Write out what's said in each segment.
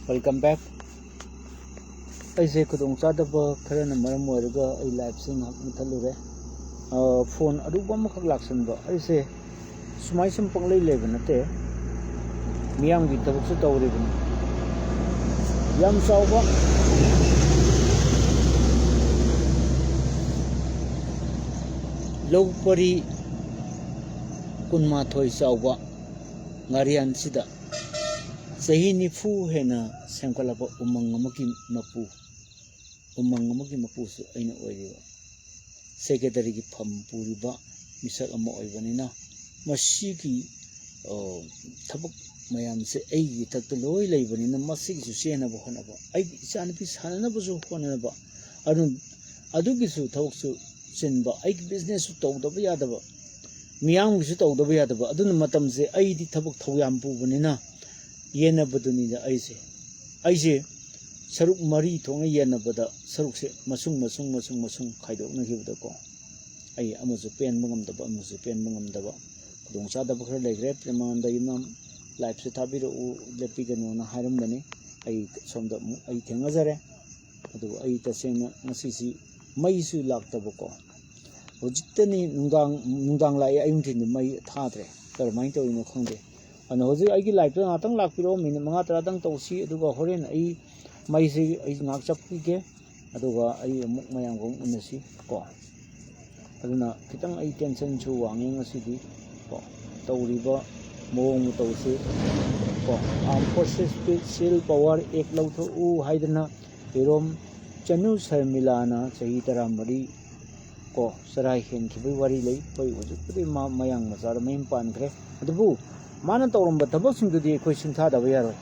Welcome back. I kudong chadaba khara na maram oiraga ai live se ngak muthalure phone aduba makhak laksan ba ai se sumai sim panglei leba nate miyang gi tabuk su tawre bani yam chawba lowpari kunma thoi chawba ngarian sida sahi nifu hena sengkalaba umang amaki mapu su aina oiriba secretary gi pham puriba misak ama oibanina masigi thabak mayam se aigi takta loi leibanina masigi su sena ba honaba aigi isan pi sanana ba su honaba adugi su thabak su sinba aigi business su tawdaba yadaba miyang gi su tawdaba yadaba aduna matam se aidi thabak thoyam pubanina yena baduni da aise saruk mari thonga yena bada saruk se masung khaidok na gibda ko ai amusu pen mangam daba kudong cha daba khara legre preman da yimam live se thabiro u lepi gano na haram bani ai somda ai thenga jare adu ai tasena ngasisi mai su lak daba ko hojitani nungdang lai ayung tin mai thadre tar mai to ino khongde ana hoji ai gi live na tang lak piro min manga tra dang tawsi aduga horen ai mai se ai ngak chap ge aduga ai amuk mayang gong unasi ko aduna kitang ai tension chu wangi ngasidi ko tawriba mong tawsi ko armed forces special power ek lautho u haidana erom chanu sharmilana sahi taramari ko sarai hen ki wari lei poi uju pudi mayang masar maim pan kre adubu mana tawramba thabak singdudi khoi singtha da bayaro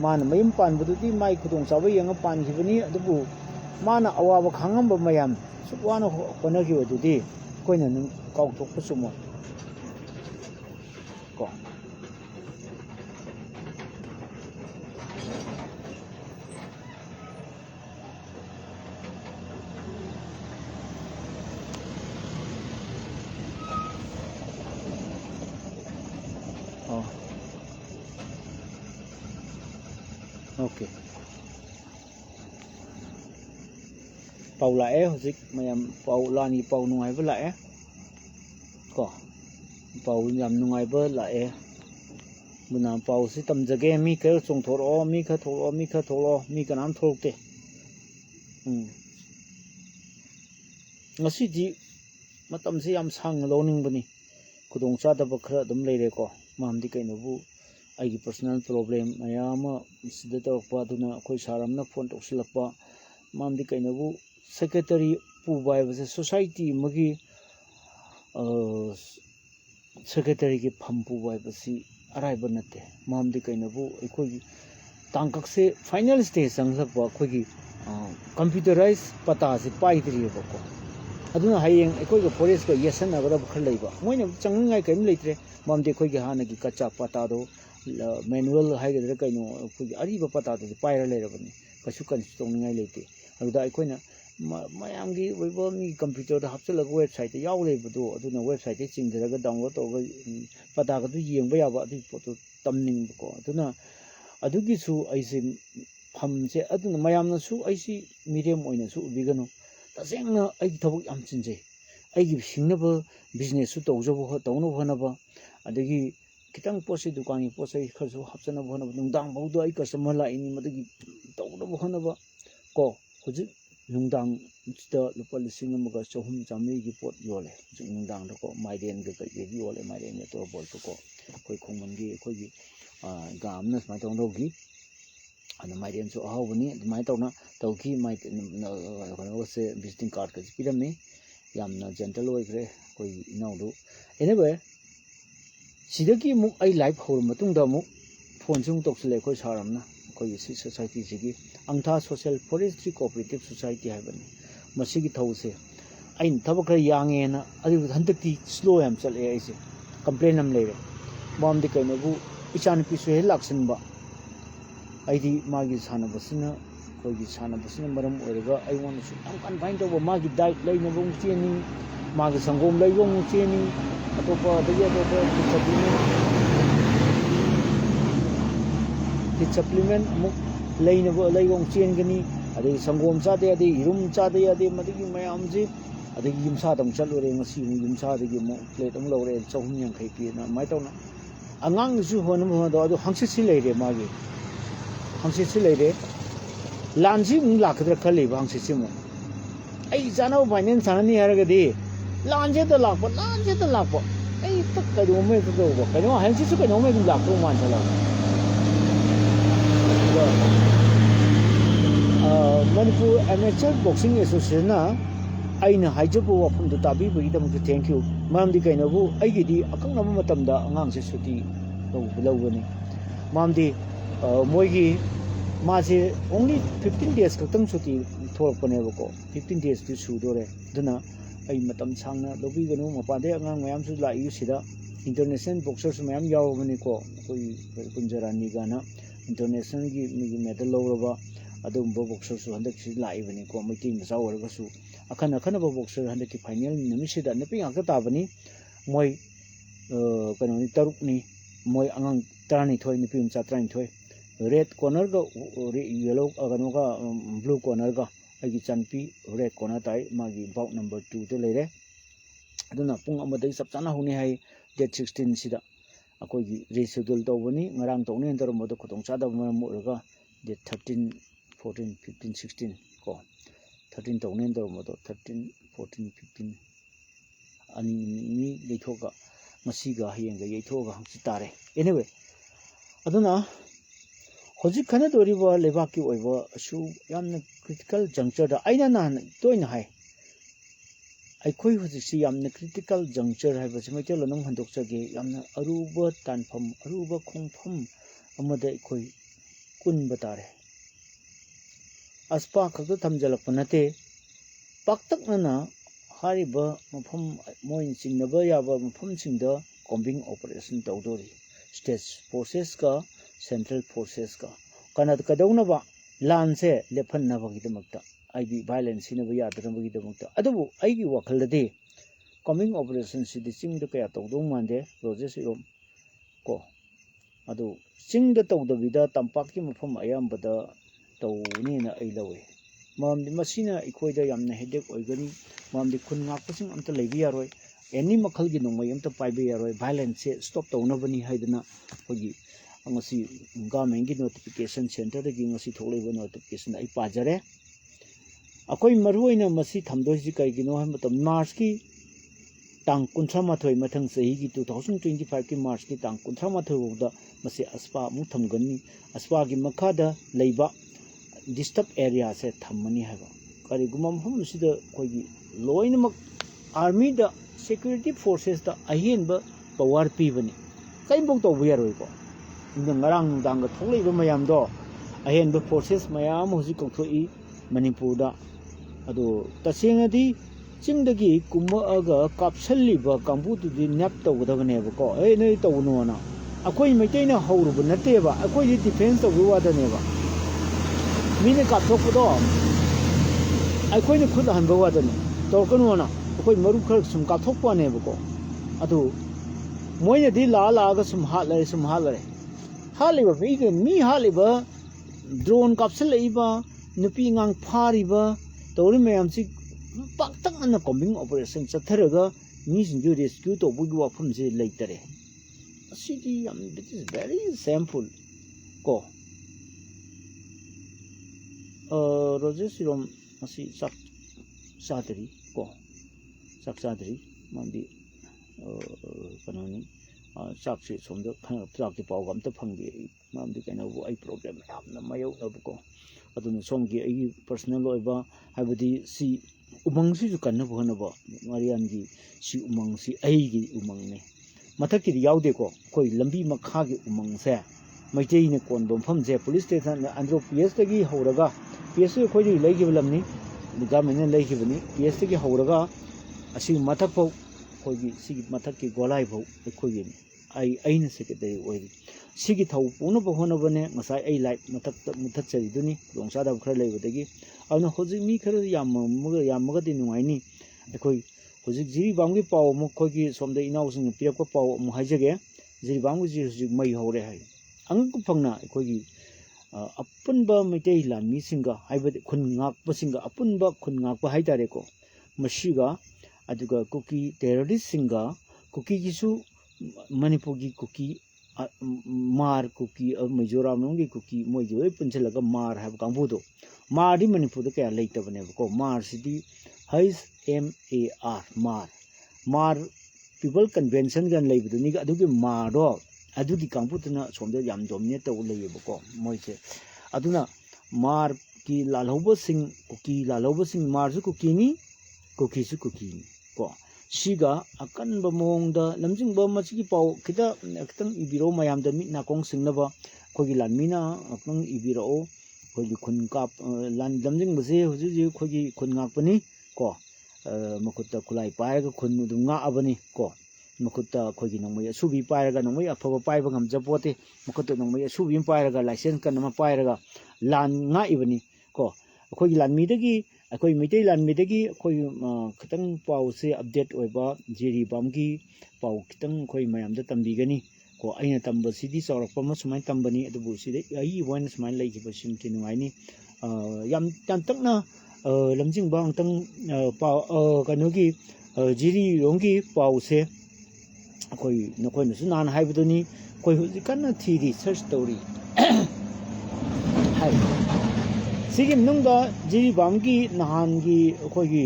mana mayim pan bududi mai khudong chawa yang pan khibani adubu mana awaba khangamba mayam sukwana khona gi odudi koina nu kauk thok pusumo ko okay Paula hojik mayam Paulani pau nungai ba lae ko pau yam nungai ba lae muna pau si tamjage mi ka chongthoro mi kha tholo mi kanam thokte ngasi di matam si yam sang loning bani kudong cha da ba khra dum leire ko mamdi kaino bu aigi personal problem mayama sida tawpa duna khoi saramna phone toksilakpa mamdi kaino bu secretary pubai base society magi secretary ki pham pubai basi arai banate mamdi kaino bu ekhoi tangkak se final stage sanglakpa khoi computerized pata se paidri ba ko aduna hayeng ekhoi ga forest ga yesan agara khar leiba moina changngai kaim leitre mamdi khoi ga hana gi kacha pata do manual haigedra kaino khoi ariba pata do paira leirabani kasu kan tongningai leite aduda ekhoi mayam gi webo mi computer da hapchalaga website ta yaw leibado aduna website te chingdaraga download toga pata ga du yengba yaba adu photo tamning ko aduna adugi su aisi phamse aduna mayamna su aisi medium oina su ubigano tasengna ai thobuk yam chinje ai gi singnaba business su tawjabo tawno bhanaba adagi kitang posi dukani posai kharsu hapchana bhanaba nungdang baudo ai customer la ini madagi tawno bhanaba ko hujik nungdang da lupa lising amaga sohum jamri gi pot yole nungdang da ko maiden ga gi yole maiden to bol ko koi khongman gi khoi gi gamna ma tong do gi ana maiden so hawbani mai tawna tawki mai ko se visiting card ka piramni yamna gentle oigre koi inaudu anyway sidaki muk ai live hor matung da muk phone chung toksle khoi saramna koi society sigi angtha social forestry cooperative society haibani masigi thause ain thabak yangena adu hantakti slow yam chale aise complain am leire bomdi kaino bu ichan pisu he laksan ba aidi magi sana basina koi gi sana basina maram oirega I want to am kan find over magi diet leina bung cheni magi sangom leibong cheni atopa daya supplement muk ꯂꯩꯒꯣꯡ ꯆꯦꯟꯒꯅꯤ ꯑꯗꯒꯤ ꯁꯪꯒꯣꯝ ꯆꯥꯗ ꯌꯥꯗꯦ ꯌꯦꯔꯨꯝ ꯆꯥꯗ ꯌꯥꯗꯦ ꯃꯗꯨꯒꯤ ꯃꯌꯥꯝꯁꯤ ꯑꯗꯒꯤ ꯌꯨꯝꯁꯥꯗ ꯑꯃꯨꯛ ꯆꯠꯂꯨꯔꯦ ꯉꯁꯤ ꯑꯃꯨꯛ ꯌꯨꯝꯁꯥꯗꯒꯤ ꯑꯃꯨꯛ ꯄ꯭ꯂꯦꯠ ꯑꯃꯨꯛ ꯂꯧꯔꯦ 350 ꯄꯤꯅ ꯑꯗꯨꯃꯥꯏꯅ ꯇꯧꯅ ꯑꯉꯥꯡꯗꯁꯨ ꯍꯣꯠꯅꯕ ꯍꯣꯠꯅꯗꯣ ꯑꯗꯣ ꯍꯪꯆꯤꯠꯁꯤ ꯂꯩꯔꯦ ꯃꯥꯒꯤ ꯍꯪꯆꯤꯠꯁꯤ ꯂꯩꯔꯦ ꯂꯥꯟꯁꯤ ꯑꯃꯨꯛ ꯂꯥꯛꯀꯗ꯭ꯔꯥ ꯈꯜꯂꯤꯕ ꯍꯪꯆꯤꯠꯁꯤ ꯑꯃꯨꯛ ꯑꯩ ꯆꯥꯅꯕ ꯐꯥꯏꯅꯦꯜ ꯁꯥꯟꯅꯅꯤ ꯍꯥꯏꯔꯒꯗꯤ ꯂꯥꯟꯁꯦꯗ ꯂꯥꯛꯄ ꯑꯩ ꯀꯩꯅꯣꯝꯃ ꯍꯦꯛꯇ ꯇꯧꯕ ꯀꯩꯅꯣ ꯍꯪꯆꯤꯠꯁꯨ ꯀꯩꯅꯣꯝꯃ ꯑꯗꯨꯝ ꯂꯥꯛꯇꯧ ꯃꯥꯟꯁꯤꯜꯂꯛꯑꯕ ꯃꯅꯤꯄꯨꯔ ꯑꯦꯃꯦꯆꯔ ꯕꯣꯛꯁꯤꯡ ꯑꯦꯁꯣꯁꯤꯌꯦꯁꯟꯅ ꯑꯩꯅ ꯍꯥꯏꯖꯕ ꯋꯥꯐꯝꯗꯨ ꯇꯥꯕꯤꯕꯒꯤꯗꯃꯛꯇ ꯊꯦꯡꯛꯌꯨ ꯃꯔꯝꯗꯤ ꯀꯩꯅꯣꯕꯨ ꯑꯩꯒꯤꯗꯤ ꯑꯀꯛꯅꯕ ꯃꯇꯝꯗ ꯑꯉꯥꯡꯁꯦ ꯁꯨꯇꯤ ꯂꯧꯒꯅꯤ ꯃꯔꯝꯗꯤ ꯃꯣꯏꯒꯤ मासे ओनली 15 days खतंग सुटी थोरपनेबको 15 days तु सुदोरे दुना आई मतम सांगना लोबीगनु मपादे अंगांग मयाम सु लाइयु सिदा इंटरनेशनल बॉक्सर्स मयाम यावबनिको कोई कुंजरानी गाना इंटरनेशनल की मिगी मेडल लौरबा अदुम बॉक्सर्स हंदक सि लाइबनिको मैती मसा ओरगसु अखन अखन बॉक्सर हंदक की फाइनल निमिसिदा नपि आका ताबनी मोय कनोनी तरुकनी मोय अंगांग तानी थोय निपि मचा त्रानी थोय रेड कॉर्नर का येलो कनो का ब्लू कॉर्नर का अगी चनपी रेड कॉर्नर ताई मागी बाउट नंबर 2 ते लेरे अदुना पुंग अमदई सब चाना होने हाई डेट 16 सिदा अकोगी रिशेड्यूल तौबनी ngarang तौने अंदर मोद खतों चादा मोरगा डेट 13 14 15 16 को 13 तौने अंदर मोद 13 14 15 अनि नि लेथोगा मसीगा हयेंगा येथोगा हंसि तारे एनीवे अदुना होजिक खने दोरिबा लेबाकी ओइबा असु यामना क्रिटिकल जंक्चर आइना नान तोइना हाय आइखोइ होजिकसि यामना क्रिटिकल जंक्चर हाइबसे मैतेल नम हंदोकचगे यामना अरुबा तानफम अरुबा खोंफम अमदा आइखोइ कुनबा तारे अस्पा खक थमजलप नते पाक्तकना हारिबा मफम मोइन सिंगनबा याबा मफम सिंगदा कॉम्बिंग ऑपरेशन तौदोरी स्टेट फोर्सेस का सेंट्रल फोर्सेस का कनद कदौनबा लान से लेफन्नबगिदमक्ता आइगी वायलेंस सिनबा यादनबगिदमक्ता अदुबु आइगी वखलदे कमिंग ऑपरेशन सिदि चिंगद कया तौदौ मांदे प्रोजेक्ट इरोम को अदु चिंगद तौदबिदा तंपाकि मफम अयामबदा तौनीना आई लवे ममदि मसिना इखोइदा यामना हेडेक ओइगनी ममदि खुन ngakpasing amta leibi yaroi एनी मखल की नोंमै amta पाइबे यारोय वायलेंस से स्टॉप तौनबनी हाइदना होगी ngasi government की notification center की ngasi थोलेबा notification आई पाजरे अकोइ मरुइना मसी थमदोसि कइगिनो हम मतम मार्च की तांग 38 मथंग सही की 2025 की मार्च की तांग 38 बोदा मसी अस्पा मु थमगनी अस्पा की मखादा लेबा डिस्टर्ब एरिया से थमनी हैबा करिगुम हम सिदा कोई लोइनमक आर्मी दा सिक्योरिटी फोर्सेस दा अहेनबा power पीबनी कइबो तौबो यारोइको ngarang nudang ga tholaiba mayam do ahenba forces mayam hoji kokthoi manipur da ado tasengadi chingdagi kumma aga kapsalliba kambu tu di nap tawdabane ba ko nei tawno na akoi maiteina hauruba nate ba akoi di defense tawbu wadane ba mine kapthokdo akoi ni khud hanba wadane tawkano na akoi maru khar sum kapthokpa ne ba ko ado moina di la ga sum halare हालिबा me हालिबा drone काप्सल लेबा नुपी ngang फारिबा तौरि मयाम सि पाक्तक अन combing operation चथरगा मी सिंजु rescue तौबुगी वाफम से लेतरे असिदि याम it is very sample को रोजेसिरोम असि sak Sadri को sak Sadri मंदी कनोनी चाक से सोमद चाक के पाव गम fungi मामदी कइनबो आई problem यामना मायोनबको अदुन सोमगी आई personal ओइबा हाबदी सी उमंग सि जु कन्न भनबो मारियान की सी उमंग सी आईगी उमंग ने मथक की यावदेको कोई लंबी मखा की उमंग से मैतेई ने कोन बमफम जे पुलिस स्टेशन अंद्रो पीएस तगी हौरगा पीएस खोई लेगिबलमनी गवर्नमेंट ने लेगिबनी पीएस तगी हौरगा असि मथक फौ खोई सी मथक की गोलाई फौ खोई अन सेक्रेटरी ओइरी सिगी थौ पुनब होनबने ngasai ai लाइफ मथक मुथचरी दुनी दोंसादा खर लेबदगी अन होजि मी खर यामगा दि नुआइनी अखोई होजि जिरि बांगी पाव मु खोगी सोमदे इनाउसिंग पिरक पाव मु हाइजगे जिरि बांगु जि होजि मई हौरे हाइ अंग फंगना अखोगी ꯑꯄꯨꯟꯕ ꯃꯩꯇꯩ ꯂꯥꯟꯃꯤꯁꯤꯡꯒ ꯍꯥꯏꯕꯗꯤ ꯈꯨꯟ ꯉꯥꯛꯄꯁꯤꯡꯒ ꯑꯄꯨꯟꯕ ꯈꯨꯟ ꯉꯥꯛꯄ ꯍꯥꯏꯇꯥꯔꯦꯀꯣ ꯃꯁꯤꯒ ꯑꯗꯨꯒ ꯀꯨꯀꯤ ꯇꯦꯔꯣꯔꯤꯁꯁꯤꯡꯒ ꯀꯨꯀꯤꯒꯤꯁꯨ ꯃꯅꯤꯄꯨꯔꯒꯤ ꯀꯨꯀꯤ ꯃꯥꯔ ꯀꯨꯀꯤ ꯃꯤꯖꯣꯔꯥꯝꯒꯤ ꯀꯨꯀꯤ ꯃꯣꯏꯒꯤ ꯂꯣꯏ ꯄꯨꯟꯁꯤꯜꯂꯒ ꯃꯥꯔ ꯍꯥꯏꯕ ꯀꯥꯡꯕꯨꯗꯣ ꯃꯥꯔꯗꯤ ꯃꯅꯤꯄꯨꯔꯗ ꯀꯌꯥ ꯂꯩꯇꯕꯅꯦꯕꯀꯣ ꯃꯥꯔꯁꯤꯗꯤ HMAR ꯃꯥꯔ ꯄꯤꯄꯜ ꯀꯟꯚꯦꯟꯁꯟꯒ ꯂꯩꯕꯗꯨꯅꯤ ꯑꯗꯨꯒꯤ ꯃꯥꯔꯗꯣ ꯑꯗꯨꯒꯤ ꯀꯥꯡꯕꯨꯗꯨꯅ ꯁꯣꯝꯗ ꯌꯥꯝ ꯗꯣꯃꯤꯅꯦꯠ ꯇꯧꯕ ꯂꯩꯌꯦꯕꯀꯣ ꯃꯣꯏꯁꯦ ꯑꯗꯨꯅ ꯃꯥꯔꯒꯤ ꯂꯥꯜꯍꯧꯕꯁꯤꯡ ꯀꯨꯀꯤ ꯂꯥꯜꯍꯧꯕꯁꯤꯡ ꯃꯥꯔꯁꯨ ꯀꯨꯀꯤꯅꯤ ꯀꯨꯀꯤꯁꯨ ꯀꯨꯀꯤꯅꯤ ꯀꯣ ꯁꯤꯒ ꯑꯀꯟꯕ ꯃꯑꯣꯡꯗ ꯂꯝꯖꯤꯡꯕ ꯃꯁꯤꯒꯤ ꯄꯥꯎ ꯈꯤꯇꯪ ꯏꯕꯤꯔꯛꯑꯣ ꯃꯌꯥꯝꯗ ꯃꯤꯠ ꯅꯥꯀꯣꯡ ꯁꯤꯡꯅꯕ ꯑꯩꯈꯣꯏꯒꯤ ꯂꯥꯟꯃꯤꯅ ꯈꯤꯇꯪ ꯏꯕꯤꯔꯛꯑꯣ ꯑꯩꯈꯣꯏꯒꯤ ꯈꯨꯟ ꯂꯝꯖꯤꯡꯕꯁꯦ ꯍꯧꯖꯤꯛ ꯑꯩꯈꯣꯏꯒꯤ ꯈꯨꯟ ꯉꯥꯛꯄꯅꯤ ꯀꯣ ꯃꯈꯨꯠꯇ ꯈꯨꯠꯂꯥꯏ ꯄꯥꯏꯔꯒ ꯈꯨꯟ ꯑꯗꯨꯝ ꯉꯥꯛꯑꯕꯅꯤ ꯀꯣ ꯃꯈꯨꯠꯇ ꯑꯩꯈꯣꯏꯒꯤ ꯅꯣꯡꯃꯩ ꯑꯁꯨꯕꯤ ꯄꯥꯏꯔꯒ ꯅꯣꯡꯃꯩ ꯑꯐꯕ ꯄꯥꯏꯕ ꯉꯝꯖꯄꯣꯠꯇꯦ ꯃꯈꯨꯠꯇ ꯅꯣꯡꯃꯩ ꯑꯁꯨꯕꯤ ꯑꯃ ꯄꯥꯏꯔꯒ ꯂꯥꯏꯁꯦꯟꯁ ꯀꯟ ꯑꯃ ꯄꯥꯏꯔꯒ ꯂꯥꯟ ꯉꯥꯛꯏꯕꯅꯤ ꯀꯣ ꯑꯩꯈꯣꯏꯒꯤ ꯂꯥꯟꯃꯤꯗꯒꯤ ꯑꯩꯈꯣꯏ ꯃꯩꯇꯩ ꯂꯥꯟꯃꯤꯗꯒꯤ ꯑꯩꯈꯣꯏ ꯈꯤꯇꯪ ꯄꯥꯎꯁꯦ ꯑꯞꯗꯦꯠ ꯑꯣꯏꯕ ꯖꯤꯔꯤꯕꯥꯝꯒꯤ ꯄꯥꯎ ꯈꯤꯇꯪ ꯑꯩꯈꯣꯏ ꯃꯌꯥꯝꯗ ꯇꯝꯕꯤꯒꯅꯤ ꯀꯣ ꯑꯩꯅ ꯇꯝꯕꯁꯤꯗꯤ ꯆꯥꯎꯔꯛꯄ ꯑꯃ ꯁꯨꯃꯥꯏꯅ ꯇꯝꯕꯅꯤ ꯑꯗꯨꯕꯨ ꯁꯤꯗ ꯑꯏꯕ ꯑꯣꯏꯅ ꯁꯨꯃꯥꯏꯅ ꯂꯩꯈꯤꯕꯁꯤꯃꯗꯤ ꯅꯨꯡꯉꯥꯏꯅꯤ ꯌꯥꯝ ꯇꯛꯅ ꯂꯝꯖꯤꯡꯕ ꯑꯃꯨꯛꯇꯪ ꯀꯩꯅꯣꯒꯤ ꯖꯤꯔꯤꯔꯣꯝꯒꯤ ꯄꯥꯎꯁꯦ ꯑꯩꯈꯣꯏ ꯅꯈꯣꯏꯅꯁꯨ ꯅꯍꯥꯟ ꯍꯥꯏꯕꯗꯨꯅꯤ ꯑꯩꯈꯣꯏ ꯍꯧꯖꯤꯛ ꯀꯟꯅ ꯊꯤꯔꯤ ꯁꯔꯆ ꯇꯧꯔꯤ ꯍꯥꯏ ꯁꯤꯒꯤ ꯃꯅꯨꯡꯗ ꯖꯤꯔꯤꯕꯥꯝꯒꯤ ꯅꯍꯥꯟꯒꯤ ꯑꯩꯈꯣꯏꯒꯤ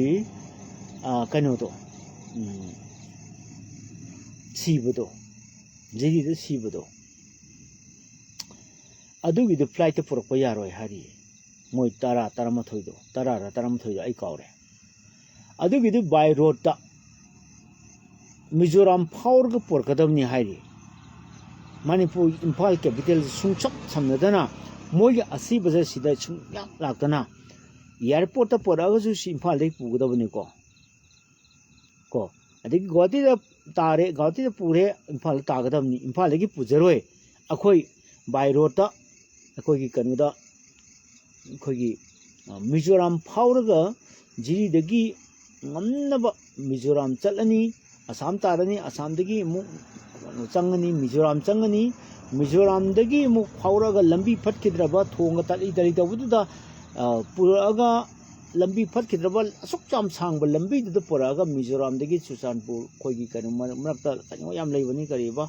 ꯀꯩꯅꯣꯗꯣ ꯁꯤꯕꯗꯣ ꯖꯤꯔꯤꯗ ꯁꯤꯕꯗꯣ ꯑꯗꯨꯒꯤꯗꯣ ꯐ꯭ꯂꯥꯏꯠꯇ ꯄꯨꯔꯛꯄ ꯌꯥꯔꯣꯏ ꯍꯥꯏꯔꯤ ꯃꯣꯏ 10-11 ꯑꯩ ꯀꯥꯎꯔꯦ ꯑꯗꯨꯒꯤꯗꯨ ꯕꯥꯏ ꯔꯣꯗꯇ ꯃꯤꯖꯣꯔꯥꯝ ꯐꯥꯎꯔꯒ ꯄꯨꯔꯛꯀꯗꯕꯅꯤ ꯍꯥꯏꯔꯤ ꯃꯅꯤꯄꯨꯔ ꯏꯝꯐꯥꯜ ꯀꯦꯄꯤꯇꯦꯜ ꯁꯨꯡꯁꯝ ꯁꯝꯅꯗꯅ ꯃꯣꯏꯒꯤ ꯑꯁꯤꯕꯁꯦ ꯁꯤꯗ ꯁꯨꯡꯂꯥꯛ ꯂꯥꯛꯇꯅ ꯏꯌꯥꯔꯄꯣꯔꯠꯇ ꯄꯨꯔꯛꯑꯒꯁꯨ ꯁꯤ ꯏꯝꯐꯥꯜꯗꯒꯤ ꯄꯨꯒꯗꯕꯅꯤꯀꯣ ꯑꯗꯒꯤ ꯒꯨꯋꯥꯍꯥꯇꯤꯗ ꯇꯥꯔꯦ ꯒꯨꯋꯥꯍꯥꯇꯤꯗ ꯄꯨꯔꯦ ꯏꯝꯐꯥꯜꯗ ꯇꯥꯒꯗꯕꯅꯤ ꯏꯝꯐꯥꯜꯗꯒꯤ ꯄꯨꯖꯔꯣꯏ ꯑꯩꯈꯣꯏ ꯕꯥꯏ ꯔꯣꯗꯇ ꯑꯩꯈꯣꯏꯒꯤ ꯀꯩꯅꯣꯗ ꯑꯩꯈꯣꯏꯒꯤ ꯃꯤꯖꯣꯔꯥꯝ ꯐꯥꯎꯔꯒ ꯖꯤꯔꯤꯗꯒꯤ ꯉꯝꯅꯕ ꯃꯤꯖꯣꯔꯥꯝ ꯆꯠꯂꯅꯤ ꯑꯁꯥꯝ ꯇꯥꯔꯅꯤ ꯑꯁꯥꯝꯗꯒꯤ ꯑꯃꯨꯛ ꯆꯪꯉꯅꯤ ꯃꯤꯖꯣꯔꯥꯝ ꯆꯪꯉꯅꯤ ꯃꯤꯖꯣꯔꯥꯝꯗꯒꯤ ꯑꯃꯨꯛ ꯐꯥꯎꯔꯒ ꯂꯝꯕꯤ ꯐꯠꯈꯤꯗ꯭ꯔꯕ ꯊꯣꯡꯒ ꯇꯠꯂꯤ ꯇꯧꯕꯗꯨꯗ ꯄꯨꯔꯛꯑꯒ ꯂꯝꯕꯤ ꯐꯠꯈꯤꯗ꯭ꯔꯕ ꯑꯁꯨꯛ ꯌꯥꯝ ꯁꯥꯡꯕ ꯂꯝꯕꯤꯗꯨꯗ ꯄꯨꯔꯛꯑꯒ ꯃꯤꯖꯣꯔꯥꯝꯗꯒꯤ ꯆꯨꯔꯆꯥꯟꯄꯨꯔ ꯑꯩꯈꯣꯏꯒꯤ ꯀꯩꯅꯣ ꯃꯔꯛꯇ ꯀꯩꯅꯣ ꯌꯥꯝ ꯂꯩꯕꯅꯤ ꯀꯔꯤꯕ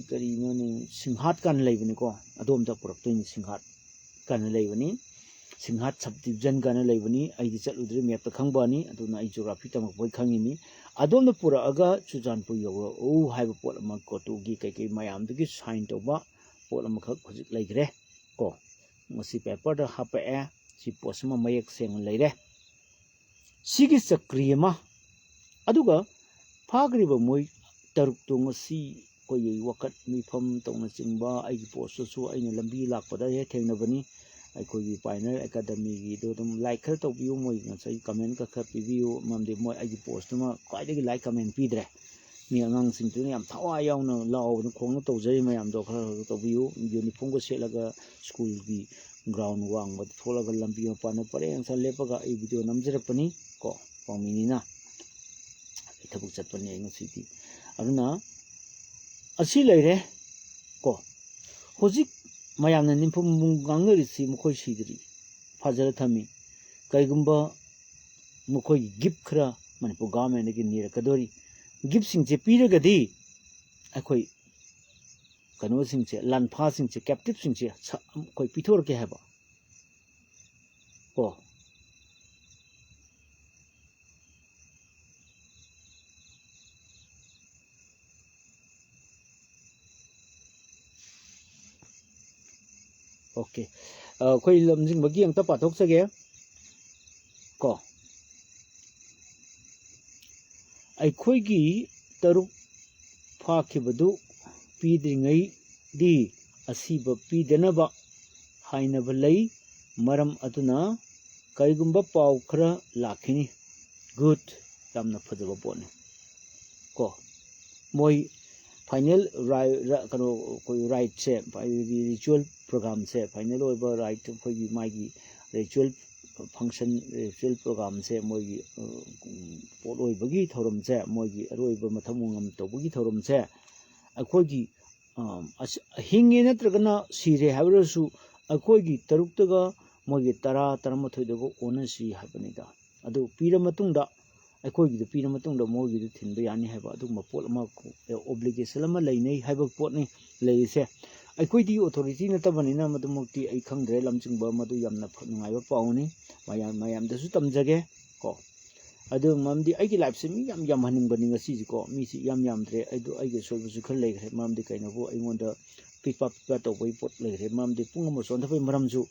ꯀꯔꯤꯅꯣꯅꯦ ꯁꯤꯡꯍꯥꯠ ꯀꯥꯟꯅ ꯂꯩꯕꯅꯤꯀꯣ ꯑꯗꯣꯝꯗ ꯄꯨꯔꯛꯇꯣꯏꯅꯤ ꯁꯤꯡꯍꯥꯠ ꯀꯥꯟꯅ ꯂꯩꯕꯅꯤ ꯁꯤꯡꯍꯥꯠ ꯁꯕ ꯗꯤꯕꯤꯖꯟ ꯀꯥꯟꯅ ꯂꯩꯕꯅꯤ ꯑꯩꯗꯤ ꯆꯠꯂꯨꯗ꯭ꯔꯤ ꯃꯦꯞꯇ ꯈꯪꯕꯅꯤ ꯑꯗꯨꯅ ꯑꯩ ꯖꯤꯑꯣꯒ꯭ꯔꯥꯐꯤ ꯇꯝꯃꯛꯄꯩ ꯈꯪꯉꯤꯅꯤ ꯑꯗꯣꯝꯗ ꯄꯨꯔꯛꯑꯒ ꯆꯨꯔꯆꯥꯟꯄꯨꯔ ꯌꯧꯔꯛꯎ ꯍꯥꯏꯕ ꯄꯣꯠ ꯑꯃ ꯀꯣꯇꯨꯒꯤ ꯀꯩꯀꯩ ꯃꯌꯥꯝꯗꯨꯒꯤ ꯁꯥꯏꯟ ꯇꯧꯕ ꯄꯣꯠ ꯑꯃꯈꯛ ꯍꯧꯖꯤꯛ ꯂꯩꯈ꯭ꯔꯦ ꯀꯣ ꯃꯁꯤ ꯄꯦꯄꯔꯗ ꯍꯥꯞꯄꯛꯑꯦ ꯁꯤ ꯄꯣꯠ ꯑꯃ ꯃꯌꯦꯛ ꯁꯦꯡꯅ ꯂꯩꯔꯦ ꯁꯤꯒꯤ ꯆꯀ꯭ꯔꯤ ꯑꯃ ꯑꯗꯨꯒ ꯐꯥꯈ꯭ꯔꯤꯕ ꯃꯣꯏ ꯇꯔꯨꯛꯇꯣ ꯉꯁꯤ ꯑꯩꯈꯣꯏꯒꯤ ꯋꯥꯀꯠ ꯃꯤꯐꯝ ꯇꯧꯅꯆꯤꯡꯕ ꯑꯩꯒꯤ ꯄꯣꯁꯇꯁꯨ ꯑꯩꯅ ꯂꯝꯕꯤ ꯂꯥꯛꯄꯗ ꯍꯦꯛ ꯊꯦꯡꯅꯕꯅꯤ ꯑꯩꯈꯣꯏꯒꯤ ꯄꯥꯏꯅꯔ ꯑꯦꯀꯥꯗꯃꯤꯒꯤꯗꯣ ꯑꯗꯨꯝ ꯂꯥꯏꯛ ꯈꯔ ꯇꯧꯕꯤꯌꯨ ꯃꯣꯏ ꯉꯁꯥꯏ ꯀꯃꯦꯟꯀ ꯈꯔ ꯄꯤꯕꯤꯌꯨ ꯃꯔꯝꯗꯤ ꯃꯣꯏ ꯑꯩꯒꯤ ꯄꯣꯁꯇꯨꯃ ꯈ꯭ꯋꯥꯏꯗꯒꯤ ꯂꯥꯏꯛ ꯀꯃꯦꯟ ꯄꯤꯗ꯭ꯔꯦ ꯃꯤ ꯑꯉꯥꯡꯁꯤꯡꯗꯨꯅ ꯌꯥꯝ ꯊꯋꯥꯏ ꯌꯥꯎꯅ ꯂꯥꯎꯕꯗ ꯈꯣꯡꯅ ꯇꯧꯖꯔꯤ ꯃꯌꯥꯝꯗꯣ ꯈꯔ ꯇꯧꯕꯤꯌꯨ ꯌꯨꯅꯤꯐꯣꯔꯝꯒ ꯁꯦꯠꯂꯒ ꯁ꯭ꯀꯨꯜꯒꯤ ꯒ꯭ꯔꯥꯎꯟ ꯋꯥꯡꯕꯗ ꯊꯣꯛꯂꯒ ꯂꯝꯕꯤ ꯃꯄꯥꯟꯗ ꯄꯔꯦꯡ ꯁꯥ ꯂꯦꯞꯄꯒ ꯑꯩ ꯚꯤꯗꯤꯑꯣ ꯅꯝꯖꯔꯛꯄꯅꯤ ꯀꯣ ꯄꯥꯎꯃꯤꯅꯤꯅ ꯑꯩ ꯊꯕꯛ ꯆꯠꯄꯅꯤ ꯑꯩ ꯉꯁꯤꯗꯤ ꯑꯗꯨꯅ ꯑꯁꯤ ꯂꯩꯔꯦ ꯀꯣ ꯍꯧꯖꯤꯛ ꯃꯌꯥꯝꯅ ꯅꯤꯡꯐꯝ ꯉꯥꯡꯅꯔꯤꯁꯤ ꯃꯈꯣꯏ ꯁꯤꯗ꯭ꯔꯤ ꯐꯥꯖꯔ ꯊꯝꯃꯤ ꯀꯔꯤꯒꯨꯝꯕ ꯃꯈꯣꯏꯒꯤ ꯒꯤꯐ ꯈꯔ ꯃꯅꯤꯄꯨꯔ ꯒꯚꯔꯟꯃꯦꯟꯠꯗꯒꯤ ꯅꯤꯔꯛꯀꯗꯣꯔꯤ ꯒꯤꯐꯁꯤꯡꯁꯦ ꯄꯤꯔꯒꯗꯤ ꯑꯩꯈꯣꯏ ꯀꯩꯅꯣꯁꯤꯡꯁꯦ ꯂꯥꯟꯐꯥꯁꯤꯡꯁꯦ ꯀꯦꯞꯇꯤꯞꯁꯤꯡꯁꯦ ꯑꯩꯈꯣই ꯄꯤꯊꯣꯔꯛꯀꯦ ꯍꯥꯏꯕ ꯀꯣ ꯑꯣꯀꯦ ꯑꯩꯈꯣꯏ ꯂꯝꯖꯤꯡꯕꯒꯤ ꯑꯝꯇ ꯄꯥꯊꯣꯛꯆꯒꯦ ꯀꯣ ꯑꯩꯈꯣꯏꯒꯤ ꯇꯔꯨꯛ ꯐꯥꯈꯤꯕꯗꯨ ꯄꯤꯗ꯭ꯔꯤꯉꯩꯗꯤ ꯑꯁꯤꯕ ꯄꯤꯗꯅꯕ ꯍꯥꯏꯅꯕ ꯂꯩ ꯃꯔꯝ ꯑꯗꯨꯅ ꯀꯔꯤꯒꯨꯝꯕ ꯄꯥꯎ ꯈꯔ ꯂꯥꯛꯈꯤꯅꯤ ꯒꯨꯗ ꯌꯥꯝꯅ ꯐꯖꯕ ꯄꯣꯠꯅꯤ ꯀꯣ ꯃꯣꯏ ꯐꯥꯏꯅꯦꯜ ꯀꯩꯅꯣ ꯑꯩꯈꯣꯏ ꯔꯥꯏꯠꯁꯦ ꯔꯤꯆꯨꯋꯦꯜ ꯄ꯭ꯔꯣꯒꯥꯝꯁꯦ ꯐꯥꯏꯅꯦꯜ ꯑꯣꯏꯕ ꯔꯥꯏꯠ ꯑꯩꯈꯣꯏꯒꯤ ꯃꯥꯒꯤ ꯔꯤꯆꯨꯋꯦꯜ ꯐꯪꯁꯟ ꯔꯤꯆꯨꯋꯦꯜ ꯄ꯭ꯔꯣꯒꯥꯝꯁꯦ ꯃꯣꯏꯒꯤ ꯄꯣꯠ ꯑꯣꯏꯕꯒꯤ ꯊꯧꯔꯝꯁꯦ ꯃꯣꯏꯒꯤ ꯑꯔꯣꯏꯕ ꯃꯊꯪ ꯃꯉꯝ ꯇꯧꯕꯒꯤ ꯊꯧꯔꯝꯁꯦ ꯑꯩꯈꯣꯏꯒꯤ hinge natragana sire habrasu akoigi taruktaga mogi tara taramathoidaga onasi habanida adu pira matungda akoigi pira matungda mogi thinba yani haba adu mapol ama obligation ama leinei haba potni leise akoidi authority natabanina madumukti ai khangdre lamjingba madu yamna nungaiba pauni mayam dasu tamjage ko adu mamdi aigi life se mi yam haningbani ngasi ko mi si yamdre aidu aigi soibusu khal leigre mamdi kainabu aingonda pipa to boi pot leigre mamdi pungama sondhabai maramju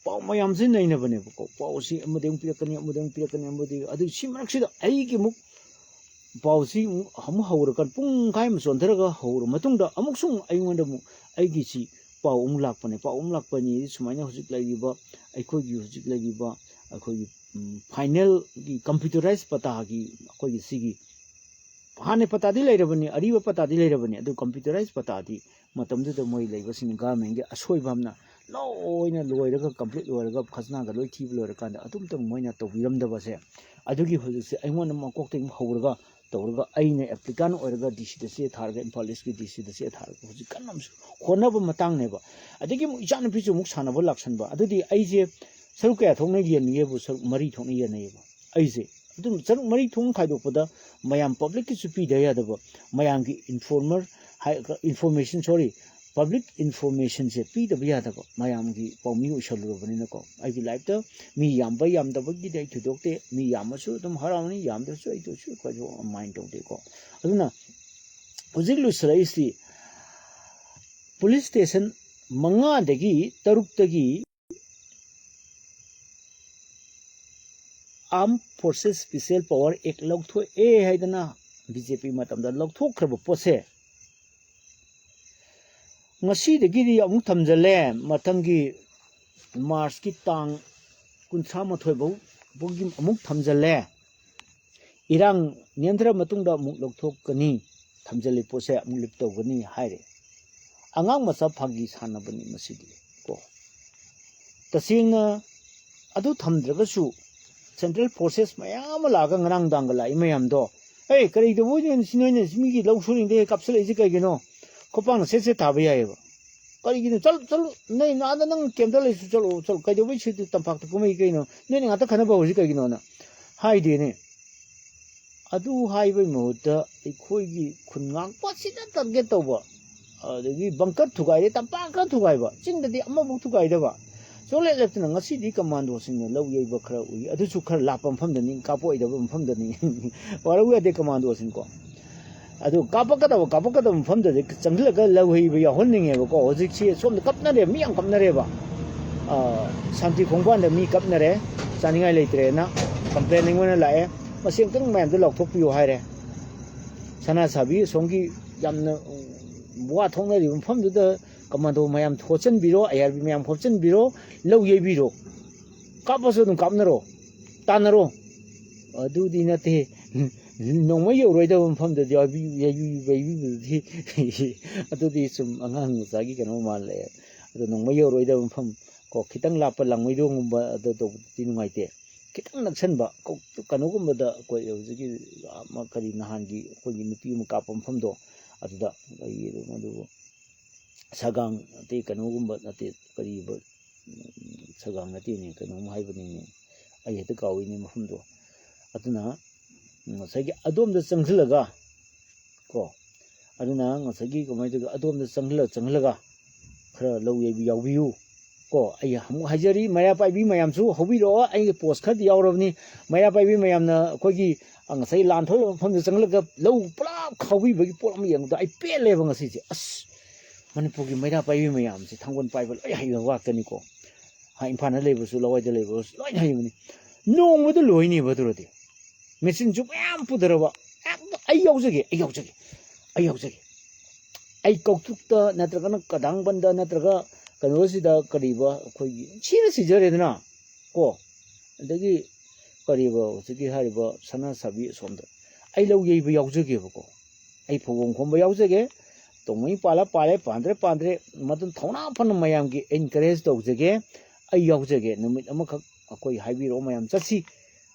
pau mayam sin naina bane ko pau si amudeng piakani amudi adu si maraksida aigi muk pau si hamu haura kan pung kai ma sondharaga haura matungda amuk sung aingonda mu aigi si pau lakpani sumaina hujik laiba aikogi hujik laiba aikogi final की computerise पता की कोई सिगी हाने पता दी लेरबनी अरीब पता दी लेरबनी अदु computerise पता दी मतमदु the मोय लेबसिन गवर्नमेंट के असोय भामना लोइना लोइरगा कंप्लीट लोइरगा खजना ग लोइ थीब लोइर कांदा अदुम तम मोयना तोबिरम दबसे अदुगी हुजुसे आइमोन मकोक्ते हौरगा तौरगा आइने एप्लिकेंट ओइरगा डीसी दसे थारगा इम्फाल ईस्ट की डीसी दसे थारगा हुजु कन्नम खोनब मतंग नेबा अदुगी मु इचान पिचु मुक सानबो लाक्सनबा अदुदी आइजे सरुक क्या थोंने येनिएबु सरुक मरी थोंने येनेबु आइजे अदुम सरुक मरी थों खाइदोपदा मयाम पब्लिक की सुपी दया दब मयाम की इन्फॉर्मेशन सॉरी पब्लिक इन्फॉर्मेशन से पी दब या दब मयाम की पौमी उछलुरबनि नको आइगी लाइफ द मी यामबा यामदबगी दे थुदोक्ते मी यामसु दम हरावनि यामदसु आइदोसु खजो माइंड तौदे को अदुना हुजिक लुसराइसि पुलिस स्टेशन मंगा दगी तरुक तगी आर्म फोर्सेस स्पेशल पावर एक लौथो ए हाइदना बीजेपी मतमदा लौथोख्रब पोसे ngasi degi amuk thamjale mathanggi march ki tang 93 bau bogi amuk thamjale irang niandra matungda amuk lौथोकनी thamjale pose amuk liptogani haire angang masa phagi sanabani masidi ko tasingna adu thamdragasu central forces मयाम लागा ngarang dangala imayam do hey kari do bojin sinoine smigi lawsuring de kapsel isi kagino kopang se tabe yaeba kari gino chal nei na da nang kemda le su chal kai do bi chu tampak to pumai kaino nei ngata khana ba hoji kagino na hai de ne adu hai bai mohta ikhoi gi khungang pasida target to ba adagi bunker thugai de tampak ka thugai ba chingda di amma bu thugai da ba so let na ngasi di commando sing lo yei ba khara ui adu chu khara lapam pham da ning kapoi da pham da ning wara wi de commando sing ko adu kapaka da pham da changla ga lo hei ba ya hon ning e ba ko hojik chi som da kapna re mi ang kapna re ba santi khongban da mi kapna re chaningai leitre na complaining wana la e masing tang man da lok thok piu hai re sana sabi songi yamna wa thong na ri pham da commando mayam thochen biro ARB mayam phopchen biro lo ye biro kapaso dum kapnaro tanaro adu dinate nongma yoroi da pham da ya bi di adu di sum angang zagi kano male adu nongma yoroi da pham ko khitang lapa langmoi do ngumba adu to ti nungaite khitang naksan ba ko kano gumba da ko yojigi ma kari nahan gi ko gi nupi mu kapam pham do adu da ai adu sagang ati kanogumba ati kariba sagang ati ni kanom haibani ni ai heta kawi ni mafumdo atuna ngasagi adom da changhlaga ko aduna ngasagi kamai da adom da changhlaga khara low ye bi yawiu ko ai hamu hajari maya pai bi mayam su hobi ro ai post khad yawrobni maya pai bi mayam na khogi ngasai lan thol mafum da changhlaga low pla khawi bagi polam yang da ai pele ba ngasi ji as Manipur की मैदा पाइबी ma'am से थांगन पाइब लोय हाइबा वाक्तनी को हा इम्फान लेबसु लवाइद लेबसु लोय हाइबनी नोंबदु लोयनी बदुरदि machine जु ma'am पुदरबा आई यावजगे आई कौतुक्ता नत्रगन कदांग बंदा नत्रगा कनोसिदा करिबा खोगी छिर सिजरेदना को अदगी करिबा जगी हारिबा सना साबी सोमदा आई लौ येबा यावजगे बको आई फोगों खोमबा यावजगे तोमई पाला पाले पांद्रे मतन थौना फन मयाम की एनकरेज तौजगे आई यावजगे नुमित अमखक अखोई हाइबिरो मयाम चसी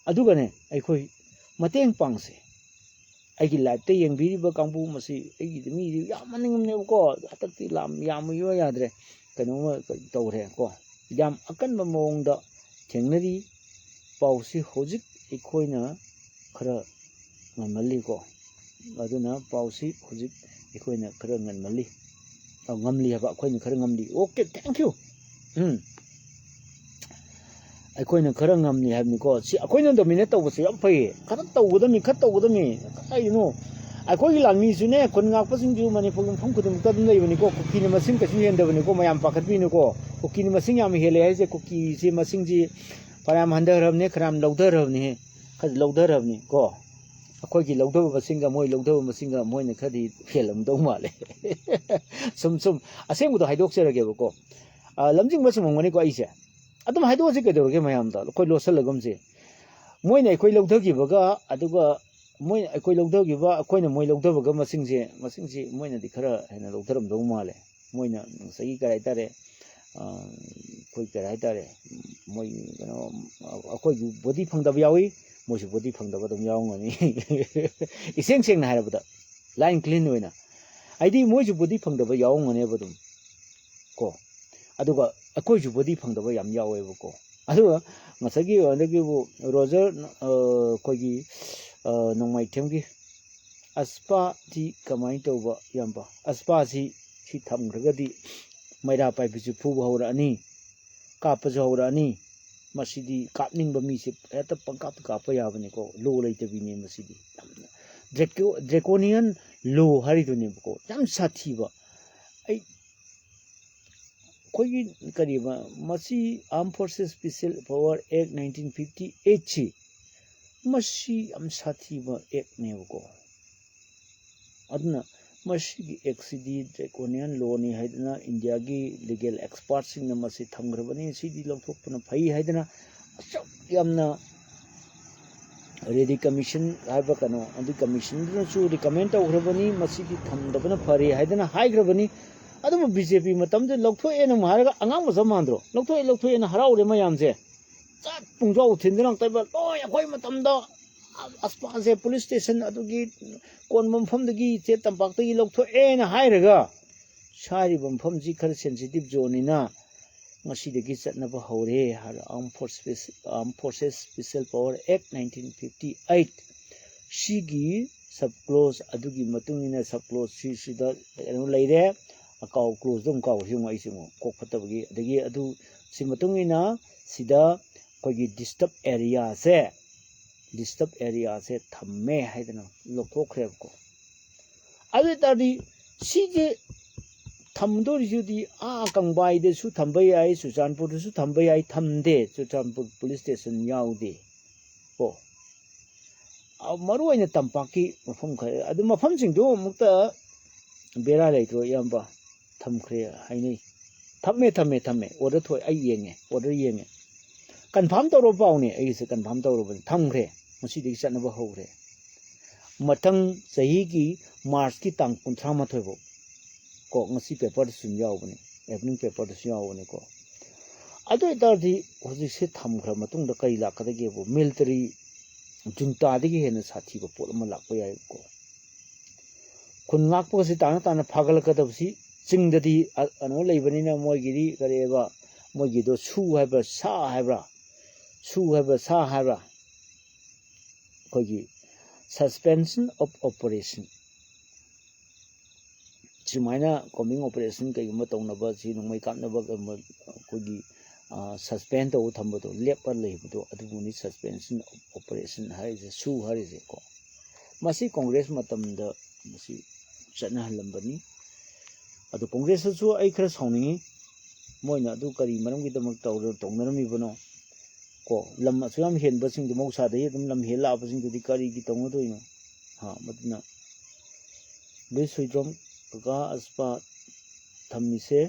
अदुगने अखोई मतेंग पांगसे ꯑꯩꯒꯤ ꯂꯥꯏꯚꯇ ꯌꯦꯡꯕꯤꯔꯤꯕ ꯀꯥꯡꯕꯨ ꯃꯁꯤ ꯑꯩꯒꯤꯗꯤ ꯃꯤꯗꯤ ꯌꯥꯝ ꯃꯅꯤꯡꯉꯝꯅꯦꯕꯀꯣ ꯍꯟꯗꯛꯇꯤ ꯌꯥꯝꯕ ꯌꯥꯗ꯭ꯔꯦ ꯀꯩꯅꯣꯝꯃ ꯇꯧꯔꯦ ꯀꯣ ꯌꯥꯝ ꯑꯀꯟꯕ ꯃꯑꯣꯡꯗ ꯊꯦꯡꯅꯔꯤ ꯄꯥꯎꯁꯤ ꯍꯧꯖꯤꯛ ꯑꯩꯈꯣꯏꯅ ꯈꯔ ꯉꯟꯃꯜꯂꯤꯀꯣ ꯑꯗꯨꯅ ꯄꯥꯎꯁꯤ ꯍꯧꯖꯤꯛ ꯑꯩꯈꯣꯏꯅ ꯈꯔ ꯉꯟꯃꯜꯂꯤ ꯉꯝꯂꯤ ꯍꯥꯏꯕ ꯑꯩꯈꯣꯏꯅ ꯈꯔ ꯉꯝꯂꯤ ꯑꯣꯀꯦ ꯊꯦꯡꯛ ꯌꯨ ꯑꯩꯈꯣꯏꯅ ꯈꯔ ꯉꯝꯂꯤ ꯍꯥꯏꯕꯅꯤꯀꯣ ꯁꯤ ꯑꯩꯈꯣꯏꯅ ꯗꯣꯃꯤꯅꯦꯠ ꯇꯧꯕꯁꯦ ꯌꯥꯝ ꯐꯩꯌꯦ ꯈꯔ ꯇꯧꯒꯗꯕꯅꯤ ꯀꯩꯒꯤꯅꯣ ꯑꯩꯈꯣꯏꯒꯤ ꯂꯥꯟꯃꯤꯁꯨꯅꯦ ꯈꯨꯟ ꯉꯥꯛꯄꯁꯤꯡꯁꯨ ꯃꯅꯤꯄꯨꯔ ꯃꯐꯝ ꯈꯨꯗꯤꯡꯃꯛꯇ ꯑꯗꯨꯝ ꯂꯩꯕꯅꯤꯀꯣ ꯀꯨꯀꯤꯅ ꯃꯁꯤꯡ ꯀꯩꯁꯨ ꯍꯦꯟꯗꯕꯅꯤꯀꯣ ꯃꯌꯥꯝ ꯄꯥꯈꯠꯄꯤꯅꯨꯀꯣ ꯀꯨꯀꯤꯅ ꯃꯁꯤꯡ ꯌꯥꯝ ꯍꯦꯜꯂꯦ ꯍꯥꯏꯁꯦ ꯀꯨꯀꯤꯁꯤ ꯃꯁꯤꯡꯁꯤ ꯐꯅꯌꯥꯝ ꯍꯟꯊꯔꯕꯅꯤ ꯈꯔꯌꯥꯝ ꯂꯧꯊꯔꯕꯅꯤ ꯈꯔ ꯂꯧꯊꯔꯕꯅꯤ ꯀꯣ ꯑꯩꯈꯣꯏꯒꯤ ꯂꯧꯊꯕ ꯃꯁꯤꯡꯒ ꯃꯣꯏ ꯂꯧꯊꯕ ꯃꯁꯤꯡꯒ ꯃꯣꯏꯅ ꯈꯔꯗꯤ ꯍꯦꯜꯂꯝꯗꯧ ꯃꯥꯜꯂꯦ ꯁꯨꯝ ꯑꯁꯦꯡꯕꯗꯣ ꯍꯥꯏꯗꯣꯛꯆꯔꯒꯦꯕꯀꯣ ꯂꯝꯖꯤꯡꯕ ꯆꯨꯝꯃꯝꯒꯅꯤꯀꯣ ꯑꯩꯁꯦ ꯑꯗꯨꯝ ꯍꯥꯏꯗꯣꯛꯑꯁꯤ ꯀꯩꯗꯧꯔꯒꯦ ꯃꯌꯥꯝꯗ ꯑꯩꯈꯣꯏ ꯂꯣꯠꯁꯤꯜꯂꯒꯨꯝꯁꯤ ꯃꯣꯏꯅ ꯑꯩꯈꯣꯏ ꯂꯧꯊꯈꯤꯕꯒ ꯑꯗꯨꯒ ꯃꯣꯏꯅ ꯑꯩꯈꯣꯏ ꯂꯧꯊꯈꯤꯕ ꯑꯩꯈꯣꯏꯅ ꯃꯣꯏ ꯂꯧꯊꯕꯒ ꯃꯁꯤꯡꯁꯤ ꯃꯣꯏꯅꯗꯤ ꯈꯔ ꯍꯦꯟꯅ ꯂꯧꯊꯔꯝꯗꯧ ꯃꯥꯜꯂꯦ ꯃꯣꯏꯅ ꯉꯁꯥꯏꯒꯤ ꯀꯔꯤ ꯍꯥꯏꯇꯥꯔꯦ ꯑꯩꯈꯣꯏ ꯀꯔꯤ ꯍꯥꯏꯇꯥꯔꯦ ꯃꯣꯏ ꯀꯩꯅꯣ ꯑꯩꯈꯣꯏꯒꯤ ꯕꯣꯗꯤ ꯐꯪꯗꯕ ꯌꯥꯎꯏ ꯃꯣꯏꯁꯨ ꯕꯣꯗꯤ ꯐꯪꯗꯕ ꯑꯗꯨꯝ ꯌꯥꯎꯔꯝꯒꯅꯤ ꯏꯁꯦꯡ ꯁꯦꯡꯅ ꯍꯥꯏꯔꯕꯗ ꯂꯥꯏꯟ ꯀ꯭ꯂꯤꯟ ꯑꯣꯏꯅ ꯍꯥꯏꯗꯤ ꯃꯣꯏꯁꯨ ꯕꯣꯗꯤ ꯐꯪꯗꯕ ꯌꯥꯎꯔꯝꯒꯅꯦꯕ ꯑꯗꯨꯝ ꯀꯣ ꯑꯗꯨꯒ ꯑꯩꯈꯣꯏꯁꯨ ꯕꯣꯗꯤ ꯐꯪꯗꯕ ꯌꯥꯝ ꯌꯥꯎꯋꯦꯕꯀꯣ ꯑꯗꯨꯒ ꯉꯁꯥꯏꯒꯤ ꯑꯗꯒꯤꯕꯨ ꯔꯣꯖꯔ ꯑꯩꯈꯣꯏꯒꯤ ꯅꯣꯡꯃꯥꯏꯊꯦꯝꯒꯤ ꯑꯁꯄꯥꯁꯤ ꯀꯃꯥꯏꯅ ꯇꯧꯕ ꯏꯌꯥꯝꯕ ꯑꯁꯄꯥꯁꯤ ꯊꯝꯈ꯭ꯔꯒꯗꯤ ꯃꯩꯔꯥ ꯄꯥꯏꯕꯤꯁꯨ ꯐꯨꯕ ꯍꯧꯔꯛꯑꯅꯤ ꯀꯥꯞꯄꯁꯨ ꯍꯧꯔꯛꯑꯅꯤ ꯃꯁꯤꯗꯤ ꯀꯥꯞꯅꯤꯡꯕ ꯃꯤꯁꯦ ꯍꯦꯛꯇ ꯄꯪꯀꯥꯞꯇ ꯀꯥꯞꯄ ꯌꯥꯕꯅꯤꯀꯣ ꯂꯣ ꯂꯩꯇꯕꯤꯅꯤ ꯃꯁꯤꯗꯤ ꯌꯥꯝꯅ ꯗ꯭ꯔꯦꯀꯣꯅꯤꯌꯟ ꯂꯣ ꯍꯥꯏꯔꯤꯗꯨꯅꯦꯕꯀꯣ ꯌꯥꯝ ꯁꯥꯊꯤꯕ ꯑꯩꯈꯣꯏꯒꯤ ꯀꯔꯤꯕ ꯃꯁꯤ ꯑꯥꯔꯝ ꯐꯣꯔꯁꯦꯁ ꯁ꯭ꯄꯦꯁꯤꯌꯦꯜ ꯄꯥꯋꯔ ꯑꯦꯛ 1958ꯁꯤ ꯃꯁꯤ ꯌꯥꯝ ꯁꯥꯊꯤꯕ ꯑꯦꯛꯅꯦꯕꯀꯣ ꯑꯗꯨꯅ ꯃꯁꯤꯒꯤ ꯑꯦꯛꯁꯤꯗꯤ ꯗ꯭ꯔꯦꯀꯣꯅꯤꯌꯟ ꯂꯣꯅꯤ ꯍꯥꯏꯗꯅ ꯏꯟꯗꯤꯌꯥꯒꯤ ꯂꯤꯒꯦꯜ ꯑꯦꯛꯁꯄꯥꯔꯠꯁꯤꯡꯅ ꯃꯁꯤ ꯊꯝꯈ꯭ꯔꯕꯅꯤ ꯁꯤꯗꯤ ꯂꯧꯊꯣꯛꯄꯅ ꯐꯩ ꯍꯥꯏꯗꯅ ꯑꯁꯨꯛ ꯌꯥꯝꯅ ꯔꯦꯗꯤ ꯀꯃꯤꯁꯟ ꯍꯥꯏꯕ ꯀꯩꯅꯣ ꯑꯗꯨ ꯀꯃꯤꯁꯟꯗꯨꯅꯁꯨ ꯔꯤꯀꯃꯦꯟ ꯇꯧꯈ꯭ꯔꯕꯅꯤ ꯃꯁꯤꯗꯤ ꯊꯝꯗꯕꯅ ꯐꯔꯦ ꯍꯥꯏꯗꯅ ꯍꯥꯏꯈ꯭ꯔꯕꯅꯤ ꯑꯗꯨꯕꯨ BJP ꯃꯇꯝꯗ ꯂꯧꯊꯣꯛꯑꯦꯅ ꯍꯥꯏꯔꯒ ꯑꯉꯥꯡ ꯃꯆꯥ ꯃꯥꯟꯗ꯭ꯔꯣ ꯂꯧꯊꯣꯛꯑꯦꯅ ꯍꯔꯥꯎꯔꯦ ꯃꯌꯥꯝꯁꯦ ꯆꯠ ꯄꯨꯡꯖꯥꯎ ꯊꯤꯟꯗꯨꯅ ꯇꯩꯕ ꯂꯣꯏ ꯑꯩꯈꯣꯏ ꯃꯇꯝꯗ ꯑꯁꯄꯥꯁꯦ ꯄꯨꯂꯤꯁ ꯁ꯭ꯇꯦꯁꯟ ꯑꯗꯨꯒꯤ ꯀꯣꯟꯕ ꯃꯐꯝꯗꯒꯤ ꯇꯝꯄꯥꯛꯇꯒꯤ ꯂꯧꯊꯣꯛꯑꯦꯅ ꯍꯥꯏꯔꯒ ꯁꯥꯔꯤꯕ ꯃꯐꯝꯁꯤ ꯈꯔ ꯁꯦꯟꯁꯤꯇꯤꯚ ꯖꯣꯟꯅꯤꯅ ꯉꯁꯤꯗꯒꯤ ꯆꯠꯅꯕ ꯍꯧꯔꯦ ꯍꯥꯏꯔ ꯑꯥꯔꯝ ꯐꯣꯔꯁꯦꯁ ꯁ꯭ꯄꯦꯁꯤꯌꯦꯜ ꯄꯥꯋꯔ ꯑꯦꯛ 1958 ꯁꯤꯒꯤ ꯁꯕ ꯀ꯭ꯂꯣꯖ ꯑꯗꯨꯒꯤ ꯃꯇꯨꯡ ꯏꯟꯅ ꯁꯕ ꯀ꯭ꯂꯣꯖ ꯁꯤꯗ ꯀꯩꯅꯣ ꯂꯩꯔꯦ ꯀ꯭ꯂꯣꯖꯇꯣ ꯑꯃꯨꯛ ꯀꯥꯎꯔꯁꯤ ꯑꯃꯨꯛ ꯑꯩꯁꯦ ꯑꯃꯨꯛ ꯀꯣꯛ ꯐꯠꯇꯕꯒꯤ ꯑꯗꯒꯤ ꯑꯗꯨ ꯁꯤ ꯃꯇꯨꯡ ꯏꯟꯅ ꯁꯤꯗ ꯑꯩꯈꯣꯏꯒꯤ ꯗꯤꯁꯇꯔꯕ ꯑꯦꯔꯤꯌꯥꯁꯦ ꯊꯝꯃꯦ ꯍꯥꯏꯗꯅ ꯂꯧꯊꯣꯛꯈ꯭ꯔꯦꯕꯀꯣ ꯑꯗꯨ ꯑꯣꯏꯇꯥꯔꯗꯤ ꯁꯤꯁꯦ ꯊꯝꯗꯣꯔꯤꯁꯤꯗꯤ ꯀꯪꯕꯥꯏꯗꯁꯨ ꯊꯝꯕ ꯌꯥꯏ ꯆꯨꯔꯆꯥꯟꯄꯨꯔꯗꯁꯨ ꯊꯝꯕ ꯌꯥꯏ ꯊꯝꯗꯦ ꯆꯨꯔꯆꯥꯟꯄꯨꯔ ꯄꯨꯂꯤꯁ ꯁ꯭ꯇꯦꯁꯟ ꯌꯥꯎꯗꯦ ꯀꯣ ꯃꯔꯨ ꯑꯣꯏꯅ ꯇꯝꯄꯥꯛꯀꯤ ꯃꯐꯝ ꯈꯔ ꯑꯗꯨ ꯃꯐꯝꯁꯤꯡꯗꯨ ꯑꯃꯨꯛꯇ ꯕꯦꯔꯥ ꯂꯩꯇ꯭ꯔꯣ ꯏꯌꯥꯝꯕ ꯊꯝꯈ꯭ꯔꯦ ꯍꯥꯏꯅꯩ ꯊꯝꯃꯦ ꯑꯣꯔꯗꯔ ꯊꯣꯛꯑꯦ ꯑꯩ ꯌꯦꯡꯉꯦ ꯑꯣꯔꯗꯔ ꯌꯦꯡꯉꯦ ꯀꯟꯐꯥꯔꯝ ꯇꯧꯔꯕ ꯄꯥꯎꯅꯦ ꯑꯩꯒꯤꯁꯦ ꯀꯟꯐꯥꯔꯝ ꯇꯧꯔꯕꯅꯤ ꯊꯝꯈ꯭ꯔꯦ ꯉꯁꯤꯗꯒꯤ ꯆꯠꯅꯕ ꯍꯧꯈ꯭ꯔꯦ ꯃꯊꯪ ꯆꯍꯤꯒꯤ ꯃꯥꯔꯆꯀꯤ ꯇꯥꯡ 38 ꯐꯥꯎ ꯀꯣ ꯉꯁꯤ ꯄꯦꯄꯔꯗꯁꯨ ꯌꯥꯎꯕꯅꯤ ꯏꯚꯅꯤꯡ ꯄꯦꯄꯔꯗꯁꯨ ꯌꯥꯎꯕꯅꯤꯀꯣ ꯑꯗꯨ ꯑꯣꯏꯇꯥꯔꯗꯤ ꯍꯧꯖꯤꯛꯁꯦ ꯊꯝꯈ꯭ꯔ ꯃꯇꯨꯡꯗ ꯀꯔꯤ ꯂꯥꯛꯀꯗꯒꯦꯕꯨ ꯃꯤꯂꯤꯇꯔꯤ ꯖꯨꯟꯇꯥꯗꯒꯤ ꯍꯦꯟꯅ ꯁꯥꯊꯤꯕ ꯄꯣꯠ ꯑꯃ ꯂꯥꯛꯄ ꯌꯥꯏꯀꯣ ꯈꯨꯟ ꯉꯥꯛꯄꯒꯁꯤ ꯇꯥꯅ ꯐꯥꯒꯠꯂꯛꯀꯗꯕꯁꯤ ꯆꯤꯡꯗꯗꯤ ꯀꯩꯅꯣ ꯂꯩꯕꯅꯤꯅ ꯃꯣꯏꯒꯤꯗꯤ ꯀꯔꯤꯕ ꯃꯣꯏꯒꯤꯗꯣ ꯁꯨ ꯍꯥꯏꯕ꯭ꯔꯥ ꯁꯥ ꯍꯥꯏꯕ꯭ꯔꯥ ꯑꯩꯈꯣꯏꯒꯤ ꯁꯁꯄꯦꯟꯁꯟ ꯑꯣꯐ ꯑꯣꯄꯔꯦꯁꯟ ꯁꯨꯃꯥꯏꯅ ꯀꯣꯝꯕꯤꯡ ꯑꯣꯄꯔꯦꯁꯟ ꯀꯩꯒꯨꯝꯕ ꯇꯧꯅꯕ ꯁꯤ ꯅꯣꯡꯃꯩ ꯀꯥꯞꯅꯕ ꯑꯩꯈꯣꯏꯒꯤ ꯁꯁꯄꯦꯟ ꯇꯧꯕ ꯊꯝꯕꯗꯣ ꯂꯦꯞꯄ ꯂꯩꯕꯗꯣ ꯑꯗꯨꯕꯨꯅꯤ ꯁꯁꯄꯦꯟꯁꯟ ꯑꯣꯄꯔꯦꯁꯟ ꯍꯥꯏꯔꯤꯁꯦ ꯁꯨ ꯍꯥꯏꯔꯤꯁꯦꯀꯣ ꯃꯁꯤ ꯀꯣꯡꯒ꯭ꯔꯦꯁ ꯃꯇꯝꯗ ꯃꯁꯤ ꯆꯠꯅꯍꯜꯂꯝꯕꯅꯤ ꯑꯗꯨ ꯀꯣꯡꯒ꯭ꯔꯦꯁꯇꯁꯨ ꯑꯩ ꯈꯔ ꯁꯥꯎꯅꯤꯡꯉꯤ ꯃꯣꯏꯅ ꯑꯗꯨ ꯀꯔꯤ ꯃꯔꯝꯒꯤꯗꯃꯛ ꯇꯧꯅꯔꯝꯃꯤꯕꯅꯣ ꯀꯣ ꯂꯝ ꯑꯁꯨꯛ ꯌꯥꯝ ꯍꯦꯟꯕꯁꯤꯡꯗꯨ ꯃꯍꯧꯁꯥꯗꯒꯤ ꯑꯗꯨꯝ ꯂꯝ ꯍꯦꯜ ꯂꯥꯛꯑꯕꯁꯤꯡꯗꯨꯗꯤ ꯀꯔꯤꯒꯤ ꯇꯧꯅꯗꯣꯏꯅꯣ ꯃꯗꯨꯅ ꯂꯨꯏꯁ ꯍꯨꯏꯗ꯭ꯔꯣꯝ ꯀꯀꯥ ꯑꯁꯄꯥ ꯊꯝꯃꯤꯁꯦ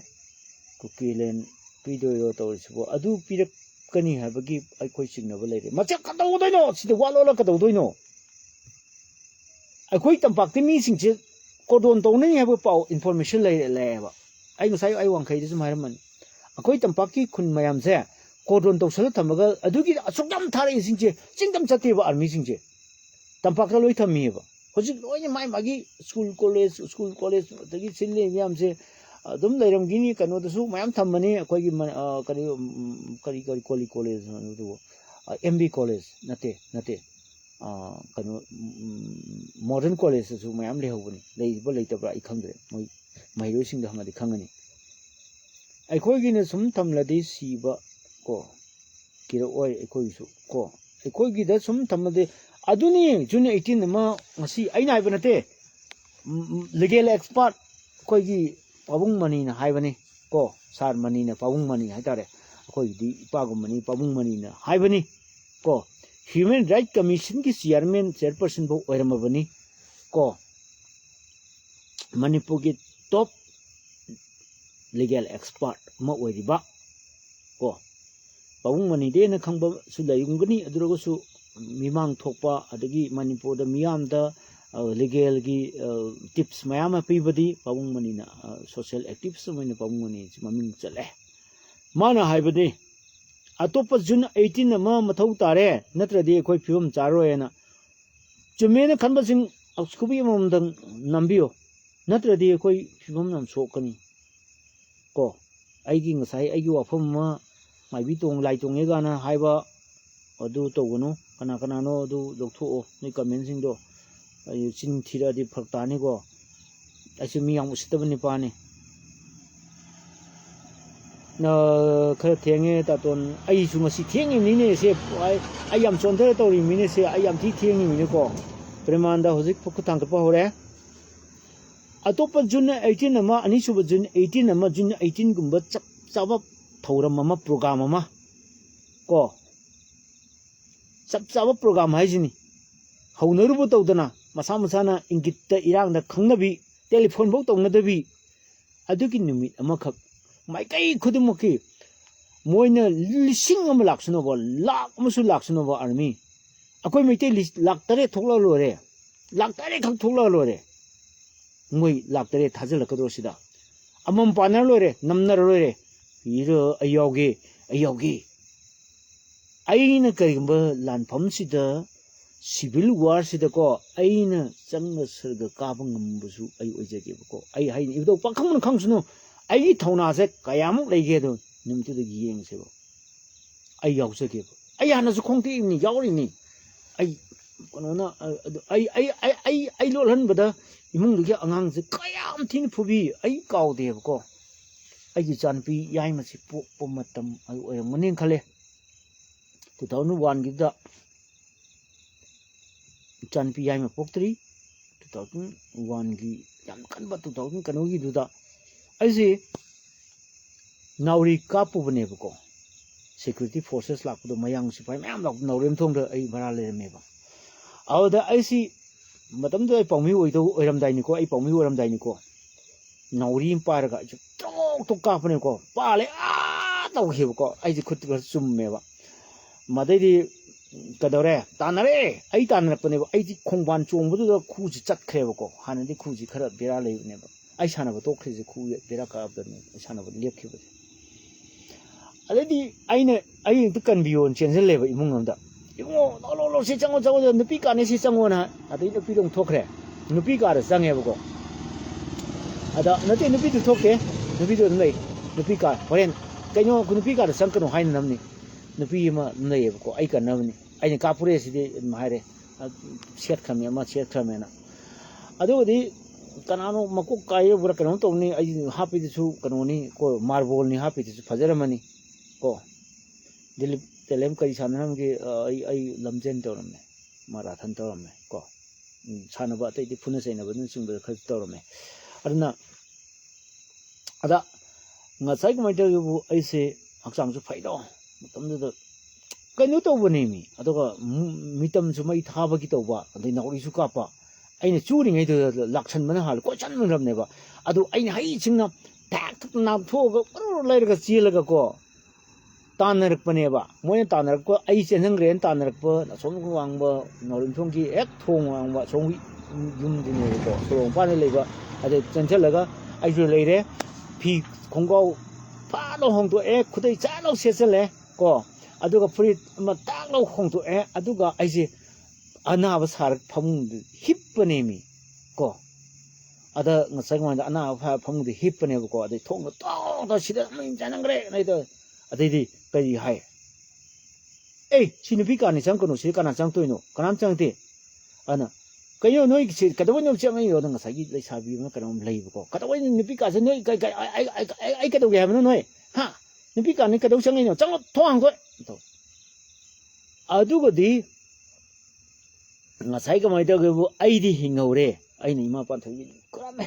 ꯀꯨꯀꯤꯂꯦꯟ ꯄꯤꯗꯣꯏꯔꯣ ꯇꯧꯔꯤꯁꯤꯕꯣ ꯑꯗꯨ ꯄꯤꯔꯛꯀꯅꯤ ꯍꯥꯏꯕꯒꯤ ꯑꯩꯈꯣꯏ ꯆꯤꯡꯅꯕ ꯂꯩꯔꯦ ꯃꯆꯦ ꯀꯩꯗꯧꯗꯣꯏꯅꯣ ꯁꯤꯗ ꯋꯥ ꯂꯣꯜꯂ ꯀꯩꯗꯧꯗꯣꯏꯅꯣ ꯑꯩꯈꯣꯏ ꯇꯝꯄꯥꯛꯇ ꯃꯤꯁꯤꯡꯁꯦ ꯀꯣꯔꯗꯣꯟ ꯇꯧꯅꯩ ꯍꯥꯏꯕ ꯄꯥꯎ ꯏꯟꯐꯣꯔꯃꯦꯁꯟ ꯂꯩꯌꯦꯕ ꯑꯩ ꯉꯁꯥꯏ ꯑꯩ ꯋꯥꯡꯈꯩꯗ ꯁꯨꯝ ꯍꯥꯏꯔꯝꯕꯅꯤ ꯑꯩꯈꯣꯏ ꯇꯝꯄꯥꯛꯀꯤ ꯈꯨꯟ ꯃꯌꯥꯝꯁꯦ ꯀꯣꯔꯗꯣꯟ ꯇꯧꯁꯜꯂ ꯊꯝꯃꯒ ꯑꯗꯨꯒꯤ ꯑꯁꯨꯛ ꯌꯥꯝ ꯊꯥꯔꯛꯏꯁꯤꯡꯁꯦ ꯆꯤꯡꯗꯝ ꯆꯠꯇꯦꯕ ꯑꯥꯔꯃꯤꯁꯤꯡꯁꯦ ꯇꯝꯄꯥꯛꯇ ꯂꯣꯏ ꯊꯝꯃꯤꯑꯕ hojik loina mai magi school college dagi sinle miyam se adum lairam gini kano dasu mayam thammani akoi gi kari college du MB college nate kano modern college su mayam le hobani leiba leitabra I khangre moi mairo sing da hamadi khangani aikoi gi ne sum thamladi siba ko kira oi aikoi su ko aikoi gi da sum thamade aduni June 18 ma ngasi aina iba nate legal expert koi gi pabung mani na haibani ko sar mani na pabung mani haitare koi di ipagum mani pabung mani na haibani ko Human Rights Commission ki chairperson bo oiramabani ko Manipur ki top legal expert ma oiriba ko pabung mani de na khangba su layungani adurago su mimang thokpa adagi Manipur da miyam da legal gi tips mayam pibadi pabung mani na social activists maina pabung mani maming chale mana haibadi atopa June 18 ma mathau tare natradi koi phibam charoena chumena khanba sing askubi mamdang nambiyo natradi koi phibam nam sokani ko aigi ngasai aigi wafam ma maibi tong lai tong e gana haiba adu togunu kana no adu doktho ni comment sing do ayu chin thira di phaktani ko asu mi yang ustabani pani na khar thenge ta ton ai su ngasi thengi ni ne se ai yam chonthar tori mi ne se ai yam thi thengi mi ne ko premanda hojik phukutang ka hore atopa June 18 ma ani suba June 18 ma June 18 gumba chap chaba thoram ma program ma ko chap chaba program hai jini haunaru bu tawdana masa masana ingitta irang da khangnabi telephone bo tawngadabi adugi numit amakhak maikai khudumuki moina lising am laksuna bo lak amsu laksuna bo army akoi meite lak tare thokla lore lak tare khak thokla lore ngoi lak tare thajal ka do sida amam panar lore namnar lore iro ayogi aina karigba lanpham sida civil war sida ko aina changna sarga kabang ngumbusu ai oijage ko ai hai ni do pakhang khangsuno ai thona se kayamuk leige do nimtu de yeng se bo ai yausage bo ai hana su khongti ni yauri ni ai kono na ai lol han bada imung du ge angang se kayam thin phubi ai kaw de ko ai gi chanpi yai ma si po matam ai oyam manin khale 2001 gi da chanpi yai ma poktri 2001 gi yam kan ba 2000 kanu gi du da ai si nauri kapu bane ko security forces lak do mayang sipai mayam lak naurem thong da ai bara le me ba aw da ai si matam da pawmi oi do oiram dai ni ko ai pawmi oiram dai ni ko nauri par ga tok ka bane ko pa le a taw hi ko ai ji khut ga sum me ba madai di kadore tanare ai tanar pane ba ai ji khongban chong bu da khu ji chat khre ba ko hanan di khu ji khara bera le ne ba ai sana ba to khre ji khu bera ka ba ne sana ba lep khi ba already ai tu kan bion chenjel le ba imung am da ingo lo se chango nupi ka ne se chango na adai nupi dong thokre nupi ka ra change ba ko ada nate nupi tu thoke nupi do nei nupi ka horen kaino nupi ka ra sang kano hain namni nupi ma nei ba ko ai kan namni ai ni ka pure si de maire set khame ma set khame na adu di kanano makuk kai bura kanu to ni ai happy su kanu ni ko marble ni happy su fajara mani ko dil telem kai sanam ge ai lamjen toram me marathon toram me ko sanaba tai di phuna saina ba sing ba khas toram me arna ada ngasai ko mai ta bu ai se hakchang su phaido matam da kanu to bani mi adoga mitam su mai thaba gi to ba adai nauri su ka pa aina churi ngai do laksan mana hal ko chan ram ne ba adu aina hai chingna tak na tho ga lai ga chil ga ko tanar pane ba moy tanar ko ai chen hang ren tanar pa na som ko wang ba norin thong ki ek thong wang ba song yum din ne ko song pa ne le ba ade chen chel ga ai ju le re phi khong go pa lo hong to ek khudai cha lo se se le ko adu ga free ma tak lo hong to e adu ga ai ji ꯑꯅꯥꯕ ꯁꯥꯔꯛ ꯐꯃꯨꯡꯗ ꯍꯤꯞꯄꯅꯦꯃꯤ ꯀꯣ ꯑꯗ ꯉꯁꯥꯏ ꯀꯃꯥꯏꯅ ꯑꯅꯥꯕ ꯐꯃꯨꯡꯗ ꯍꯤꯞꯄꯅꯦꯕꯀꯣ ꯑꯗꯩ ꯊꯣꯡꯗ ꯇꯣꯡ ꯁꯤꯗ ꯃꯤ ꯆꯥꯅꯈ꯭ꯔꯦ ꯑꯗꯩꯗꯤ ꯀꯔꯤ ꯍꯥꯏ ꯑꯦ ꯁꯤ ꯅꯨꯄꯤ ꯀꯥꯟꯅꯤ ꯆꯪꯉꯛꯀꯅꯨ ꯁꯤ ꯀꯅꯥ ꯆꯪꯉꯛꯇꯣꯏꯅꯣ ꯀꯅꯥꯝ ꯆꯪꯉꯛꯇꯦ ꯑꯗꯨꯅ ꯀꯩꯅꯣ ꯅꯣꯏꯒꯤꯁꯤ ꯀꯩꯗꯧꯕꯩꯅꯣ ꯆꯪꯉꯛꯏꯅꯣ ꯉꯁꯥꯏꯒꯤ ꯂꯩꯁꯥꯕꯤ ꯑꯃ ꯀꯩꯅꯣꯝ ꯂꯩꯕꯀꯣ ꯀꯩꯗꯧꯕꯩ ꯅꯨꯄꯤ ꯀꯥꯁꯦ ꯅꯣꯏ ꯑꯩ ꯀꯩꯗꯧꯒꯦ ꯍꯥꯏꯕꯅꯣ ꯅꯣꯏ ꯍꯥ ꯅꯨꯄꯤ ꯀꯥꯟꯅꯤ ꯀꯩꯗꯧ ꯆꯪꯉꯛꯏꯅꯣ ꯆꯪꯉꯣ ꯊꯣꯡ ꯍꯥꯡꯗꯣꯛ ꯑꯗꯨꯒꯗꯤ ngасai kamai ta gebu aidi hingore aini ima pa thoi kurame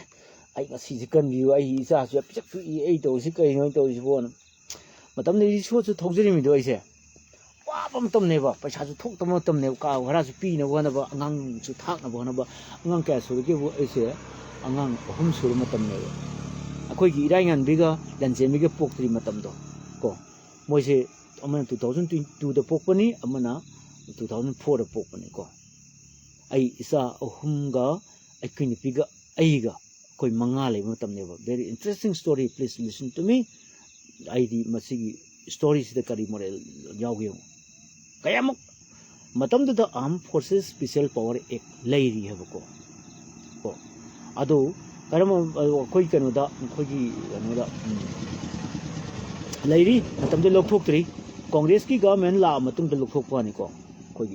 ai ngasi kan biu ai isa su pichak su ai to si kai noi to si bon matam ni so su thojri mi do aise wa bam tam ne ba paisa su thok tam tam ne ka hara su pi na wana ba angang su thak na bona ba angang ka su ge bu aise angang hum su matam ne akoi gi irai ngan bi ga lanje mi ge pok tri matam do ko moi se amana 2022 da pok pani amana 2004 da pok pani ko ai isa ahumga aikini piga aiga koi mangale matamneba very interesting story please listen to me aidi masigi stories da kari moral yawge kayamuk matamda da armed forces special power act lairi habako ko ado karama koi kanu da koi gi anu da lairi matamda lokthokri congress ki government la matung da lokthokpa ni ko koi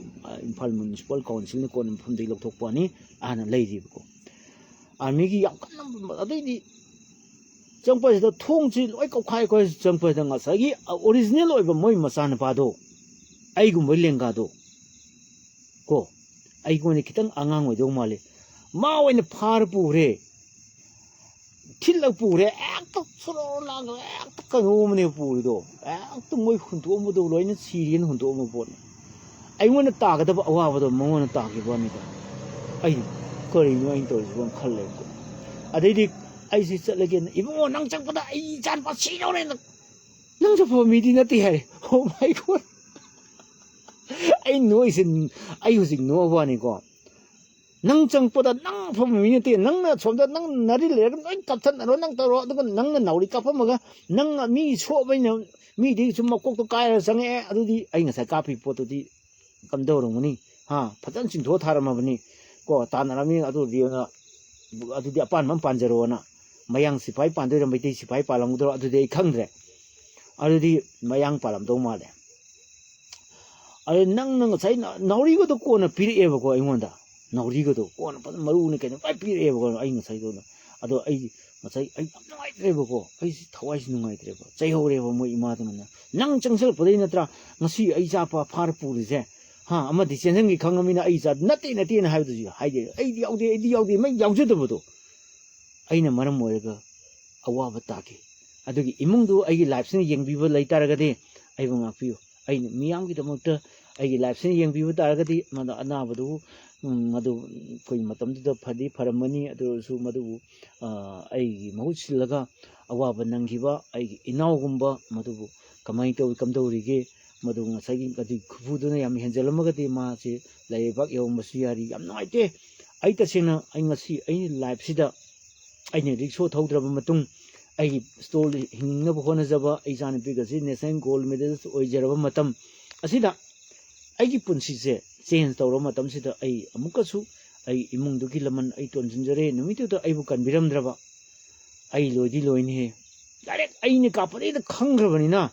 Imphal Municipal Council ni kon phum dei lok thokpa ni ana leiri ko army gi yak kan adai di changpa da thong chi loi kau khai ko changpa da nga sa gi original oi ba moi masan pa do ai gu moi lenga do ko ai gu ni kitang angang oi do male ma oi na phar pu re thil la pu re ek to suro la ga ek to ka ro mne pu do ek to moi hun do mo do loi na sirian hun do mo bon ai ngona ta ga da awa ba do mo na ta gi ba ni ka ai ko ri no ai to ji bon khal le ko adai di ai si chat again ibo nang chang pa da ai chan pa si no le nang sa pho mi di na ti hai oh my god ai no is ai hu sing no ba ni ko nang chang pa da nang pho mi ni ti nang na chom da nang na ri le ai kap than ro nang ta ro da nang na nauri kap ma ga nang mi so ba ni mi di chum ma kok to kai ra sang e adu di ai nga sa ka pi po to di kam do ro ni ha phajan chin tho thar ma bani ko ta na mi adu di na adu di apan man pan jero na mayang sipai pan de mai ti sipai palam do adu de khang dre adu di mayang palam do ma de adu nang nang sai nauri go do ko na pir e ba ko ai ngon da nauri go do ko na maru ni kai na pir e ba ko ai nga sai do na adu ai masai ai ngai tre ba ko ai thawai si ngai tre ba chai ho re ba mo ima da na nang changsel pudai na tra ngasi ai ja pa phar pu ri je ha ama di chen gi khang mi na ai ja nati nati na hai du ji hai de ai di yaw de mai yaw ju da bu do ai na maram mo ga awa ba ta ki adu gi imung du ai gi life sin yeng bi ba lai tar ga de ai bu ngak piu ai miyam gi da mo ta ai gi life sin yeng bi ba tar ga di ma da ana ba du madu koi matam du da phadi pharamani adu su madu ai gi mahut silaga awa ba nang gi ba ai gi inaw gumba madu kamai to kam do ri ge madu ngasai gi kadi khubu du na yam henjelama ga di ma se lai bak yo masu yari yam nai te ai ta sina ai ngasi ai life sida ai ne riksho thodra ba matung ai stol hingna ba hona jaba ai jan bi ga si national gold medalist oi jaraba matam asida ai gi punsi se change tawro matam sida ai amuka su ai imung du gi laman ai ton jinjare numitu da ai bu kan biram draba ai lodi loini he direct ai ni ka pare da khang rabani na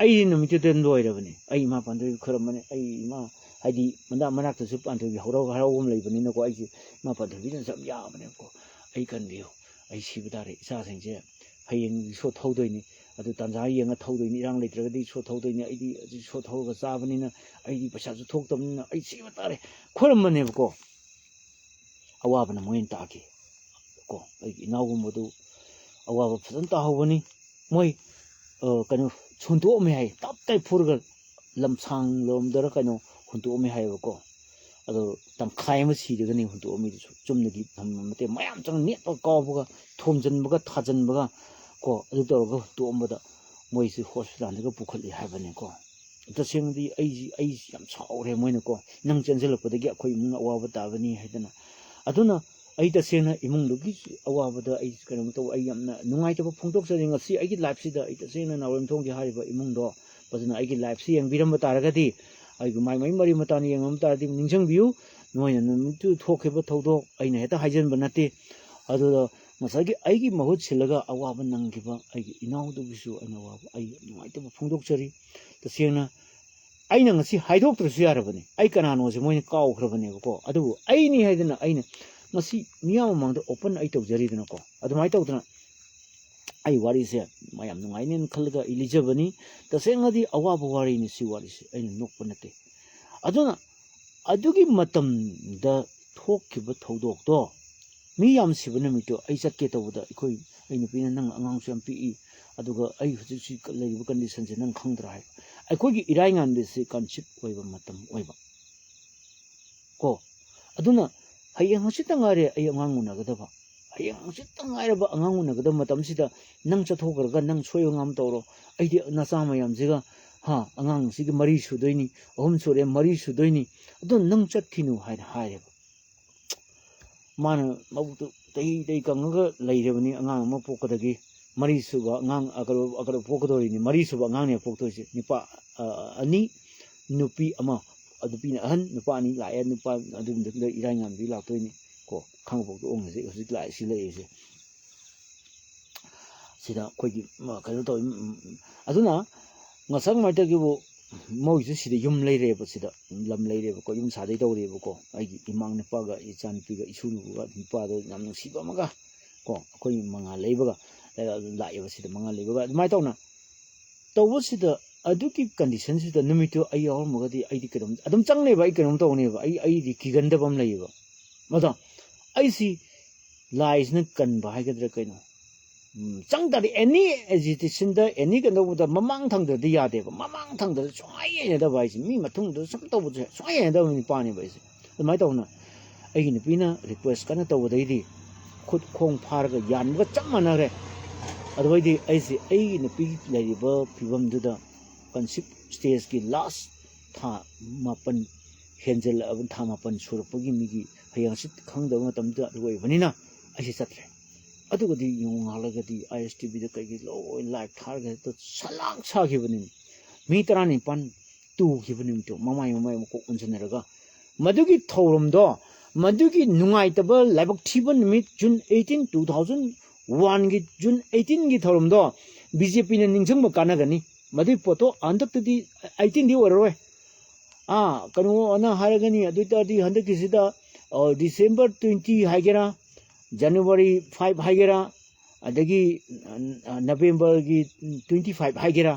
ai numitu den loi rabani ai ma pan du kharam mane ai ma ai di manda manak tu su pan tu horo haro um lai bani na ko ai ma pan du bi sam ya bane ko ai kan biu ai si budare isa sing je hayeng so thodoi ni adu tanza yenga thodoi ni rang leitraga di so thodoi ni ai di so thoga cha bani na ai di pasa su thok tam na ai si budare khoram mane ko awa bana moin ta ki ko ai inaw gum du awa ba phasan ta hobani moi kanu chunto me hai tap tai phurga lamsang lom dara kanu hunto me hai ko ado tam khai ma si de ni hunto me chumna gi mate mayam chang net pa ko ba thomjan ba thajan ba ko adu to go to am da moi si hospital ga pukhali hai ba ne ko ta sing di ai yam chau re moi na ko nang chenjel pa de gi akhoi mu awa ba ta ba ni hai dana aduna ai ta sena imung du gi awa ba da ai kanam to ai yam na nungai ta phungtok sa ring si ai gi life si da ai ta sena na ram thong gi hari ba imung do pajana ai gi life si yang biram ba ta ra ga di ai gu mai mari mata ni yang am ta di ningsang biu ꯅꯣꯏꯅ ꯅꯨꯃꯤꯠꯇꯨ ꯊꯣꯛꯈꯤꯕ ꯊꯧꯗꯣꯛ ꯑꯩꯅ ꯍꯦꯛꯇ ꯍꯥꯏꯖꯟꯕ ꯅꯠꯇꯦ ꯑꯗꯨꯗ ꯉꯁꯥꯏꯒꯤ ꯑꯩꯒꯤ ꯃꯍꯨꯠ ꯁꯤꯜꯂꯒ ꯑꯋꯥꯕ ꯅꯪꯈꯤꯕ ꯑꯩꯒꯤ ꯏꯅꯥꯎꯗꯨꯒꯤꯁꯨ ꯑꯩꯅ ꯑꯋꯥꯕ ꯑꯩ ꯅꯨꯡꯉꯥꯏꯇꯕ ꯐꯣꯡꯗꯣꯛꯆꯔꯤ ꯇꯁꯦꯡꯅ ꯑꯩꯅ ꯉꯁꯤ ꯍꯥꯏꯗꯣꯛꯇ꯭ꯔꯁꯨ ꯌꯥꯔꯕꯅꯤ ꯑꯩ ꯀꯅꯥꯅꯣꯁꯦ ꯃꯣꯏꯅ ꯀꯥꯎꯈ꯭ꯔꯕꯅꯦꯕꯀꯣ ꯑꯗꯨꯕꯨ ꯑꯩꯅꯤ ꯍꯥꯏꯗꯅ ꯑꯩꯅ ꯉꯁꯤ ꯃꯤꯌꯥꯝ ꯃꯃꯥꯡꯗ ꯑꯣꯄꯟ ꯑꯩ ꯇꯧꯖꯔꯤꯗꯅꯀꯣ ꯑꯗꯨꯃꯥꯏꯅ ꯇꯧꯗꯅ ꯑꯩ ꯋꯥꯔꯤꯁꯦ ꯃꯌꯥꯝ ꯅꯨꯡꯉꯥꯏꯅꯦꯅ ꯈꯜꯂꯒ ꯑꯩ ꯂꯤꯖꯕꯅꯤ ꯇꯁꯦꯡꯅꯗꯤ ꯑꯋꯥꯕ ꯋꯥꯔꯤꯅꯤ ꯁꯤ ꯋꯥꯔꯤꯁꯦ ꯑꯩꯅ ꯅꯣꯛꯄ ꯅꯠꯇꯦ ꯑꯗꯨꯅ ꯑꯗꯨꯒꯤ ꯃꯇꯝꯗ ꯊꯣꯛꯈꯤꯕ ꯊꯧꯗꯣꯛꯇꯣ ꯃꯤ ꯌꯥꯝ ꯁꯤꯕ ꯅꯨꯃꯤꯠꯇꯣ ꯑꯩ ꯆꯠꯀꯦ ꯇꯧꯕꯗ ꯑꯩ ꯅꯨꯄꯤꯅ ꯅꯪ ꯑꯉꯥꯡꯁꯨ ꯌꯥꯝ ꯄꯤꯛꯏ ꯑꯗꯨꯒ ꯑꯩ ꯍꯧꯖꯤꯛꯁꯤ ꯂꯩꯔꯤꯕ ꯀꯟꯗꯤꯁꯟꯁꯦ ꯅꯪ ꯈꯪꯗ꯭ꯔꯥ ꯍꯥꯏꯕ ꯑꯩꯈꯣꯏꯒꯤ ꯏꯔꯥꯏꯉꯥꯟꯕꯤꯁꯤ ꯀꯟꯁꯤꯞ ꯑꯣꯏꯕ ꯃꯇꯝ ꯑꯣꯏꯕ ꯀꯣ ꯑꯗꯨꯅ ꯍꯌꯦꯡ ꯍꯪꯆꯤꯠꯇ ꯉꯥꯏꯔꯦ ꯑꯩ ꯑꯉꯥꯡ ꯎꯅꯒꯗꯕ ꯍꯌꯦꯡ ꯍꯪꯆꯤꯠꯇ ꯉꯥꯏꯔꯕ ꯑꯉꯥꯡ ꯎꯅꯒꯗꯕ ꯃꯇꯝꯁꯤꯗ ꯅꯪ ꯆꯠꯊꯣꯛꯈ꯭ꯔꯒ ꯅꯪ ꯁꯣꯏꯕ ꯉꯥꯝ ꯇꯧꯔꯣ ꯑꯩꯗꯤ ꯅꯆꯥ ꯃꯌꯥꯝꯁꯤꯒ ꯑꯉꯥꯡꯁꯤꯒ 3 ꯁꯨꯗꯣꯏꯅꯤ 3 ꯁꯨꯔꯦ 4 ꯁꯨꯗꯣꯏꯅꯤ ꯑꯗꯨ ꯅꯪ ꯆꯠꯈꯤꯅꯨ ꯍꯥꯏꯅ ꯍꯥꯏꯔꯦꯕ ꯃꯥꯅ ꯃꯕꯨꯛꯇꯨ ꯇꯩ ꯀꯪꯉꯒ ꯂꯩꯔꯕꯅꯤ ꯑꯉꯥꯡ ꯑꯃ ꯄꯣꯛꯀꯗꯒꯤ 4 ꯁꯨꯕ ꯑꯉꯥꯡ ꯑꯒꯔ ꯄꯣꯛꯀꯗꯧꯔꯤꯅꯤ 4 ꯁꯨꯕ ꯑꯉꯥꯡꯅꯦ ꯄꯣꯛꯇꯣꯏꯁꯦ ꯅꯨꯄꯥ 2 ꯅꯨꯄꯤ 1 ꯅꯨꯄꯤꯅ ꯑꯍꯟ ꯅꯨꯄꯥ 2 ꯂꯥꯛꯑꯦ ꯅꯨꯄꯥ ꯑꯗꯨꯝꯗ ꯏꯔꯥꯏꯉꯥꯟꯕꯤ ꯂꯥꯛꯇꯣꯏꯅꯤ ꯀꯣ ꯈꯥꯡꯉꯕꯣꯛꯇ ꯑꯣꯡꯉꯁꯦ ꯍꯧꯖꯤꯛ ꯂꯥꯛꯑꯦ ꯁꯤ ꯂꯩꯔꯤꯁꯦ ꯁꯤꯗ ꯑꯩꯈꯣꯏꯒꯤ ꯀꯩꯅꯣ ꯇꯧꯋꯤ ꯑꯗꯨꯅ ꯉꯁꯪ ꯃꯥꯏꯇꯒꯤꯕꯨ ꯃꯣꯏꯁꯨ ꯁꯤꯗ ꯌꯨꯝ ꯂꯩꯔꯦꯕ ꯁꯤꯗ ꯂꯝ ꯂꯩꯔꯦꯕꯀꯣ ꯌꯨꯝ ꯁꯥꯗꯩ ꯇꯧꯔꯦꯕꯀꯣ ꯑꯩꯒꯤ ꯏꯃꯥꯡ ꯅꯨꯄꯥꯒ ꯏꯆꯥ ꯅꯨꯄꯤꯒ ꯏꯁꯨꯅꯨꯒ ꯅꯨꯄꯥꯗꯣ ꯌꯥꯝ ꯅꯨꯡꯁꯤꯕ ꯑꯃꯒ ꯀꯣ ꯑꯩꯈꯣꯏ ꯃꯉꯥ ꯂꯩꯕꯒ ꯂꯥꯛꯑꯦꯕ ꯁꯤꯗ ꯃꯉꯥ ꯂꯩꯕꯒ ꯑꯗꯨꯃꯥꯏꯅ ꯇꯧꯅ ꯇꯧꯕꯁꯤꯗ ꯑꯗꯨꯒꯤ ꯀꯟꯗꯤꯁꯟꯁꯤꯗ ꯅꯨꯃꯤꯠꯇꯨ ꯑꯩ ꯌꯥꯎꯔꯝꯃꯒꯗꯤ ꯑꯩꯗꯤ ꯀꯩꯅꯣꯝ ꯑꯗꯨꯝ ꯆꯪꯅꯦꯕ ꯑꯩ ꯀꯩꯅꯣꯝ ꯇꯧꯅꯦꯕ ꯑꯩꯗꯤ ꯀꯤꯒꯟꯗꯕ ꯑꯃ ꯂꯩꯌꯦꯕ ꯑꯗꯣ ꯑꯩꯁꯤ ꯂꯥꯏꯁꯤꯅ ꯀꯟꯕ ꯍꯥꯏꯒꯗ꯭ꯔꯥ ꯀꯩꯅꯣ ꯆꯪ ꯇꯥꯔꯗꯤ ꯑꯦꯅꯤ ꯑꯦꯖꯤꯇꯦꯁꯟꯗ ꯑꯦꯅꯤ ꯀꯩꯅꯣꯗ ꯃꯃꯥꯡ ꯊꯪꯗ꯭ꯔꯗꯤ ꯌꯥꯗꯦꯕ ꯃꯃꯥꯡ ꯊꯪꯗ꯭ꯔꯗꯤ ꯁꯨꯡꯍꯩ ꯍꯩꯅꯗꯕ ꯍꯥꯏꯁꯦ ꯃꯤ ꯃꯇꯨꯡꯗ ꯁꯨꯝ ꯇꯧꯕꯁꯦ ꯁꯨꯡꯍꯩ ꯍꯩꯅꯗꯕ ꯅꯨꯄꯥꯅꯦꯕ ꯑꯩꯁꯦ ꯑꯗꯨꯃꯥꯏꯅ ꯇꯧꯅ ꯑꯩꯒꯤ ꯅꯨꯄꯤꯅ ꯔꯤꯀ꯭ꯋꯦꯁ ꯀꯟꯅ ꯇꯧꯕꯗꯩꯗꯤ ꯈꯨꯠ ꯈꯣꯡ ꯐꯥꯔꯒ ꯌꯥꯟꯕꯒ ꯆꯞ ꯃꯥꯟꯅꯈ꯭ರೆ ꯑꯗꯨꯗꯩꯗꯤ ꯑꯩꯁꯦ ꯑꯩꯒꯤ ꯅꯨꯄꯤꯒꯤ ꯂꯩꯔꯤꯕ ꯐꯤꯕꯝꯗꯨꯗ ꯀꯟꯁꯤꯞ ꯁ꯭ꯇꯦꯖꯀꯤ ꯂꯥꯁ ꯊꯥ 9 ꯍꯦꯟꯖꯜꯂꯛꯑꯕ ꯊꯥ 9 ꯁꯨꯔꯛꯄꯒꯤ ꯃꯤꯒꯤ ꯍꯌꯦꯡ ꯍꯪꯆꯤꯠ ꯈꯪꯗꯕ ꯃꯇꯝꯗ ꯑꯗꯨ ꯑꯣꯏꯕꯅꯤꯅ ꯑꯩꯁꯦ ꯆꯠꯇ꯭ꯔꯦ ꯑꯗꯨꯒꯗꯤ ꯌꯣꯡꯉꯥꯜꯂꯒꯗꯤ ISTVꯗ ꯀꯩꯀꯩ ꯂꯣꯏ ꯂꯥꯏꯚ ꯊꯥꯔꯒ ꯍꯦꯛꯇ ꯁꯂꯥꯛ ꯁꯥꯈꯤꯕꯅꯤ ꯃꯤ 19 ꯇꯨꯈꯤꯕ ꯅꯨꯃꯤꯠꯇꯣ ꯃꯃꯥꯏ ꯃꯀꯣꯛ ꯑꯣꯟꯁꯤꯟꯅꯔꯒ ꯃꯗꯨꯒꯤ ꯊꯧꯔꯝꯗꯣ ꯃꯗꯨꯒꯤ ꯅꯨꯡꯉꯥꯏꯇꯕ ꯂꯥꯏꯕꯛ ꯊꯤꯕ ꯅꯨꯃꯤꯠ ꯖꯨꯟ 18 2001ꯒꯤ ꯖꯨꯟ 18ꯒꯤ ꯊꯧꯔꯝꯗꯣ BJPꯅ ꯅꯤꯡꯁꯤꯡꯕ ꯀꯥꯟꯅꯒꯅꯤ ꯃꯗꯨꯒꯤ ꯄꯣꯠꯇꯣ ꯍꯟꯗꯛꯇꯗꯤ 18ꯗꯤ ꯑꯣꯏꯔꯔꯣꯏ ꯀꯩꯅꯣꯅ ꯍꯥꯏꯔꯒꯅꯤ ꯑꯗꯨ ꯑꯣꯏꯇꯥꯔꯗꯤ ꯍꯟꯗꯛꯀꯤꯁꯤꯗ December 20 ꯍꯥꯏꯒꯦꯔꯥ January 5 ꯍꯥꯏꯒꯦꯔꯥ ꯑꯗꯒꯤ Novemberꯒꯤ 25 ꯍꯥꯏꯒꯦꯔꯥ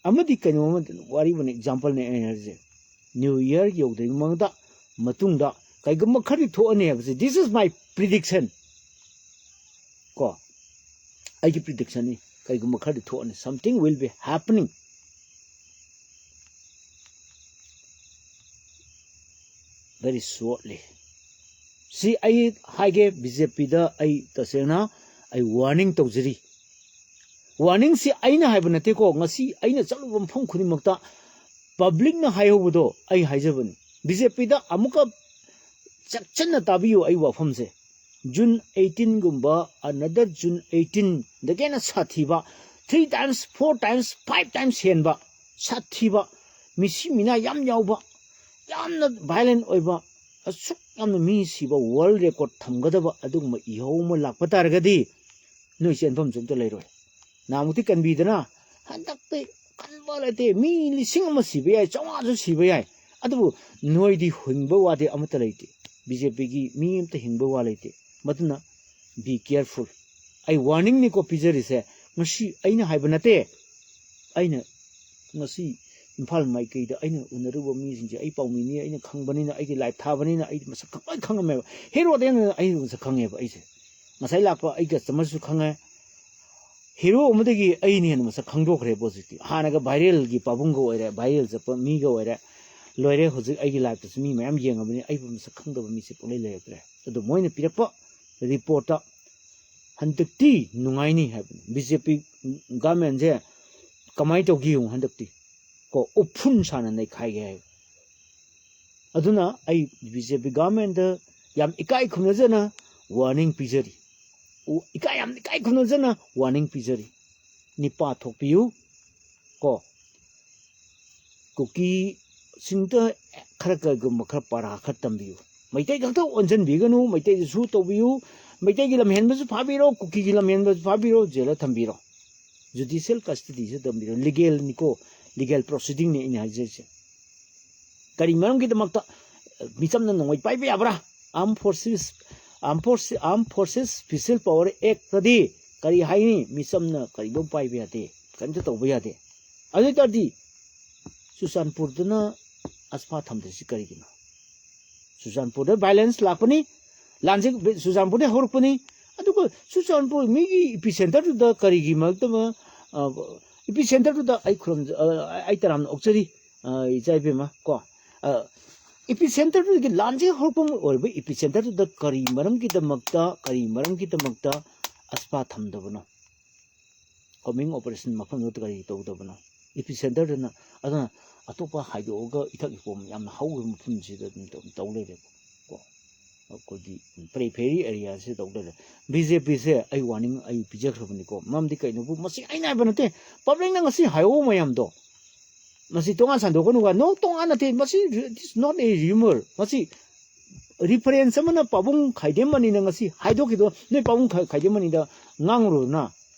ꯑꯃꯗꯤ ꯀꯩꯅꯣꯝꯃ ꯋꯥꯔꯤꯕꯨꯅ ꯑꯦꯛꯖꯥꯝꯄꯜꯅꯦ ꯑꯩꯅ ꯍꯥꯏꯔꯤꯁꯦ ꯅ꯭ꯌꯨ ꯏꯌꯔ ꯌꯧꯗ꯭ꯔꯤꯉꯩ ꯃꯇꯨꯡꯗ ꯀꯩꯒꯨꯝꯕ ꯈꯔꯗꯤ ꯊꯣꯛꯑꯅꯤ ꯍꯥꯏꯕꯁꯦ ꯗꯤꯁ ꯏꯁ ꯃꯥꯏ ꯄ꯭ꯔꯤꯗꯤꯛꯁꯟ ꯀꯣ ꯑꯩꯒꯤ ꯄ꯭ꯔꯤꯗꯤꯛꯁꯟꯅꯤ ꯀꯩꯒꯨꯝꯕ ꯈꯔꯗꯤ ꯊꯣꯛꯑꯅꯤ something will be happening very shortly ꯁꯤ ꯑꯩ ꯍꯥꯏꯒꯦ BJPꯗ ꯑꯩ ꯇꯁꯦꯡꯅ ꯑꯩ ꯋꯥꯔꯅꯤꯡ ꯇꯧꯖꯔꯤ ꯋꯥꯔꯅꯤꯡꯁꯤ ꯑꯩꯅ ꯍꯥꯏꯕ ꯅꯠꯇꯦꯀꯣ ꯉꯁꯤ ꯑꯩꯅ ꯆꯠꯂꯨꯕ ꯃꯐꯝ ꯈꯨꯗꯤꯡꯃꯛꯇ ꯄꯕ꯭ꯂꯤꯛꯅ ꯍꯥꯏꯍꯧꯕꯗꯣ ꯑꯩ ꯍꯥꯏꯖꯕꯅꯤ BJPꯗ ꯑꯃꯨꯛꯀ ꯆꯦꯛꯁꯤꯟꯅ ꯇꯥꯕꯤꯌꯨ ꯑꯩ ꯋꯥꯐꯝꯁꯦ ꯖꯨꯟ 18ꯒꯨꯝꯕ another ꯖꯨꯟ 18ꯗꯒꯤ ꯍꯦꯟꯅ ꯁꯥꯊꯤꯕ 3 times 4 times 5 times ꯍꯦꯟꯕ ꯁꯥꯊꯤꯕ ꯃꯤꯁꯤ ꯃꯤꯅꯥ ꯌꯥꯝ ꯌꯥꯎꯕ ꯌꯥꯝꯅ ꯚꯥꯏꯂꯦꯟ ꯑꯣꯏꯕ ꯑꯁꯨꯛ ꯌꯥꯝꯅ ꯃꯤ ꯁꯤꯕ ꯋꯥꯔꯜ ꯔꯦꯀꯣꯔꯠ ꯊꯝꯒꯗꯕ ꯑꯗꯨꯒꯨꯝꯕ ꯏꯍꯧ ꯑꯃ ꯂꯥꯛꯄ ꯇꯥꯔꯒꯗꯤ ꯅꯣꯏ ꯆꯦꯟꯐꯝꯁꯨ ꯑꯝꯇ ꯂꯩꯔꯣꯏ ꯅꯍꯥꯟꯃꯨꯛꯇꯤ ꯀꯟꯕꯤꯗꯅ ꯍꯟꯗꯛꯇꯤ ꯀꯟꯕ ꯂꯩꯇꯦ ꯃꯤ 1,000 ꯁꯤꯕ ꯌꯥꯏ 900ꯁꯨ ꯁꯤꯕ ꯌꯥꯏ ꯑꯗꯨꯕꯨ ꯅꯣꯏꯗꯤ ꯍꯤꯡꯕ ꯋꯥꯗꯤ ꯑꯃꯠꯇ ꯂꯩꯇꯦ BJPꯒꯤ ꯃꯤ ꯑꯃꯇ ꯍꯤꯡꯕ ꯋꯥ ꯂꯩꯇꯦ ꯃꯗꯨꯅ ꯕꯤ ꯀꯤꯌꯔꯐꯨꯜ ꯑꯩ ꯋꯥꯔꯅꯤꯡꯅꯤꯀꯣ ꯄꯤꯖꯔꯤꯁꯦ ꯉꯁꯤ ꯑꯩꯅ ꯍꯥꯏꯕ ꯅꯠꯇꯦ ꯑꯩꯅ ꯉꯁꯤ ꯏꯝꯐꯥꯜ ꯃꯥꯏꯀꯩꯗ ꯑꯩꯅ ꯎꯅꯔꯨꯕ ꯃꯤꯁꯤꯡꯁꯦ ꯑꯩ ꯄꯥꯎꯃꯤꯅꯤ ꯑꯩꯅ ꯈꯪꯕꯅꯤꯅ ꯑꯩꯗꯤ ꯂꯥꯏꯚ ꯊꯥꯕꯅꯤꯅ ꯑꯩꯗꯤ ꯃꯁꯛ ꯂꯣꯏ ꯈꯪꯉꯝꯃꯦꯕ ꯍꯦꯔꯣꯗꯩꯅ ꯑꯩ ꯃꯁꯛ ꯈꯪꯉꯦꯕ ꯑꯩꯁꯦ ꯉꯁꯥꯏ ꯂꯥꯛꯄ ꯑꯩ ꯀꯁꯇꯃꯔꯁꯨ ꯈꯪꯉꯦ ꯍꯦꯔꯣ ꯑꯃꯗꯒꯤ ꯑꯩꯅ ꯍꯦꯟꯅ ꯃꯁꯛ ꯈꯪꯗꯣꯛꯈ꯭ꯔꯦꯕ ꯍꯧꯖꯤꯛꯇꯤ ꯍꯥꯟꯅꯒ ꯚꯥꯏꯔꯦꯜꯒꯤ ꯄꯥꯕꯨꯡꯒ ꯑꯣꯏꯔꯦ ꯚꯥꯏꯔꯦꯜ ꯆꯠꯄ ꯃꯤꯒ ꯑꯣꯏꯔꯦ ꯂꯣꯏꯔꯦ ꯍꯧꯖꯤꯛ ꯑꯩꯒꯤ ꯂꯥꯏꯐꯇꯁꯨ ꯃꯤ ꯃꯌꯥꯝ ꯌꯦꯡꯉꯕꯅꯤ ꯑꯩꯕꯨ ꯃꯁꯛ ꯈꯪꯗꯕ ꯃꯤꯁꯦ ꯄꯨꯡꯂꯩ ꯂꯩꯔꯛꯇ꯭ꯔꯦ ꯑꯗꯣ ꯃꯣꯏꯅ ꯄꯤꯔꯛꯄ ꯔꯤꯄꯣꯔꯠꯇ ꯍꯟꯗꯛꯇꯤ ꯅꯨꯡꯉꯥꯏꯅꯤ ꯍꯥꯏꯕꯅꯤ BJP ꯒꯚꯔꯟꯃꯦꯟꯁꯦ ꯀꯃꯥꯏꯅ ꯇꯧꯒꯦ ꯌꯦꯡꯉꯨ ꯍꯟꯗꯛꯇꯤ ꯀꯣ ꯎꯐꯨꯟ ꯁꯥꯅ ꯅꯩꯈꯥꯏꯒꯦ ꯍꯥꯏꯕ ꯑꯗꯨꯅ ꯑꯩ BJP ꯒꯚꯔꯟꯃꯦꯟꯗ ꯌꯥꯝ ꯏꯀꯥꯏ ꯈꯨꯝꯅꯖꯅ ꯋꯥꯔꯅꯤꯡ ꯄꯤꯖꯔꯤ ꯌꯥꯝ ꯏꯀꯥꯏ ꯈꯨꯝꯅꯖꯅ ꯋꯥꯔꯅꯤꯡ ꯄꯤꯖꯔꯤ ꯅꯤꯄꯥ ꯊꯣꯛꯄꯤꯌꯨ ꯀꯣ ꯀꯨꯀꯤꯁꯤꯡꯗ ꯈꯔ ꯀꯩꯒꯨꯝꯕ ꯈꯔ ꯄꯔꯥ ꯈꯔ ꯇꯝꯕꯤꯌꯨ ꯃꯩꯇꯩ ꯈꯛꯇ ꯑꯣꯟꯁꯤꯟꯕꯤꯒꯅꯨ ꯃꯩꯇꯩꯗꯁꯨ ꯇꯧꯕꯤꯌꯨ ꯃꯩꯇꯩꯒꯤ ꯂꯝꯍꯦꯟꯕꯁꯨ ꯐꯥꯕꯤꯔꯣ ꯀꯨꯀꯤꯒꯤ ꯂꯝꯍꯦꯟꯕꯁꯨ ꯐꯥꯕꯤꯔꯣ ꯖꯦꯜꯗ ꯊꯝꯕꯤꯔꯣ ꯖꯨꯗꯤꯁꯤꯌꯦꯜ ꯀꯁꯇꯗꯤꯁꯨ ꯊꯝꯕꯤꯔꯣ ꯂꯤꯒꯦꯜꯅꯤꯀꯣ ꯂꯤꯒꯦꯜ ꯄ꯭ꯔꯣꯁꯤꯗꯤꯡꯅꯤ ꯑꯩꯅ ꯍꯥꯏꯖꯔꯤꯁꯦ ꯀꯔꯤ ꯃꯔꯝꯒꯤꯗꯃꯛꯇ ꯃꯤꯆꯝꯅ ꯅꯣꯡꯃꯩ ꯄꯥꯏꯕ ꯌꯥꯕ꯭ꯔꯥ ꯑꯥꯔꯝ ꯐꯣꯔꯁꯦꯁ ꯁ꯭ꯄꯦꯁꯤꯌꯦꯜ ꯄꯥꯋꯔ ꯑꯦꯛꯇꯗꯤ ꯀꯔꯤ ꯍꯥꯏꯅꯤ ꯃꯤꯆꯝꯅ ꯀꯔꯤꯐꯧ ꯄꯥꯏꯕ ꯌꯥꯗꯦ ꯀꯔꯤꯝꯇ ꯇꯧꯕ ꯌꯥꯗꯦ ꯑꯗꯨ ꯑꯣꯏꯇꯥꯔꯗꯤ ꯆꯨꯔꯆꯥꯟꯄꯨꯔꯗꯅ ꯑꯁꯐꯥ ꯊꯝꯗ꯭ꯔꯤꯁꯤ ꯀꯔꯤꯒꯤꯅꯣ ꯆꯨꯔꯆꯥꯟꯄꯨꯔꯗ ꯚꯥꯏꯂꯦꯟꯁ ꯂꯥꯛꯄꯅꯤ ꯂꯥꯟꯁꯦ ꯆꯨꯔꯆꯥꯟꯄꯨꯔꯗ ꯍꯧꯔꯛꯄꯅꯤ ꯑꯗꯨꯒ ꯆꯨꯔꯆꯥꯟꯄꯨꯔ ꯃꯤꯒꯤ ꯏꯄꯤ ꯁꯦꯟꯇꯔꯗꯨꯗ ꯀꯔꯤꯒꯤ ꯃꯔꯛꯇ ꯏꯄꯤ ꯁꯦꯟꯇꯔꯗꯨꯗ ꯑꯩ ꯇꯔꯥꯝꯅ ꯑꯣꯛꯆꯔꯤ ꯏꯆꯥ ꯏꯕꯦꯝꯃ ꯀꯣ ꯏꯄꯤ ꯁꯦꯟꯇꯔꯗꯨꯗꯒꯤ ꯂꯥꯟꯁꯦ ꯍꯧꯔꯛꯄ ꯑꯣꯏꯔꯤꯕ ꯏꯄꯤ ꯁꯦꯟꯇꯔꯗꯨꯗ ꯀꯔꯤ ꯃꯔꯝꯒꯤꯗꯃꯛꯇ ꯑꯁꯐꯥ ꯊꯝꯗꯕꯅꯣ ꯀꯣꯃꯤꯡ ꯑꯣꯄꯔꯦꯁꯟ ꯃꯐꯝꯗꯨꯗ ꯀꯔꯤ ꯇꯧꯗꯕꯅꯣ ꯏꯄꯤ ꯁꯦꯟꯇꯔꯗꯨꯅ ꯑꯗꯨꯅ ꯑꯇꯣꯞꯄ ꯍꯥꯏꯗꯣꯛꯑꯒ ꯏꯊꯛ ꯏꯄꯣꯝ ꯌꯥꯝꯅ ꯍꯧꯈꯤꯕ ꯃꯐꯝꯁꯤꯗ ꯑꯗꯨꯝ ꯇꯧ ꯂꯩꯔꯦꯕ ꯀꯣ ꯑꯩꯈꯣꯏꯒꯤ ꯄꯦꯔꯤꯐꯦꯔꯤ ꯑꯦꯔꯤꯌꯥꯁꯤ ꯇꯧ ꯂꯩꯔꯦ ꯕꯤ ꯖꯦ ꯄꯤꯁꯦ ꯑꯩ ꯋꯥꯔꯅꯤꯡ ꯑꯩ ꯄꯤꯖꯈ꯭ꯔꯕꯅꯤꯀꯣ ꯃꯔꯝꯗꯤ ꯀꯩꯅꯣꯕꯨ ꯃꯁꯤ ꯑꯩꯅ ꯍꯥꯏꯕ ꯅꯠꯇꯦ ꯄꯕ꯭ꯂꯤꯛꯅ ꯉꯁꯤ ꯍꯥꯏꯍꯧꯕ ꯃꯌꯥꯝꯗꯣ ꯃꯁꯤ ꯇꯣꯉꯥꯟ ꯁꯟꯗꯣꯛꯀꯅꯨꯒ ꯅꯣ ꯇꯣꯉꯥꯟ ꯅꯠꯇꯦ ꯃꯁꯤ ꯏꯠ ꯅꯣꯠ ꯑꯦ ꯔꯤꯃꯔ ꯃꯁꯤ ꯔꯤꯐꯔꯦꯟꯁ ꯑꯃꯅ ꯄꯥꯕꯨꯡ ꯈꯥꯏꯗꯦꯝꯃꯅꯤꯅ ꯉꯁꯤ ꯍꯥꯏꯗꯣꯛꯈꯤꯗꯣ ꯅꯣꯏ ꯄꯥꯕꯨꯡ ꯈꯥꯏꯗꯦꯝꯃꯅꯤꯗ ꯉꯥꯡꯉꯨꯔꯣꯗꯅ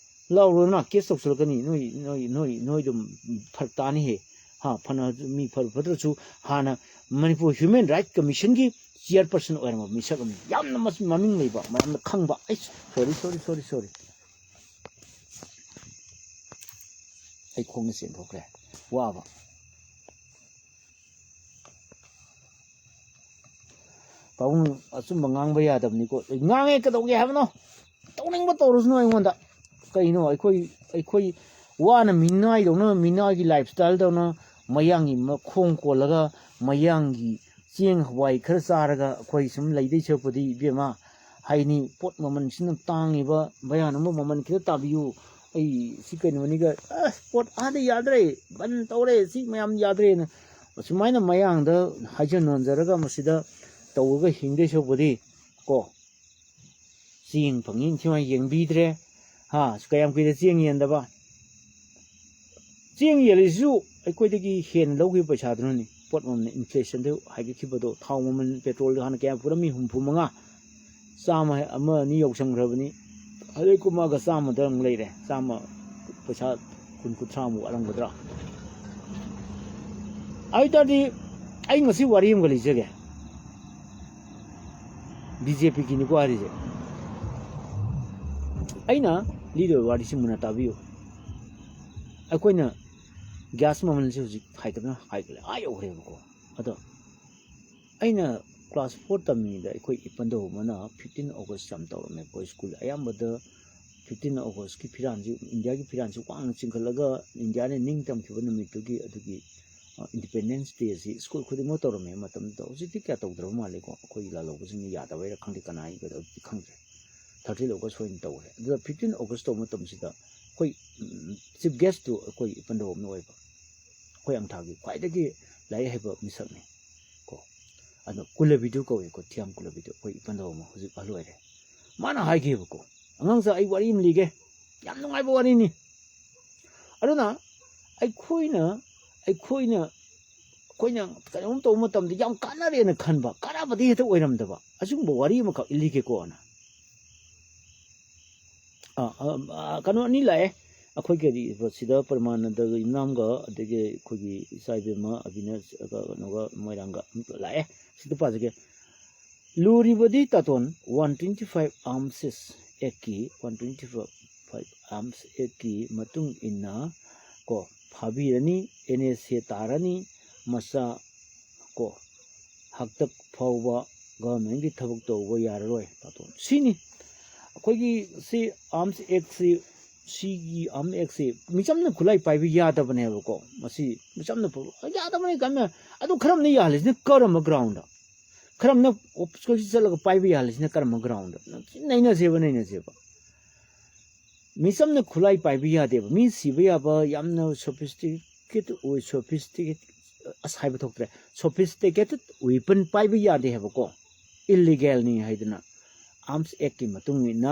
ꯂꯥꯎꯔꯣꯗꯅ ꯀꯦꯁ ꯇꯧꯁꯤꯜꯂꯛꯀꯅꯤ ꯅꯣꯏ ꯑꯗꯨꯝ ꯐꯔꯛ ꯇꯥꯅꯤꯍꯦ ꯐꯅ ꯃꯤ ꯐꯠꯇ꯭ꯔꯁꯨ ꯍꯥꯟꯅ ꯃꯅꯤꯄꯨꯔ ꯍ꯭ꯌꯨꯃꯦꯟ ꯔꯥꯏꯠ ꯀꯃꯤꯁꯟꯒꯤ ꯆꯤꯌꯔꯄꯔꯁꯟ ꯑꯣꯏꯔꯝꯕ ꯃꯤꯁꯛ ꯑꯃꯅꯤ ꯌꯥꯝꯅ ꯃꯃꯤꯡ ꯂꯩꯕ ꯌꯥꯝꯅ ꯈꯪꯕ ꯑꯩ ꯁꯣꯔꯤ ꯑꯩ ꯈꯣꯡꯅ ꯆꯦꯟꯊꯣꯛꯈ꯭ꯔꯦ ꯋꯥꯕ ꯄꯥꯕꯨꯡ ꯑꯆꯨꯝꯕ ꯉꯥꯡꯕ ꯌꯥꯗꯕꯅꯤꯀꯣ ꯉꯥꯡꯉꯦ ꯀꯩꯗꯧꯒꯦ ꯍꯥꯏꯕꯅꯣ ꯇꯧꯅꯤꯡꯕ ꯇꯧꯔꯁꯅꯨ ꯑꯩꯉꯣꯟꯗ ꯀꯩꯅꯣ ꯑꯩꯈꯣꯏ ꯋꯥꯅ ꯃꯤꯅꯥꯏꯒꯤ ꯂꯥꯏꯐ ꯁ꯭ꯇꯥꯏꯜꯗꯧꯅ ꯃꯌꯥꯡꯒꯤ ꯃꯈꯣꯡ ꯀꯣꯜꯂꯒ ꯃꯌꯥꯡꯒꯤ ꯆꯦꯡ ꯍꯋꯥꯏ ꯈꯔ ꯆꯥꯔꯒ ꯑꯩꯈꯣꯏ ꯁꯨꯝ ꯂꯩꯗꯩ ꯁꯔꯨꯛꯄꯨꯗꯤ ꯏꯕꯦꯝꯃ ꯍꯥꯏꯅꯤ ꯄꯣꯠ ꯃꯃꯜꯁꯤꯅ ꯇꯥꯡꯉꯤꯕ ꯃꯌꯥꯝ ꯑꯃ ꯃꯃꯜ ꯈꯤꯇ ꯇꯥꯕꯤꯌꯨ ꯑꯩ ꯁꯤ ꯀꯩꯅꯣꯅꯤꯒ ꯄꯣꯠ ꯑꯥꯗ ꯌꯥꯗ꯭ꯔꯦ ꯕꯟ ꯇꯧꯔꯦ ꯁꯤ ꯃꯌꯥꯝ ꯌꯥꯗ꯭ꯔꯦꯅ ꯑꯁꯨꯃꯥꯏꯅ ꯃꯌꯥꯡꯗ ꯍꯥꯏꯖ ꯅꯣꯟꯖꯔꯒ ꯃꯁꯤꯗ ꯇꯧꯔꯒ ꯍꯤꯡꯗꯣꯏ ꯁꯔꯨꯛꯄꯨꯗꯤ ꯀꯣ ꯆꯦꯡ ꯐꯪꯉꯤ ꯁꯨꯃꯥꯏꯅ ꯌꯦꯡꯕꯤꯗ꯭ꯔꯦ ꯀꯌꯥꯝ ꯀꯨꯏꯔꯦ ꯆꯦꯡ ꯌꯦꯟꯗꯕ ꯆꯦꯡ ꯌꯦꯜꯂꯤꯁꯤꯁꯨ ꯑꯩꯈꯣꯏꯗꯒꯤ ꯍꯦꯟꯅ ꯂꯧꯈꯤꯕ ꯄꯩꯁꯥꯗꯨꯅꯅꯤ ꯄꯣꯠ ꯃꯃꯜ ꯏꯟꯐ꯭ꯂꯦꯁꯟꯗ ꯍꯥꯏꯒꯠꯈꯤꯕꯗꯣ ꯊꯥꯎ ꯃꯃꯜ ꯄꯦꯇ꯭ꯔꯣꯜꯗ ꯍꯥꯟꯅ ꯀꯌꯥ ꯄꯨꯔꯝꯃꯤ 65 100 ꯑꯃ ꯑꯅꯤ ꯌꯧꯁꯟꯈ꯭ꯔꯕꯅꯤ ꯑꯗꯩ ꯀꯨꯝꯃꯒ 100ꯗ ꯑꯃꯨꯛ ꯂꯩꯔꯦ 100 ꯄꯩꯁꯥ 20-30 ꯑꯔꯝꯒꯗ꯭ꯔꯥ ꯑꯗꯨꯇꯥꯔꯗꯤ ꯑꯩ ꯉꯁꯤ ꯋꯥꯔꯤ ꯑꯃꯒ ꯂꯩꯖꯒꯦ BJPꯒꯤꯅꯤꯀꯣ ꯍꯥꯏꯔꯤꯁꯦ ꯑꯩꯅ ꯂꯤꯗꯣꯏ ꯋꯥꯔꯤꯁꯤ ꯃꯨꯟꯅ ꯇꯥꯕꯤꯌꯨ ꯑꯩꯈꯣꯏꯅ ꯒ꯭ꯌꯥꯁ ꯃꯃꯜꯁꯦ ꯍꯧꯖꯤꯛ ꯍꯥꯏꯒꯠꯂꯦ ꯌꯧꯈ꯭ꯔꯦꯕꯀꯣ ꯑꯗꯣ ꯑꯩꯅ ꯀ꯭ꯂꯥꯁ 4 ꯇꯝꯃꯤꯉꯩꯗ ꯑꯩꯈꯣꯏ ꯏꯄꯟꯗꯧ ꯑꯃꯅ 15 ꯑꯣꯒꯁ ꯌꯥꯝ ꯇꯧꯔꯝꯃꯦ ꯑꯩꯈꯣꯏ ꯁ꯭ꯀꯨꯜ ꯑꯌꯥꯝꯕꯗ 15 ꯑꯣꯒꯁꯀꯤ ꯐꯤꯔꯥꯟꯁꯤ ꯏꯟꯗꯤꯌꯥꯒꯤ ꯐꯤꯔꯥꯟꯁꯤ ꯋꯥꯡꯅ ꯆꯤꯡꯈꯠꯂꯒ ꯏꯟꯗꯤꯌꯥꯅ ꯅꯤꯡꯇꯝꯈꯤꯕ ꯅꯨꯃꯤꯠꯇꯨꯒꯤ ꯑꯗꯨꯒꯤ ꯏꯟꯗꯤꯄꯦꯟꯗꯦꯟꯁ ꯗꯦ ꯑꯁꯤ ꯁ꯭ꯀꯨꯜ ꯈꯨꯗꯤꯡꯃꯛ ꯇꯧꯔꯝꯃꯦ ꯃꯇꯝꯗꯨꯗ ꯍꯧꯖꯤꯛꯇꯤ ꯀꯌꯥ ꯇꯧꯗ꯭ꯔꯕ ꯃꯥꯜꯂꯦꯀꯣ ꯑꯩꯈꯣꯏꯒꯤ ꯂꯥꯜꯍꯧꯕꯁꯤꯡꯅ ꯌꯥꯗꯕꯩꯔꯥ ꯈꯪꯗꯦ ꯀꯅꯥ ꯍꯥꯏꯒꯗꯕꯗꯤ ꯈꯪꯗ꯭ꯔꯦ 13 ꯑꯣꯒꯁ ꯑꯣꯏꯅ ꯇꯧꯔꯦ ꯑꯗꯨꯗ 15 ꯑꯣꯒꯁ ꯇꯧꯕ ꯃꯇꯝꯁꯤꯗ ꯑꯩꯈꯣꯏ ꯆꯤꯐ ꯒꯦꯁꯇꯨ ꯑꯩꯈꯣꯏ ꯏꯄꯟꯗꯧ ꯑꯃꯅ ꯑꯣꯏꯕ ꯑꯩꯈꯣꯏ ꯑꯪꯊꯥꯒꯤ ꯈ꯭ꯋꯥꯏꯗꯒꯤ ꯂꯥꯏꯔꯤꯛ ꯍꯩꯕ ꯃꯤꯁꯛꯅꯤ ꯀꯣ ꯑꯗꯣ ꯀꯨꯂꯕꯤꯗꯨ ꯀꯧꯏꯀꯣ ꯊꯤꯌꯥꯝ ꯀꯨꯂꯕꯤꯗꯨ ꯑꯩꯈꯣꯏ ꯏꯄꯟꯗꯧ ꯑꯃ ꯍꯧꯖꯤꯛ ꯑꯍꯜ ꯑꯣꯏꯔꯦ ꯃꯥꯅ ꯍꯥꯏꯈꯤꯕꯀꯣ ꯑꯉꯥꯡꯁꯦ ꯑꯩ ꯋꯥꯔꯤ ꯑꯃ ꯂꯤꯒꯦ ꯌꯥꯝ ꯅꯨꯡꯉꯥꯏꯕ ꯋꯥꯔꯤꯅꯤ ꯑꯗꯨꯅ ꯑꯩꯈꯣꯏꯅ ꯀꯩꯅꯣꯝ ꯇꯧꯕ ꯃꯇꯝꯗ ꯌꯥꯝ ꯀꯥꯟꯅꯔꯦꯅ ꯈꯟꯕ ꯀꯥꯟꯅꯕꯗꯤ ꯍꯦꯛꯇ ꯑꯣꯏꯔꯝꯗꯕ ꯑꯁꯤꯒꯨꯝꯕ ꯋꯥꯔꯤ ꯑꯃꯈꯛ ꯏꯜꯂꯤꯒꯦꯀꯣꯅ ꯀꯩꯅꯣ ꯑꯅꯤ ꯂꯥꯛꯑꯦ ꯑꯩꯈꯣꯏꯒꯤ ꯁꯤꯗ ꯄꯔꯃꯥꯅꯟꯗ ꯏꯃꯥꯝꯒ ꯑꯗꯒꯤ ꯑꯩꯈꯣꯏꯒꯤ ꯏꯆꯥ ꯏꯕꯦꯝꯃ ꯑꯕꯤꯅꯁ ꯀꯩꯅꯣꯒ ꯃꯣꯏꯔꯥꯡꯒ ꯂꯥꯛꯑꯦ ꯁꯤꯗ ꯄꯥꯖꯒꯦ ꯂꯨꯔꯤꯕꯗꯤ ꯇꯥꯇꯣꯟ 125 ꯑꯥꯔꯝꯁꯦꯁ ꯑꯦꯛꯀꯤ 125 ꯑꯥꯔꯝꯁ ꯑꯦꯛꯀꯤ ꯃꯇꯨꯡ ꯏꯟꯅ ꯀꯣ ꯐꯥꯕꯤꯔꯅꯤ NSA ꯇꯥꯔꯅꯤ ꯃꯆꯥ ꯀꯣ ꯍꯥꯛꯇꯛ ꯐꯥꯎꯕ ꯒꯚꯔꯟꯃꯦꯟꯠꯀꯤ ꯊꯕꯛ ꯇꯧꯕ ꯌꯥꯔꯔꯣꯏ ꯇꯥꯇꯣꯟ ꯁꯤꯅꯤ ꯑꯩꯈꯣꯏꯒꯤ ꯁꯤ ꯑꯥꯔꯝꯁ ꯑꯦꯛꯁꯤ ꯁꯤꯒꯤ ꯑꯥꯔꯝ ꯑꯦꯛꯁꯤ ꯃꯤꯆꯝꯅ ꯈꯨꯠꯂꯥꯏ ꯄꯥꯏꯕ ꯌꯥꯗꯕꯅꯦꯕꯀꯣ ꯃꯁꯤ ꯃꯤꯆꯝꯅ ꯌꯥꯗꯕꯅꯤ ꯀꯩꯅꯣ ꯑꯗꯨ ꯈꯔꯝꯅ ꯌꯥꯍꯜꯂꯤꯁꯤꯅ ꯀꯔꯝꯕ ꯒ꯭ꯔꯥꯎꯟꯗ ꯈꯔꯝꯅ ꯑꯣꯐꯤꯁꯀꯜꯁꯤ ꯆꯠꯂꯒ ꯄꯥꯏꯕ ꯌꯥꯍꯜꯂꯤꯁꯤꯅ ꯀꯔꯝꯕ ꯒ꯭ꯔꯥꯎꯟꯗ ꯅꯩꯅꯁꯦꯕ ꯃꯤꯆꯝꯅ ꯈꯨꯠꯂꯥꯏ ꯄꯥꯏꯕ ꯌꯥꯗꯦꯕ ꯃꯤ ꯁꯤꯕ ꯌꯥꯕ ꯌꯥꯝꯅ ꯁꯣꯐꯤꯁꯇꯤꯀꯦꯇꯦꯗ ꯑꯁ ꯍꯥꯏꯕ ꯊꯣꯛꯇ꯭ꯔꯦ ꯁꯣꯐꯤꯁꯇꯤꯀꯦꯇꯦꯗ ꯋꯦꯄꯟ ꯄꯥꯏꯕ ꯌꯥꯗꯦ ꯍꯥꯏꯕꯀꯣ ꯏꯜꯂꯤꯒꯦꯜꯅꯤ ꯍꯥꯏꯗꯅ ꯑꯥꯔꯝꯁ ꯑꯦꯛꯀꯤ ꯃꯇꯨꯡ ꯏꯟꯅ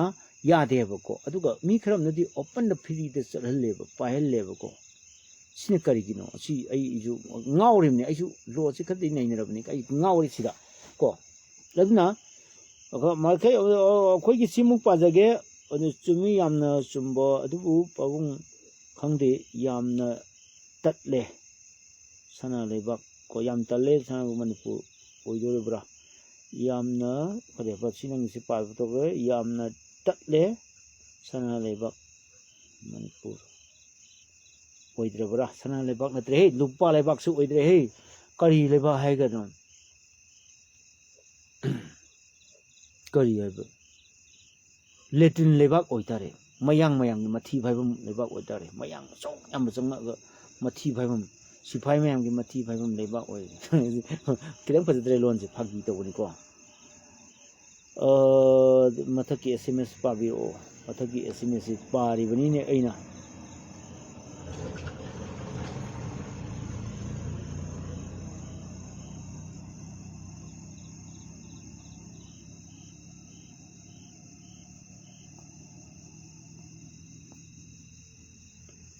ꯌꯥꯗꯦꯕꯀꯣ ꯑꯗꯨꯒ ꯃꯤ ꯈꯔꯝꯅꯗꯤ ꯑꯣꯄꯟꯗ ꯐ꯭ꯔꯤꯗ ꯆꯠꯍꯜꯂꯦꯕ ꯄꯥꯏꯍꯜꯂꯦꯕꯀꯣ ꯁꯤꯅ ꯀꯔꯤꯒꯤꯅꯣ ꯑꯩꯁꯨ ꯉꯥꯎꯔꯤꯕꯅꯤ ꯑꯩꯁꯨ ꯂꯣꯁꯤ ꯈꯔꯗꯤ ꯅꯩꯅꯔꯕꯅꯤ ꯑꯩ ꯉꯥꯎꯔꯤ ꯁꯤꯗ ꯀꯣ ꯑꯗꯨꯅ ꯃꯈꯩ ꯑꯩꯈꯣꯏꯒꯤ ꯁꯤꯃꯨꯛ ꯄꯥꯖꯒꯦ ꯑꯗꯨ ꯆꯨꯝꯃꯤ ꯌꯥꯝꯅ ꯆꯨꯝꯕ ꯑꯗꯨꯕꯨ ꯄꯥꯕꯨꯡ ꯈꯪꯗꯦ ꯌꯥꯝꯅ ꯇꯠꯂꯦ ꯁꯅꯥ ꯂꯩꯕꯥꯛ ꯀꯣ ꯌꯥꯝ ꯇꯜꯂꯦ ꯁꯅꯥ ꯃꯅꯤꯄꯨꯔ ꯑꯣꯏꯗꯣꯔꯤꯕ꯭ꯔꯥ ꯌꯥꯝꯅ ꯀꯔꯤꯕ ꯁꯤ ꯅꯪꯒꯤꯁꯤ ꯄꯥꯕ ꯇꯧꯕ ꯌꯥꯝꯅ ꯇꯠꯂꯦ ꯁꯅꯥ ꯂꯩꯕꯥꯛ ꯃꯅꯤꯄꯨꯔ ꯑꯣꯏꯗ꯭ꯔꯕ꯭ꯔꯥ ꯁꯅꯥ ꯂꯩꯕꯥꯛ ꯅꯠꯇ꯭ꯔꯦꯍꯦ ꯂꯨꯄꯥ ꯂꯩꯕꯥꯛꯁꯨ ꯑꯣꯏꯗ꯭ꯔꯦꯍꯦ ꯀꯔꯤ ꯂꯩꯕꯥꯛ ꯍꯥꯏꯒꯅꯣ ꯀꯔꯤ ꯍꯥꯏꯕ ꯂꯦꯇ꯭ꯔꯤꯟ ꯂꯩꯕꯥꯛ ꯑꯣꯏꯇꯥꯔꯦ ꯃꯌꯥꯡꯒꯤ ꯃꯊꯤ ꯐꯥꯏꯐꯝ ꯂꯩꯕꯥꯛ ꯑꯣꯏꯇꯥꯔꯦ ꯃꯌꯥꯡ ꯌꯥꯝ ꯆꯪꯉꯛꯑꯒ ꯃꯊꯤ ꯐꯥꯏꯐꯝ ꯁꯤꯐꯥꯏ ꯃꯌꯥꯝꯒꯤ ꯃꯊꯤ ꯐꯥꯏꯐꯝ ꯂꯩꯕꯥꯛ ꯑꯣꯏ ꯈꯤꯇꯪ ꯐꯖꯗ꯭ꯔꯦ ꯂꯣꯟꯁꯦ ꯐꯥꯒꯤ ꯇꯧꯕꯅꯤꯀꯣ ꯃꯊꯛꯀꯤ SMS ꯄꯥꯕꯤꯔꯛꯑꯣ ꯃꯊꯛꯀꯤ SMS ꯄꯥꯔꯤꯕꯅꯤꯅꯦ ꯑꯩꯅ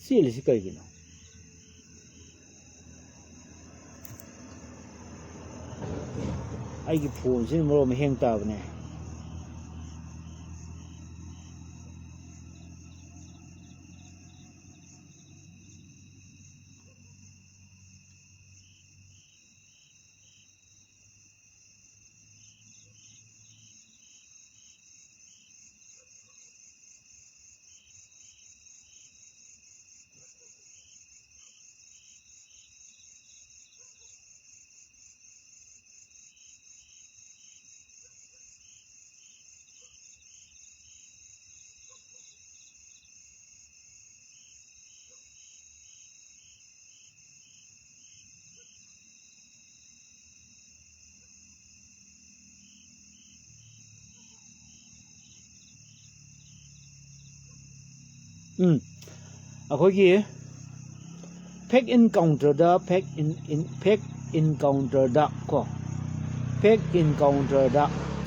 ꯆꯦꯜꯂꯤꯁꯤ ꯀꯩꯒꯤꯅꯣ ꯑꯩꯒꯤ ꯐꯣꯟꯁꯤꯅ ꯃꯔꯣꯟ ꯑꯃ ꯍꯦꯡ ꯇꯥꯕꯅꯦ ꯑꯩꯈꯣꯏꯒꯤ ꯐꯦꯛ ꯏꯟꯀꯥꯎꯟꯇꯔꯗ ꯐꯦꯛ ꯏꯟꯀꯥꯎꯟꯇꯔꯗ ꯀꯣ ꯐꯦꯛ ꯏꯟꯀꯥꯎꯟꯇꯔꯗ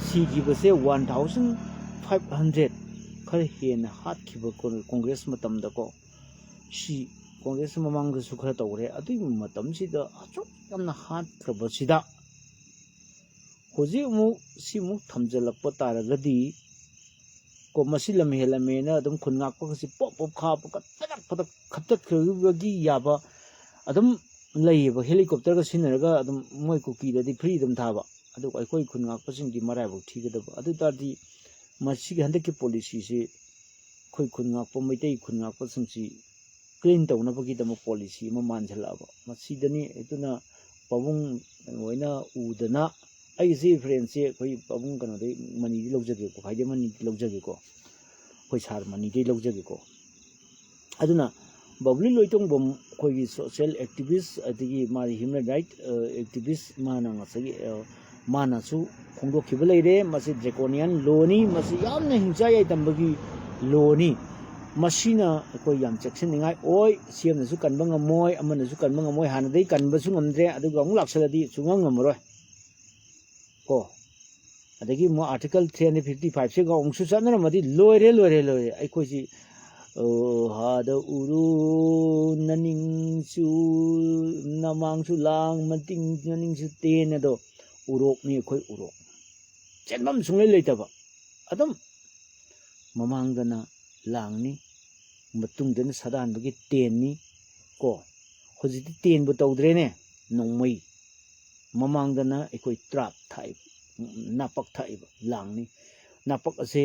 ꯁꯤꯈꯤꯕꯁꯦ 1,500 ꯈꯔ ꯍꯦꯟꯅ ꯍꯥꯠꯈꯤꯕ ꯀꯣꯡꯒ꯭ꯔꯦꯁ ꯃꯇꯝꯗꯀꯣ ꯁꯤ ꯀꯣꯡꯒ꯭ꯔꯦꯁ ꯃꯃꯥꯡꯗꯁꯨ ꯈꯔ ꯇꯧꯔꯦ ꯑꯗꯨꯒꯤ ꯃꯇꯝꯁꯤꯗ ꯑꯁꯨꯛ ꯌꯥꯝꯅ ꯍꯥꯠꯈ꯭ꯔꯕꯁꯤꯗ ꯍꯧꯖꯤꯛ ꯑꯃꯨꯛ ꯁꯤꯃꯨꯛ ꯊꯝꯖꯤꯜꯂꯛꯄ ꯇꯥꯔꯒꯗꯤ ꯀꯣ ꯃꯁꯤ ꯂꯝ ꯍꯦꯜꯂꯝꯃꯦꯅ ꯑꯗꯨꯝ ꯈꯨꯟ ꯉꯥꯛꯄꯒꯁꯤ ꯄꯣꯞ ꯈꯥꯞꯄꯒ ꯇꯒꯠꯄꯗ ꯈꯞꯇꯠꯈ꯭ꯔꯕꯒꯤ ꯌꯥꯕ ꯑꯗꯨꯝ ꯂꯩꯌꯦꯕ ꯍꯦꯂꯤꯀꯣꯞꯇꯔꯒ ꯁꯤꯖꯤꯟꯅꯔꯒ ꯑꯗꯨꯝ ꯃꯣꯏ ꯀꯨꯀꯤꯗꯗꯤ ꯐ꯭ꯔꯤ ꯑꯗꯨꯝ ꯊꯥꯕ ꯑꯗꯨꯒ ꯑꯩꯈꯣꯏ ꯈꯨꯟ ꯉꯥꯛꯄꯁꯤꯡꯗꯤ ꯃꯔꯥꯏꯕꯛ ꯊꯤꯒꯗꯕ ꯑꯗꯨ ꯇꯥꯔꯗꯤ ꯃꯁꯤꯒꯤ ꯍꯟꯗꯛꯀꯤ ꯄꯣꯂꯤꯁꯤꯁꯤ ꯑꯩꯈꯣꯏ ꯈꯨꯟ ꯉꯥꯛꯄ ꯃꯩꯇꯩ ꯈꯨꯟ ꯉꯥꯛꯄꯁꯤꯡꯁꯤ ꯀ꯭ꯂꯤꯟ ꯇꯧꯅꯕꯒꯤꯗꯃꯛ ꯄꯣꯂꯤꯁꯤ ꯑꯃ ꯃꯥꯟꯁꯤꯜꯂꯛꯑꯕ ꯃꯁꯤꯗꯅꯤ ꯑꯗꯨꯅ ꯄꯥꯕꯨꯡ ꯑꯣꯏꯅ ꯎꯗꯅ ꯑꯩꯒꯤꯁꯤ ꯔꯤꯐꯔꯦꯟꯁꯁꯦ ꯑꯩꯈꯣꯏ ꯄꯥꯕꯨꯡ ꯀꯩꯅꯣꯗꯩ ꯃꯅꯤꯗꯤ ꯂꯧꯖꯒꯦꯀꯣ ꯈ꯭ꯋꯥꯏꯗꯩ ꯃꯅꯤꯗꯤ ꯂꯧꯖꯒꯦꯀꯣ ꯑꯩꯈꯣꯏ ꯁꯥꯔ ꯃꯅꯤꯗꯩ ꯂꯧꯖꯒꯦꯀꯣ ꯑꯗꯨꯅ ꯕꯕ꯭ꯂꯤ ꯂꯣꯏꯇꯣꯡꯕꯝ ꯑꯩꯈꯣꯏꯒꯤ ꯁꯣꯁꯤꯌꯦꯜ ꯑꯦꯛꯇꯤꯚꯤꯁ ꯑꯗꯒꯤ ꯃꯥꯒꯤ ꯍ꯭ꯌꯨꯃꯦꯟ ꯔꯥꯏꯠ ꯑꯦꯛꯇꯤꯚꯤꯁ ꯃꯥꯅ ꯉꯁꯥꯏꯒꯤ ꯃꯥꯅꯁꯨ ꯐꯣꯡꯗꯣꯛꯈꯤꯕ ꯂꯩꯔꯦ ꯃꯁꯤ ꯗ꯭ꯔꯦꯀꯣꯅꯤꯌꯟ ꯂꯣꯅꯤ ꯃꯁꯤ ꯌꯥꯝꯅ ꯍꯤꯡꯆꯥ ꯌꯥꯏꯇꯝꯕꯒꯤ ꯂꯣꯅꯤ ꯃꯁꯤꯅ ꯑꯩꯈꯣꯏ ꯌꯥꯝ ꯆꯦꯛꯁꯤꯟꯅꯤꯡꯉꯥꯏ ꯑꯣꯏ ꯁꯤఎꯝꯅꯁꯨ ꯀꯟꯕ ꯉꯝꯃꯣꯏ ꯑꯃꯅꯁꯨ ꯀꯟꯕ ꯉꯝꯃꯣꯏ ꯍꯥꯟꯅꯗꯩ ꯀꯟꯕꯁꯨ ꯉꯝꯗ꯭ꯔꯦ ꯑꯗꯨꯒ ꯑꯃꯨꯛ ꯂꯥꯛꯁꯜꯂꯗꯤ ꯁꯨꯡꯉꯝ ꯉꯝꯃꯔꯣꯏ ꯀꯣ ꯑꯗꯒꯤ ꯑꯃꯨꯛ ꯑꯥꯔꯇꯤꯀꯜ 355ꯁꯤꯒ ꯑꯃꯨꯛꯁꯨ ꯆꯠꯅꯔꯝꯃꯗꯤ ꯂꯣꯏꯔꯦ ꯑꯩꯈꯣꯏꯁꯤ ꯍꯥꯗ ꯎꯔꯨ ꯅꯅꯤꯡꯁꯨ ꯅꯃꯥꯡꯁꯨ ꯂꯥꯡ ꯃꯅꯤꯡꯁꯨ ꯇꯦꯟ ꯑꯗꯣ ꯎꯔꯣꯛꯅꯤ ꯑꯩꯈꯣꯏ ꯎꯔꯣꯛ ꯆꯦꯟꯐꯝ ꯁꯨꯡꯂꯩ ꯂꯩꯇꯕ ꯑꯗꯨꯝ ꯃꯃꯥꯡꯗꯅ ꯂꯥꯡꯅꯤ ꯃꯇꯨꯡꯗꯅ ꯁꯗꯥꯟꯕꯒꯤ ꯇꯦꯟꯅꯤ ꯀꯣ ꯍꯧꯖꯤꯛꯇꯤ ꯇꯦꯟꯕꯨ ꯇꯧꯗ꯭ꯔꯦꯅꯦ ꯅꯣꯡꯃꯩ ꯃꯃꯥꯡꯗꯅ ꯑꯩꯈꯣꯏ ꯇ꯭ꯔꯥꯞ ꯊꯥꯛꯏꯕ ꯅꯥꯄꯛ ꯊꯥꯛꯏꯕ ꯂꯥꯡꯅꯤ ꯅꯥꯄꯛ ꯑꯁꯦ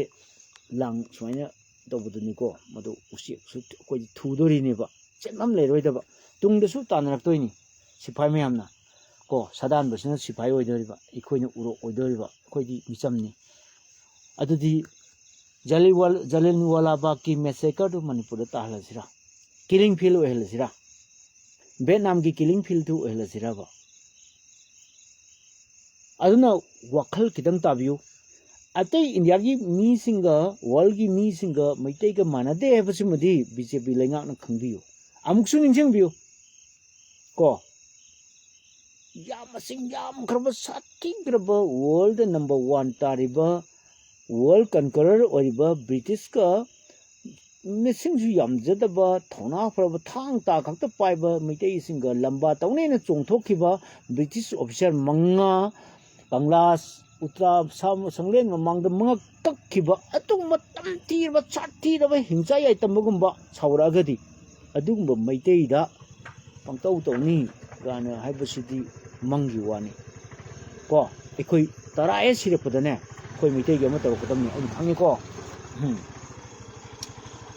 ꯂꯥꯡ ꯁꯨꯃꯥꯏꯅ ꯇꯧꯕꯗꯨꯅꯤꯀꯣ ꯃꯗꯨ ꯎꯆꯦꯛꯁꯨ ꯑꯩꯈꯣꯏꯗꯤ ꯊꯨꯗꯣꯔꯤꯅꯦꯕ ꯆꯦꯟꯐꯝ ꯂꯩꯔꯣꯏꯗꯕ ꯇꯨꯡꯗꯁꯨ ꯇꯥꯟꯅꯔꯛꯇꯣꯏꯅꯤ ꯁꯤꯐꯥꯏ ꯃꯌꯥꯝꯅ ꯀꯣ ꯁꯗꯥꯟꯕꯁꯤꯅ ꯁꯤꯐꯥꯏ ꯑꯣꯏꯗꯣꯔꯤꯕ ꯑꯩꯈꯣꯏꯅ ꯎꯔꯣꯛ ꯑꯣꯏꯗꯣꯔꯤꯕ ꯑꯩꯈꯣꯏꯗꯤ ꯃꯤꯆꯝꯅꯤ ꯑꯗꯨꯗꯤ ꯖꯂꯤꯌꯟꯋꯥꯂꯥ ꯕꯥꯒꯀꯤ ꯃꯦꯁꯦꯀꯔꯗꯨ ꯃꯅꯤꯄꯨꯔꯗ ꯇꯥꯍꯜꯂꯁꯤꯔꯥ ꯀꯤꯂꯤꯡ ꯐꯤꯜ ꯑꯣꯏꯍꯜꯂꯁꯤꯔꯥ ꯚꯤꯌꯦꯠꯅꯥꯝꯒꯤ ꯀꯤꯂꯤꯡ ꯐꯤꯜꯗꯨ ꯑꯣꯏꯍꯜꯂꯁꯤꯔꯕ ꯑꯗꯨꯅ ꯋꯥꯈꯜ ꯈꯤꯇꯪ ꯇꯥꯕꯤꯌꯨ ꯑꯇꯩ ꯏꯟꯗꯤꯌꯥꯒꯤ ꯃꯤꯁꯤꯡꯒ ꯋꯥꯔꯜꯒꯤ ꯃꯤꯁꯤꯡꯒ ꯃꯩꯇꯩꯒ ꯃꯥꯟꯅꯗꯦ ꯍꯥꯏꯕꯁꯤꯃꯗꯤ BJP ꯂꯩꯉꯥꯛꯅ ꯈꯪꯕꯤꯌꯨ ꯑꯃꯨꯛꯁꯨ ꯅꯤꯡꯁꯤꯡꯕꯤꯌꯨ ꯀꯣ ꯃꯁꯤꯡ ꯌꯥꯝꯈ꯭ꯔꯕ ꯁꯥꯊꯤꯈ꯭ꯔꯕ ꯋꯥꯔꯜꯗ ꯅꯝꯕꯔ 1 ꯇꯥꯔꯤꯕ ꯋꯥꯔꯜ ꯀꯟꯀꯔꯔ ꯑꯣꯏꯔꯤꯕ ꯕ꯭ꯔꯤꯇꯤꯁꯀ ꯃꯤꯁꯤꯡꯁꯨ ꯌꯥꯝꯖꯗꯕ ꯊꯧꯅꯥ ꯐꯔꯕ ꯊꯥꯡ ꯇꯥ ꯈꯛꯇ ꯄꯥꯏꯕ ꯃꯩꯇꯩꯁꯤꯡꯒ ꯂꯝꯕꯥ ꯇꯧꯅꯦꯅ ꯆꯣꯡꯊꯣꯛꯈꯤꯕ British officer 5 Kangla Utra Sanglen among the Manga Takiba, Atum Tirba Chatira, Himsai Tamagumba, Sauragadi, Adumba Maiteda, Pangto Toni, Gana Hypercity, Mangi Wani. Ko, Equi Tara Esirapodane, Koi Mite Yamato, and Hangiko.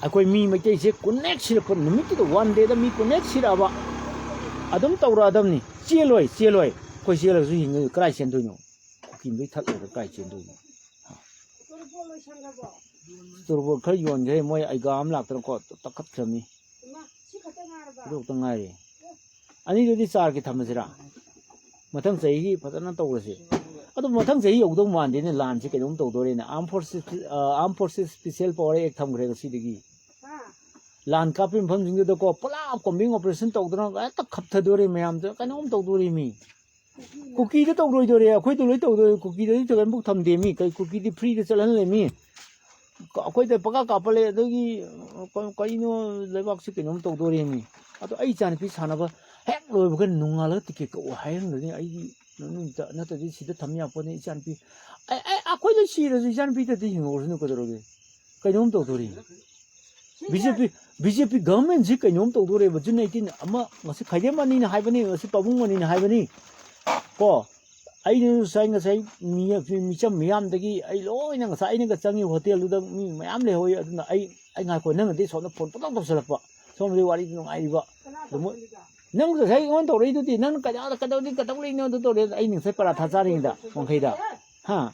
Akoi mi mai te se connect sira ko numit to one day da mi connect sira ba adam tawra adam ni cheloi ko chela su hing krai chen do no kin bi that lo krai chen do no turbo khar yon ge moi ai gam lak tan ko takhat khami do ta ngai ani do di char ki tham sira mathang sei hi phatana tawra se ado mathang sei yog do man de ne lan se ke dum to do re na armed forces special power ek tham gre si digi Lan Kapin from the co, Pala, combing operation to at the Captadori, ma'am, the Canon to do me. Cookie the Todoria, quite a little cookie the little book from the me, cookie the pre the salon me. Quite the Paga couple, the Coino, the Voxican to do me. At 8 and piece Hanover, heck, we can no ticket or higher than I not to see the Tamia upon each and be. I quite see the Jan Peter thing or no Codorogi. Canon to do. BJP government ji kainom to dore bajun 18 ama ngasi khaidemani na haibani ngasi pabungmani na haibani ko ai nu sai ngasai mi cham miam dagi ai loi na ngasai ni ga changi hotel da mi mayam le hoi aduna ai ngai ko nang de so na phone patang to salapa som ri wari nu ai ba nang sa sai on to ri tu ti nang ka da ka da ni ka ta ri no to re ai ning sai para tha cha ri da ong khai da ha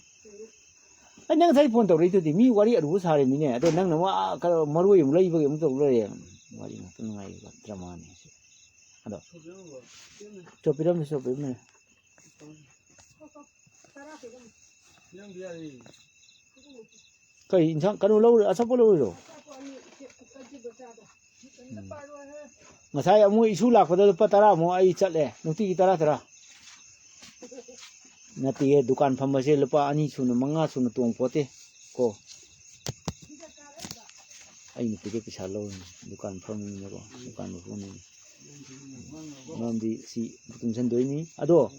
anh đang thấy phone tàu đi thì mi quay ở đủ sao thì mi nè, tôi đang nói cái maro dùng lấy cái dùng tàu lấy, quay nó cái này cái drama này, đó, cho bây giờ mình sẽ biết này, cái insan cái lâu rồi, sao lâu rồi, mà sao ông ấy xú lạc vào đó bắt tara, mà ai chặt lẹ, nó tí tara tara. Nati dukan pharmacy lupa ani sunu manga sunu tuang pote ko ai ni pike pisa lo dukan pharmacy ko dukan phone ni namdi si butum sen doi ni ado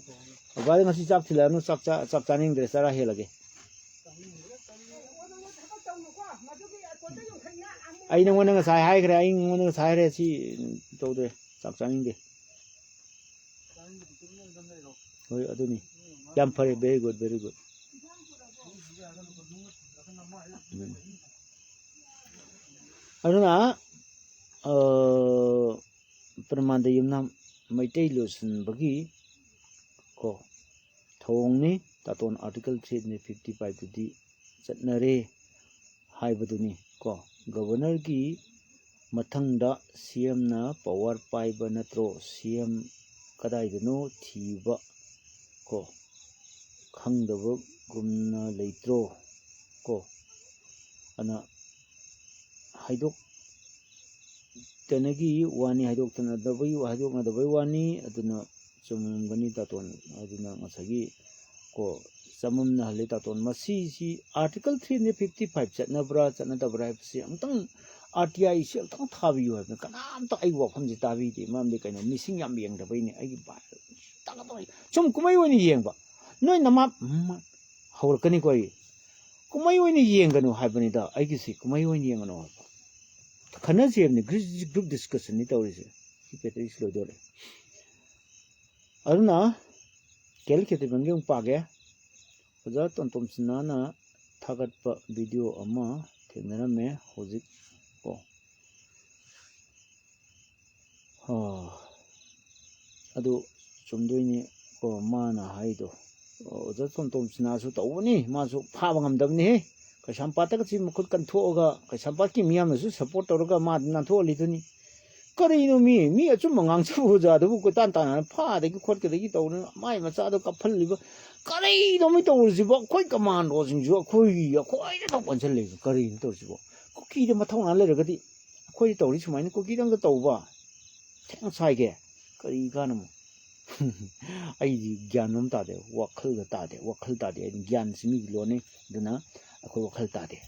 agare ngasi chak thila no chak chaning dre sara he lage ai nang wona sai hai kre ai wona sai re si to de chak chaning de oi ado ni Yam very good, very good. Aduna Pramanda Yumnam Maitei Luson Bagi Ko Thongni Taton Article 355 to the Satnare Haibaduni Ko Governor Gi Matanga CM na Power Pipe Natro CM Kadaidano Thiba Ko Kangdava Gumna Laitro Ko Ana Haidok Tanagi Wani Haidok Tanadavi Haidok Nadavani Aduna Sumgani Taton Aduna Masagi Ko Samum Nahitaton Masi Article 355 Chatnabra Chanadabra Amtang RTI Shell Tang Tavi you have the Kanam I walk from the Tavi, Mam the kind of missing Yam being the Vini Chum Kumayoni Yangba. No in the map, how can you go? Kumayoni Yangano Habanida, I can see Kumayoni Yangano. Kanazi and the group discussion, it always keep it is slow. Aruna, Kelkit Banging Paga, that on Thompsonana, Tagat video ama, Tename, Hosit. Oh, Ado Chumduni or Mana Haido. Oh, that's on Thompsonasu Tony, Masu Pavangam Damni, Kashampataki could control Kashampaki Miamas, support Orga Madnato Litany. Corino me a Chumangang Suza, the Bukutanta, and Pa, the court the Gito, my Masado couple liver. Corri, no Mito, quite command was in your quay, quite a bunch of live, Corri, Toshibo. Cookie the Matona letter, quite a rich mine, cookie on the Tova. Thanks, I get. Corri Ganamo. I Ganum Tade, walk the Tade, walk Tade, and Gan Simi Lone, Duna, a co Tade.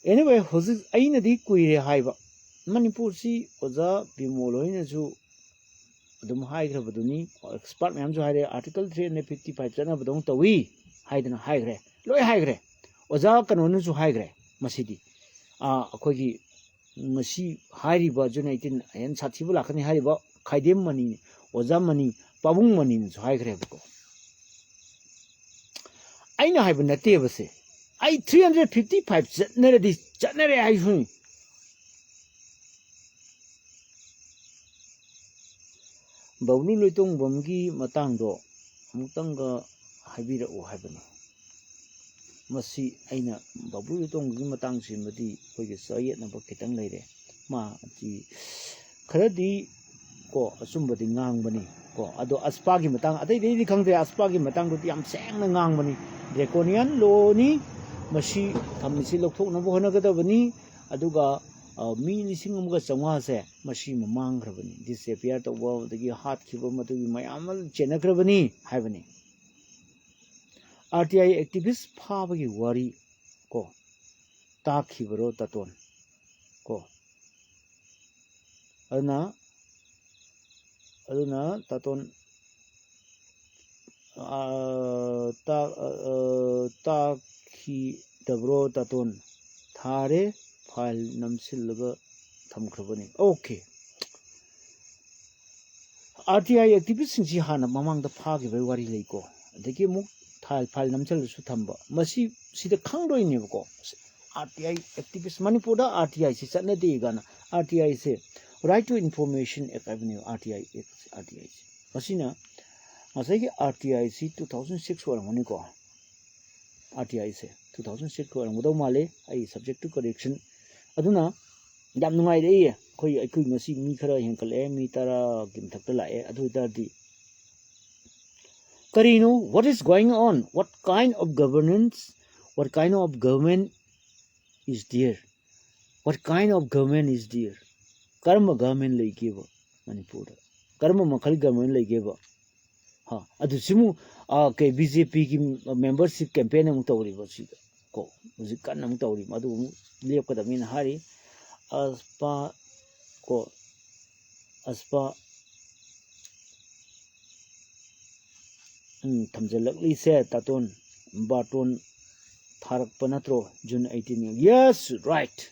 Anyway, Hoses Aina di Quiri Hiva. Manipur si Oza Bimoloina zu Dum High Gravaduni, or expert Mamzo had article 355 of Don Tawi. haidana haigre loi haigre oja kanonu su haigre masidi akhoi masi hairiba June 18 en sathibu lakhani hairiba khaidem mani oja mani pabung mani su haigre ko aina haiba nate base ai 355 jatnare ai hu Baulu loitong bomgi matangdo amutanga haibira o haibani masi aina babu loitong gi matang simadi kogi sayet na bakitang leire ma ti kharadi ko asumbadi ngangbani ko ado aspagi matang adai dei khangde aspagi matang do yam seng na ngangbani draconian law ni masi thamisi lokthok na bo hanagadabani aduga mi lising amga changwa se masi mamang khrabani disappear to wa dagi hat khiba matugi mayamal chenakrabani haibani RTI activist phabagi wari ko ta khibaro taton ko aduna taton ta khi dabro taton thare file namsilga thamkhrabani okay RTI activist singsi hana mamang da phagi bai wari leiko adagi mu file namsil su thamba masi sida khangdoi ne ko RTI activist Manipur da RTI si chatna de gana RTI se right to information avenue RTI masina masai RTI si 2006 warmani ko RTI se 2006 warmudo male ai subject to correction aduna yam nungai re khoi ngasi mi khara henkale mi tara kim thakta lae adu dardi karino what is going on, what kind of governance, what kind of government is there, karma government leikeba Manipur karma makhal government leikeba ha adu simu ke BJP ki membership campaign amuk tawri ba si ko uji kan amuk tawri adu lep ka damin hari aspa thamjalakli se taton baton tharak panatro June 18 yes right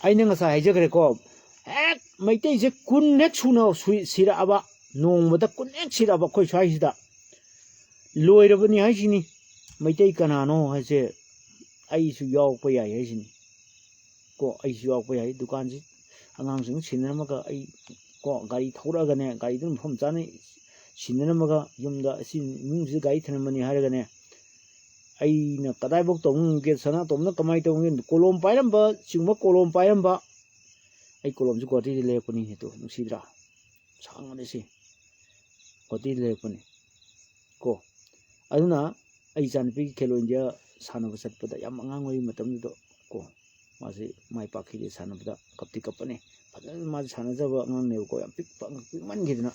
aina ngasa haijagre ko ek maitei je kun nek suna sira aba nongmada kun nek sira aba khoi swai sida loirabani haisini maitei kanano haise ai su yaw pa yai haisini ko ai su yaw pa yai dukan ji angang sing sinamaga ai ko gari thoraga ne gari dum phom chane sinamaga yumda si mungsi gari thanmani haragane aina kadai bok tong ge sana tomna kamai tong kolom pairamba chingma kolom pairamba ai kolom ju koti le puni he to nusidra sangane si koti le puni ko aduna ai janpi khelo india sanaba satpada yam angang oi matam do ko mase mai pakhi de sanabda kapti kapane padal ma sanajaba angang ne ko yam pik man gidna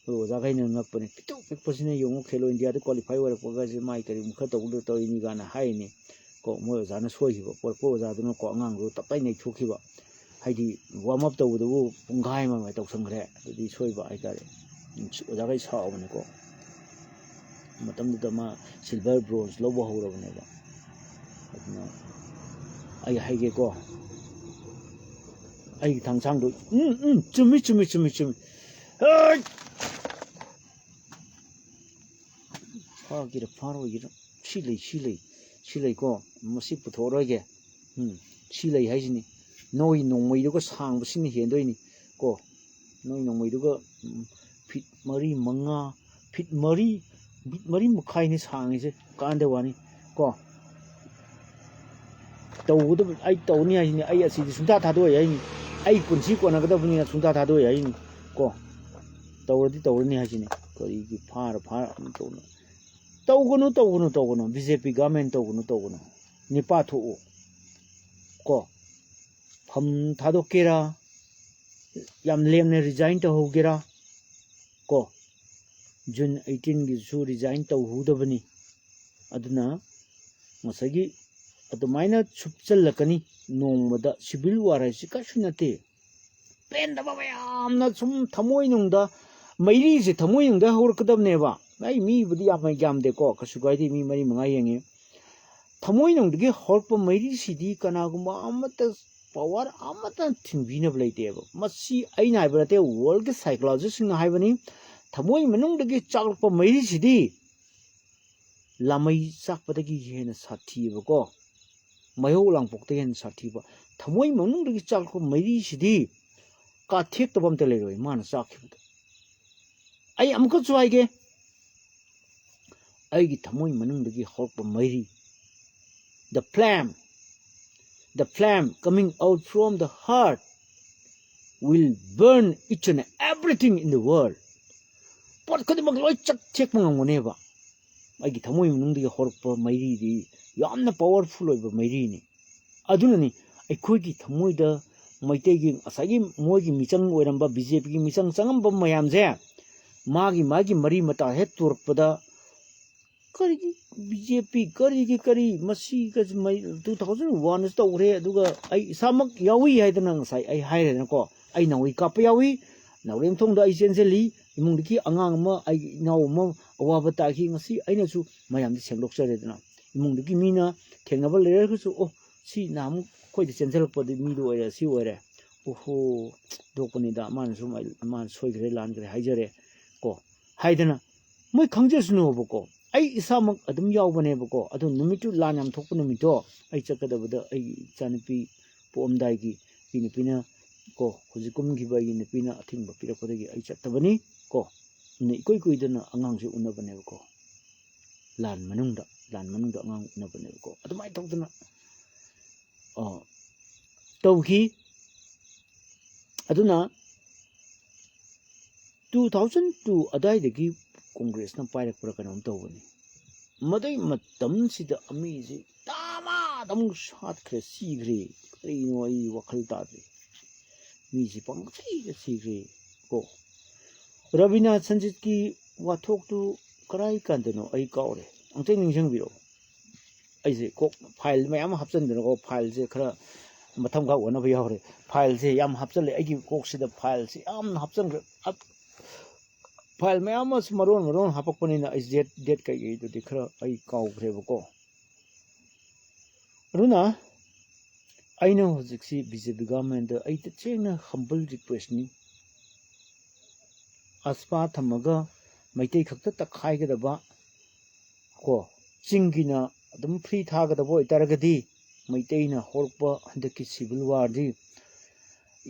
ro jagai ne ngapane pitu pik pasine yongo khelo india de qualify wara poga je mai kari mukha to do to ini gana hai ni ko mo jana soihiba porpo ja dun ko angang ro tapai nei thukhiba haidi warm up to do pungai ma mai tok sangre di soiba ai tare jagai sa obane ko matam da ma silver bronze lobo hawrabane ba aduna ai haige ko ai thangchang do chumi ai faro gira chilei ko masi puthoroge chilei haisini noi nongmai do ko sang basini hendoini ko noi nongmai do ko fit mari manga fit mari mukhai ni sang ise kande wani ko tawudo ai tawni haisini ai asi sunda thado yaini ai punsi ko na gada buni sunda thado yaini ko tawrani haisini kari ki phar tawgono BJP government tawgono nipa tho ko pham thadokera yam lemne resign to hogera ko June 18 gi su resign to hudabani aduna masagi adumaina chupchalakani nongmada civil war hai sikashunate pen da ba yamna sum thamoi nungda mairi je thamoi nungda hor kadabne ba ai mi budi amai gam de ko kasugai di mi mari mangai yengi thamoi nong de horpa mairi sidi kana guma amata power amata thinbina blaite ba masi aina hai brate world ke psychologist sing hai bani thamoi manung de chaklpa mairi sidi lamai sakpa de hena sathi ba ko mayo langpok te hen sathi ba thamoi manung de chaklpa mairi sidi ka thek tabam te le roi man sakhi ba ai amko chuai ge ai gi thamoi manung de horpa mairi the flame coming out from the heart will burn each and everything in the world. Pot kadimak loi check mangone ba. Agi thamoi manung de horpa mairi di yamna powerful oiba mairi ni. Aduna ni aikoi gi thamoi da maite gi asagi moi gi michang oiramba BJP gi michang changam ba mayam je magi mari mata het turpada kari BJP kari masi ka 2001 sta ure aduga ai samak yawi haidana sai ai haire ko ai nawi kap yawi nawrem thongda ai chenseli imung diki angang ma ai naw ma awa ta ki ngasi aina su mayam di senglok sare dana imung diki mina thengnaba lerer ku su oh si nam khoi de chensel pod mi do ore si ore oho dokoni da man su man soi gre lan gre haijare ko haidana moi khangjesnu boko ai isamak adum yawbane bako adu numitu lanam thokpa numito ai chakadabada ai chanipi pomdai gi pinipina ko hujikum gi ba gi nipina athingba pirakodagi ai chatabani ko ne ikoi koidana angang se unabane bako lan manungda angang unabane bako adumai tokdana tawki aduna 2002 adai dagi Congress na pairak para kanom tawani madai matam sida ami ji tama dam shat khre sigre rino ai wakhal ta de mi ji pang sigre ko Rabina Sanjit ki wathok tu karai kandano ai kaure angte ningsang biro ai je kok file mayam hapchan dano ko file je khara matham ga wana ba yawre file je yam hapchan le ai gi kok sida file je am hapchan file में आमस मरोन हापकपनी ना इस date का ये तो दिख रहा आई cow ग्रेबको रुना I know जिक्सी BJP government आई त चेना हम्बल रिक्वेस्ट नि अस्पा थमगा मैते खक्त तखाय गदबा को चिंगिना अदम फ्री थागदबो इतरगदी मैतेना होरपा हंदकी सिविल वार दी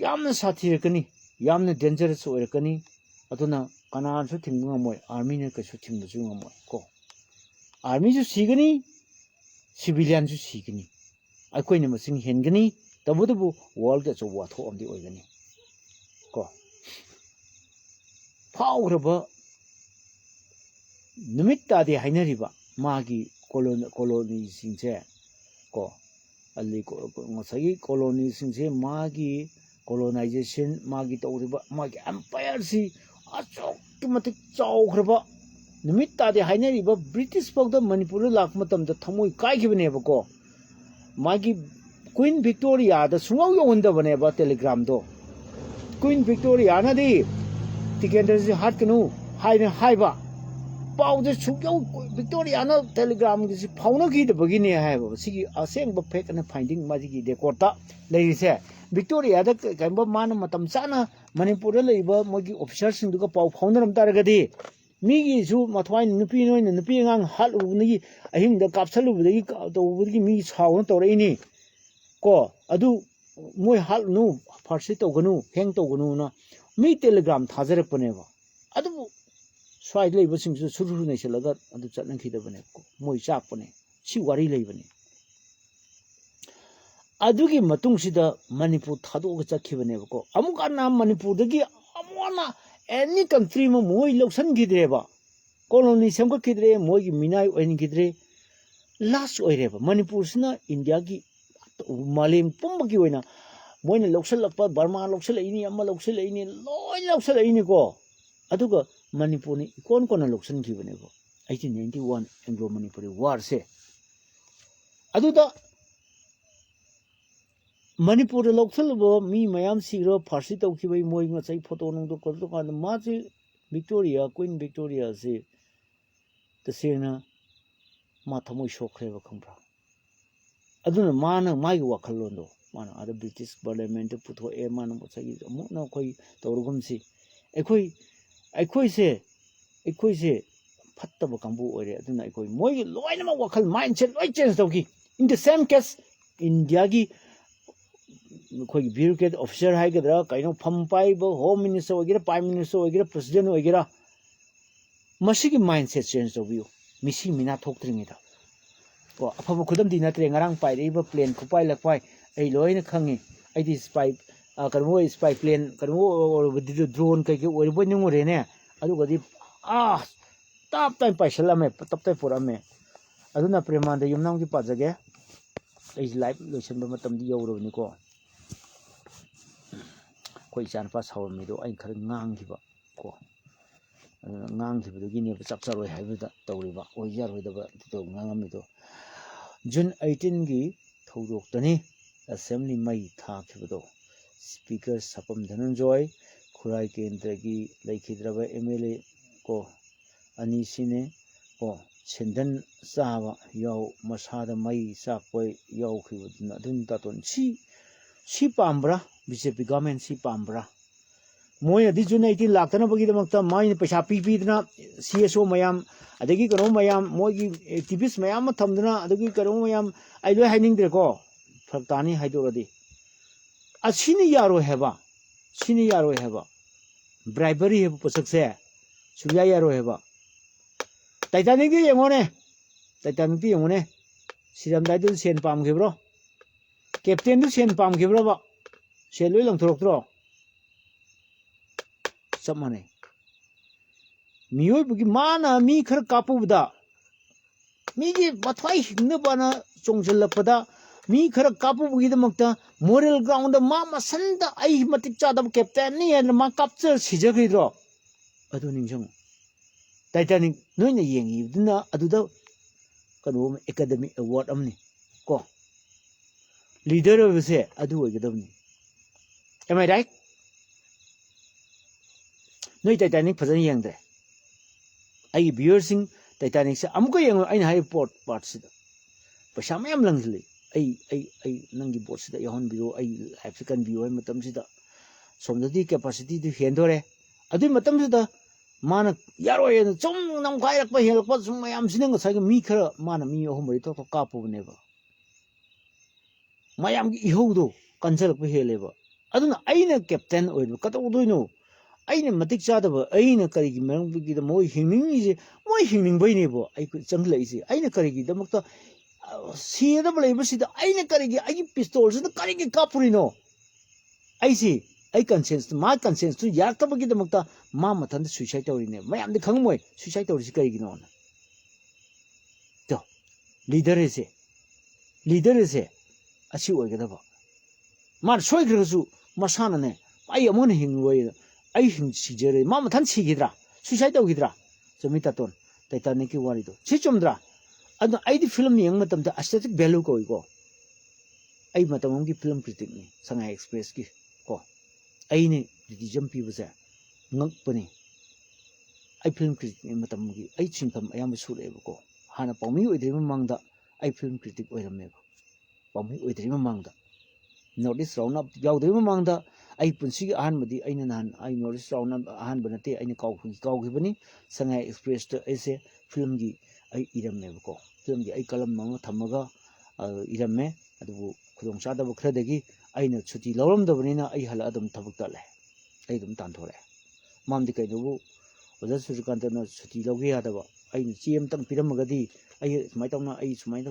यामना साथीरकनी यामना डेंजरस ओरकनी अदुना कनासु थिंगु मोय आर्मी ने कसु थिंगु जु मोय को आर्मी जु सिगनी सिविलियन जु सिगनी अकोइ ने मसिंग हेनगनी तबुदबु वर्ल्ड द जो वाथो अमदि ओइगनी को फाउरबा निमित तादि हाइनरिबा मागी कोलोनी सिंजे को अल्ली को ngosagi कोलोनी सिंजे मागी colonization मागी तौरिबा मागी एम्पायर सि अचोक मतिक चाउख्रबा निमित तादे हाइनरिबा ब्रिटिश पगदा मणिपुर लाख मतमदा थमोय काइखिबनेबको मागी क्वीन विक्टोरिया दा सुंगाव योंदबनेबा टेलीग्राम दो क्वीन विक्टोरिया नादी टिकेंडर से हाटकनु हाइबा पाउदे सुंगाव विक्टोरिया ना टेलीग्राम गिसि फाउना गिदबगिने हाइबा सिगी असेंग फेक न फाइंडिंग माजिगी रेकॉर्डता लेरिसे विक्टोरिया दा कैंबा मान मतम चाना मणिपुर लेबा मोगी ऑफिसर सिंदुगा पाउ फाउनरम तारगदी मीगी जु मथवाई नुपी नोइन नुपी ngang हालुबनी अहिंग द कापसलुबदगी तौबदगी मी साउन तौरइनी को अदु मोय हालनु फारसे तौगनु हेंग तौगनु ना मी टेलीग्राम थाजरपनेबा अदु स्वाइ लेबा सिंगसु सुरुरु नैसलगा अदु चटनखिदबने को मोय चापने सि वारी लेबने अदुगी मतुंगसिदा मणिपुर थादोग चखिबनेबको अमुकाना मणिपुरदगी अमुना एनी कंट्री में मोय लौसन गिद्रेबा कॉलोनी सेमक किद्रे मोगी मिनाय ओइन गिद्रे लास्ट ओइरेबा मणिपुरसिना इंडिया की मालेम पुंबगी ओइना मोयना लौसलपा बर्मा लौसलइनी अम्मा लौसलइनी लोय लौसलइनी को अदुगा मणिपुरनि इकोन कोना लौसन गिबनेबो 1891 एंग्लो मणिपुरी वार से अदुदा मणिपुर लौसल मी मयाम सिरो फारसी तौखिबै मोय ngachai फोटो नंदो करतो कान माजे विक्टोरिया क्वीन विक्टोरिया से तसेना मा थमोई सोखरेबा खंब्रा अदुना माना मागी वाखलोंदो माना आदा ब्रिटिश पार्लियामेंट पुथो ए माना मसगी अमुना कोई तौरगुमसी अखोई से फत्तब कांबू ओरे अदुना अखोई मोई लोइनमा वाखल माइंडसेट लोइ चेंज तौकी in the same case India की कोई ब्यूरोक्रेट ऑफिसर हाइगद्रा कइनो फम पाइबो होम मिनिस्टर वगैरह प्राइम मिनिस्टर वगैरह प्रेसिडेंट वगैरह मसीगी माइंडसेट चेंज तौबियो मिसी मिना थोक्त्रिङेदा को अफब खुदम दी नत्रे ngarang पाइरेबो प्लेन खुपाइ लखपाइ ei loina khangi ai di spy karmo spy plane karmo drone kai ke oi bo ningu re ne adu gadi tap time paisala me tap tai pura me aduna premanda yumnam gi pajage ai live lotion ba matam di yoro ni ko koi chan pa saw mi do ai khar ngang gi ba ko ngang gi bu gi ne chak char oi haibu da tawri ba oi jar hoi da ba to ngang mi do June 18 gi thodok tani Assembly mai tha khibdo Speaker Sapam Dhananjoy Khurai Kendra gi laikhidraba MLA ko ani sine ko chendan sawa yaw masada mai sakoi yaw khibudna adun taton si pambra BJP government si pambra moi adi June 18 laktana bagi damakta mai paisa pidna CSO mayam adagi karo mayam moi gi activist mayam thamduna adagi karo mayam ai loi hainingdre ko फरतानी हाइदोरदी असिनी यारो हेबा bribery हेब पोसकसे सुया यारो हेबा Titanic दी यंगोने Siram दाइदु Sen palm गेब्रो captain दु Sen palm गेब्रो बा सेन लोइ लंथरोक्त्रो सबमाने मियोय बुगी माना मी खर कापुबदा मीगी बथवाई हिंगनबाना चोंजलपदा मी खर कापुबुगीदमक्ता मोरल ग्राउंड मा मसंदा आई मतिक चादब कैप्टन नि एन मा कैप्चर सिजगरिद्रो अदु निंजंग टाइटैनिक नोइना येंगिबदुना अदुदा कनो एकेडमी अवार्ड अमनि को लीडर अबसे अदु ओइगदमनि एम आई राइट नोइ टाइटैनिक फजन येंगदे आई व्यूअर्सिंग टाइटैनिक से अमुको येंगो आइन हाई पोर्ट पार्ट सिदा पैसा मयम लंगजली आई नंगी बोर्ड से यहन बिरो आई लाइफ से कन बियो मतम से सोमददी कैपेसिटी दु हेंदोरे अदु मतम से माना यारो ये चुम नम खाइरक प हेलक प सुम मयाम सिनंग सागे मी खर माना मी अहम बरि तो कापुबनेबा मयाम की इहोदो कंसलक प हेलेबा अदुना आइना कैप्टन ओइबो कतौदोइनो आइना मतिक चादबा आइना करिगी मरंबगी द मोय हिंनिंग बइनेबो आई चंगलैसे आइना करिगी दमक्ता सीधा बोले बस सीधा आई ने करेगी आई पिस्तौल से तो करेगी कापुरीनो ऐसी आई कंसेंस माँ कंसेंस तो यार तब की दमकता माँ मतन तो सुसाइड तौरी ने मैं आमदे खंग मोय सुसाइड तौरी से करेगी ना तो लीडर से अच्छी होएगा दबा मार सोई करसु मसाना ने आई अमोन हिंग वोय आई हिंग सीजरे माँ मतन सीगिद्रा सुसाइड तौगिद्रा जमीता तोन टाइटैनिक की वारी तो सी चुमद्रा अद आई फिल्म यंग मतम द एस्थेटिक वैल्यू को आई मतम की फिल्म क्रिटिक ने संगाई एक्सप्रेस की को आई ने criticism पीबसे ngakpani ai film critic matam gi ai chingtham ayam sureba ko hana pawmi oidri mamangda ai film critic oirameba pawmi oidri mamangda notice round up yaudri mamangda ai punsi gi ahan madi aina nan ai notice round up ahan banate aina kau gi bani sangai express to aise film gi ai irameba ko film gi ai kalam ma thamaga iramme adu khudong cha da khradagi aina chuti lawramdabanina ai hala adum thabuk tale ai dum tanthore mamdi kaidobu oja surikantana chuti lawge yadaba ai chem tam piramagadi ai sumai tawna ai sumai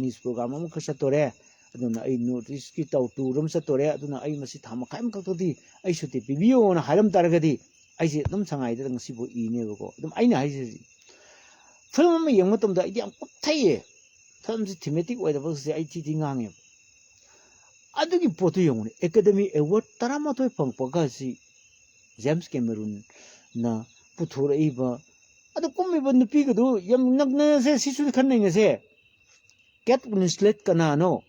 news program am khasatore aduna ai notice ki taw turum satore aduna ai masi thama khaim kaktodi ai chuti pibiyo na haram taragadi ai je dum sangai da ngsi bo inebako dum aina hai film am yeng matam da ai am kupthaiye film si thematic oidaba se ai ti ngange adugi potu yong academy award taramatoi pangpaga si James Cameron na puthura iba adu kummi ban nupi gadu yam nagna se sisu khanne se Kate Winslet kana no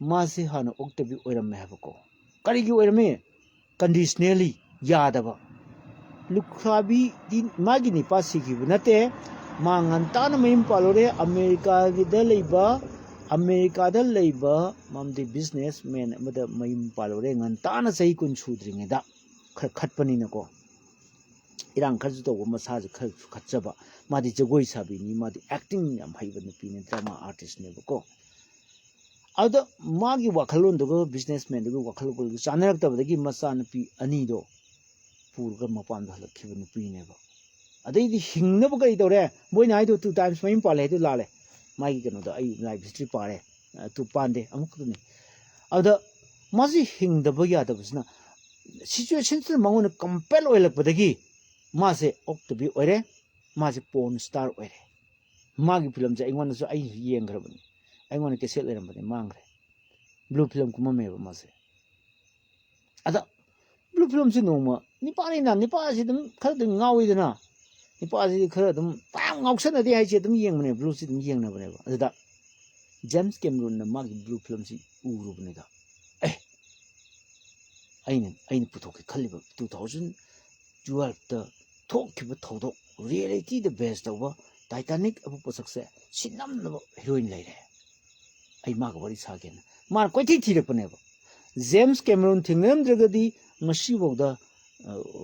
ma se hana oktabi oiram me habako kari gi oirame conditionally yadaba lukhabi din magi ni pasi gi bunate mangan tan mayim palore America da leiba mamdi businessman amada mayim palore ngan tan sei kun sudring da khatpani nako irang kharju to masa je khatjaba madi jagoi sabi ni madi acting yam haiba nupi ni drama artist ne ko ada magi wakhalon do businessman do wakhalon ko chanarak tabdagi masa nupi ani do purga mapan da lakhiba nupi ne ba adai di hingna ba kai tore moi nai do 2 times mayim pale do lale magi kano da ai life history pare tu pande amuk ni ada maji hingda ba ya da busna situation til mangona compel oilak badagi mase oktabi oire mase porn star oire magi film ja ingwan so ai yengrabani aingwan ke sel erambani mangre blue film kuma meba mase ada blue film si noma nipa si dum khar dum ngawidana nipa si khar dum pam ngawsana di hai che dum yengmane blue si dum yengna bane ba ada James Cameron na magi blue film si urubani da aina putoke khaliba 2012 da thokkiba thodok reality the best over Titanic abu posakse sinam na heroine leire ai ma ga wari sagen mar koiti thirekpane ba James Cameron thingnam dragadi ngasi bawda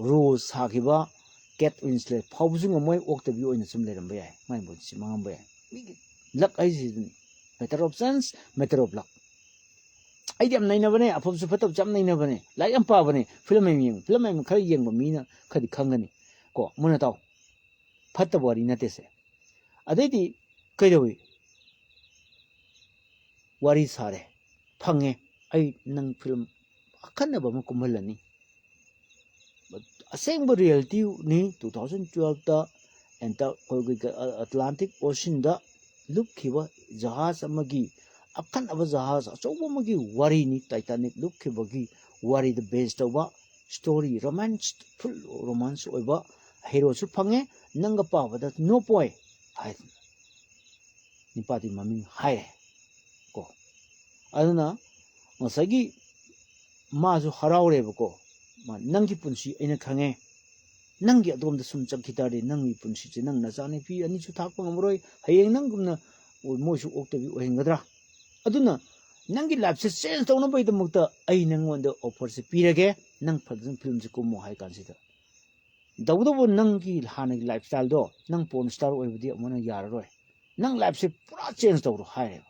Rose sagiba Kate Winslet phawbusung moi oktabi oina sum leram ba yai mai bo si mangam ba luck ai si matter of chance matter of luck ai dem nai na bane apom su phatab cham nai na bane lai am pa bane film mai khar yeng ba mi na khadi khangani ko muna taw phatta bari na te se adai di kai dawi wari sare phange ai nang film akhanna ba ma kumhalani aseng ba reality ni 2012 ta enta Atlantic Ocean da lukhiba jahaz amagi akan aba jahaz achobo magi wari ni Titanic lukhibagi wari the based over story romance full romance oiba hero su phange nanga pawada no poi hai nipati maming hai ko aduna masagi masu haraure ko ma nangi punsi ina khange nangi adom da sum chakitari nangi punsi che nang na jani pi ani chu thak pangmroi hayeng nangumna moisu oktabi ohengadra aduna nangi life se change tawna bai damukta ai nangonda offer se pirage nang phadun film se kumo hai kansida dawdo nangi hanagi lifestyle do nang porn star oibdi amana yararoi nang life se pura change tawro hai